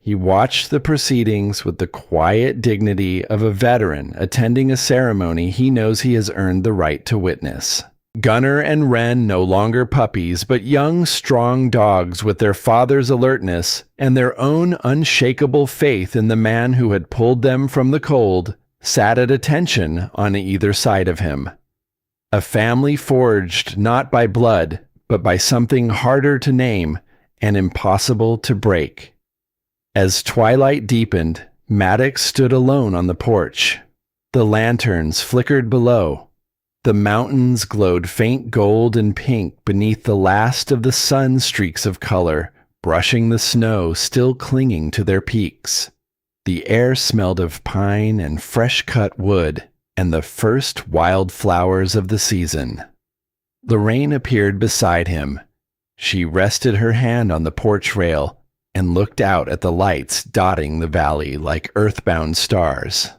He watched the proceedings with the quiet dignity of a veteran attending a ceremony he knows he has earned the right to witness. Gunner and Wren no longer puppies, but young, strong dogs with their father's alertness and their own unshakable faith in the man who had pulled them from the cold, sat at attention on either side of him. A family forged not by blood, but by something harder to name and impossible to break. As twilight deepened, Maddox stood alone on the porch. The lanterns flickered below. The mountains glowed faint gold and pink beneath the last of the sun streaks of color, brushing the snow still clinging to their peaks. The air smelled of pine and fresh-cut wood, and the first wild flowers of the season. Lorraine appeared beside him. She rested her hand on the porch rail and looked out at the lights dotting the valley like earthbound stars.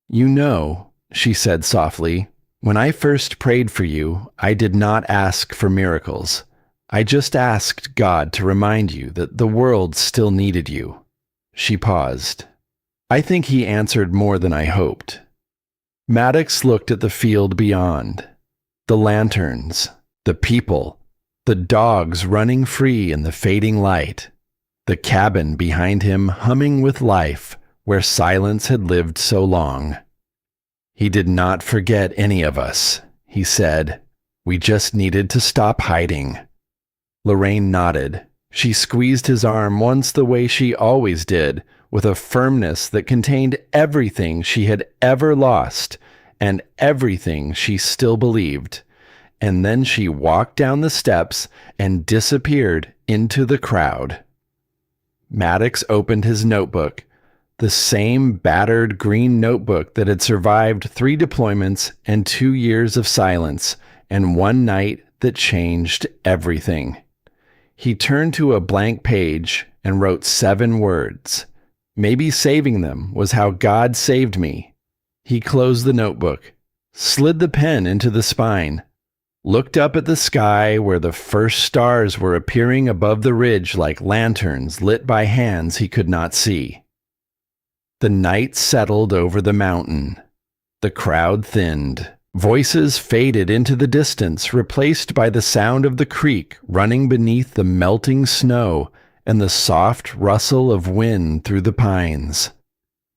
"You know," she said softly, "when I first prayed for you, I did not ask for miracles. I just asked God to remind you that the world still needed you." She paused. "I think he answered more than I hoped." Maddox looked at the field beyond. The lanterns, the people, the dogs running free in the fading light. The cabin behind him humming with life where silence had lived so long. "He did not forget any of us," he said. "We just needed to stop hiding." Lorraine nodded. She squeezed his arm once the way she always did, with a firmness that contained everything she had ever lost and everything she still believed. And then she walked down the steps and disappeared into the crowd. Maddox opened his notebook, the same battered green notebook that had survived 3 deployments and 2 years of silence and one night that changed everything. He turned to a blank page and wrote 7 words. Maybe saving them was how God saved me. He closed the notebook, slid the pen into the spine, looked up at the sky where the first stars were appearing above the ridge like lanterns lit by hands he could not see. The night settled over the mountain. The crowd thinned. Voices faded into the distance, replaced by the sound of the creek running beneath the melting snow and the soft rustle of wind through the pines.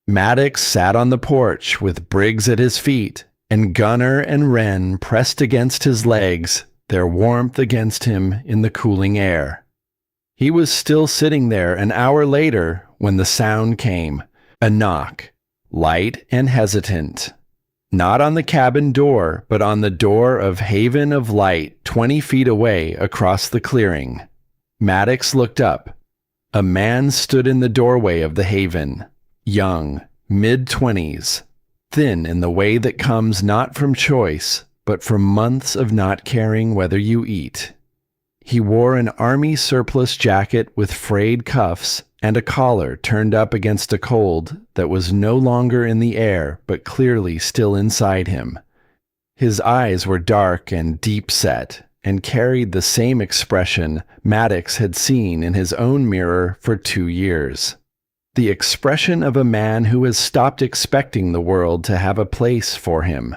Maddox sat on the porch with Briggs at his feet, and Gunner and Wren pressed against his legs, their warmth against him in the cooling air. He was still sitting there an hour later when the sound came, a knock, light and hesitant. Not on the cabin door, but on the door of Haven of Light 20 feet away across the clearing. Maddox looked up. A man stood in the doorway of the Haven, young, mid-20s, thin in the way that comes not from choice, but from months of not caring whether you eat. He wore an army surplus jacket with frayed cuffs and a collar turned up against a cold that was no longer in the air but clearly still inside him. His eyes were dark and deep-set and carried the same expression Maddox had seen in his own mirror for 2 years. The expression of a man who has stopped expecting the world to have a place for him.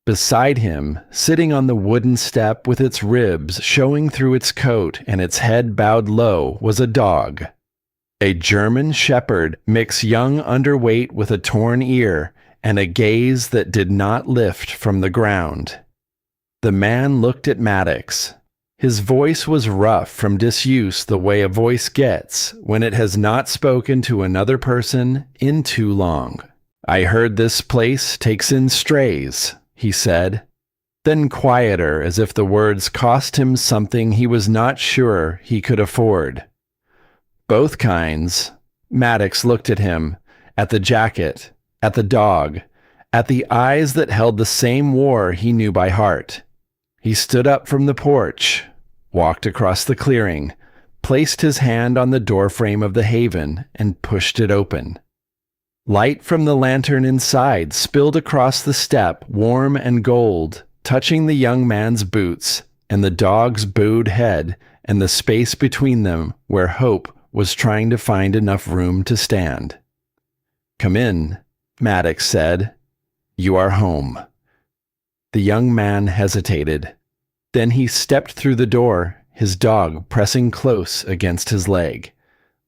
Beside him, sitting on the wooden step with its ribs showing through its coat and its head bowed low, was a dog. A German shepherd mix young underweight with a torn ear and a gaze that did not lift from the ground. The man looked at Maddox. His voice was rough from disuse, the way a voice gets when it has not spoken to another person in too long. "I heard this place takes in strays," he said. Then quieter, as if the words cost him something he was not sure he could afford. "Both kinds." Maddox looked at him, at the jacket, at the dog, at the eyes that held the same war he knew by heart. He stood up from the porch, walked across the clearing, placed his hand on the doorframe of the haven, and pushed it open. Light from the lantern inside spilled across the step, warm and gold, touching the young man's boots and the dog's bowed head and the space between them where Hope was trying to find enough room to stand. "Come in," Maddox said. "You are home." The young man hesitated. Then he stepped through the door, his dog pressing close against his leg.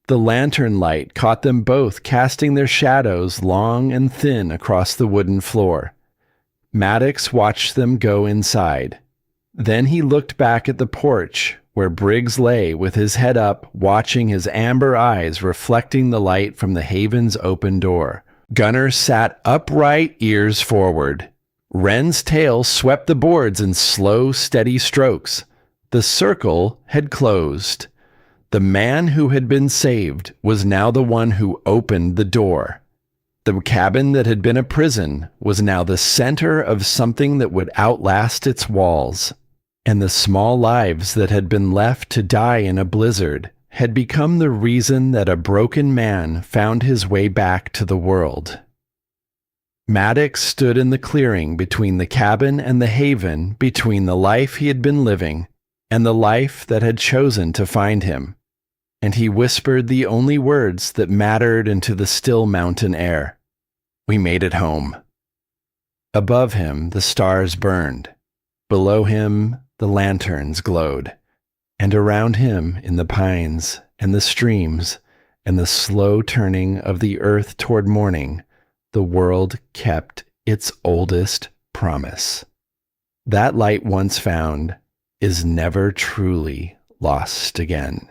The lantern light caught them both casting their shadows long and thin across the wooden floor. Maddox watched them go inside. Then he looked back at the porch, where Briggs lay with his head up, watching his amber eyes reflecting the light from the haven's open door. Gunner sat upright, ears forward. Wren's tail swept the boards in slow, steady strokes. The circle had closed. The man who had been saved was now the one who opened the door. The cabin that had been a prison was now the center of something that would outlast its walls. And the small lives that had been left to die in a blizzard had become the reason that a broken man found his way back to the world. Maddox stood in the clearing between the cabin and the haven, between the life he had been living and the life that had chosen to find him, and he whispered the only words that mattered into the still mountain air. "We made it home." Above him, the stars burned. Below him, the lanterns glowed. And around him, in the pines and the streams and the slow turning of the earth toward morning, the world kept its oldest promise. That light once found is never truly lost again.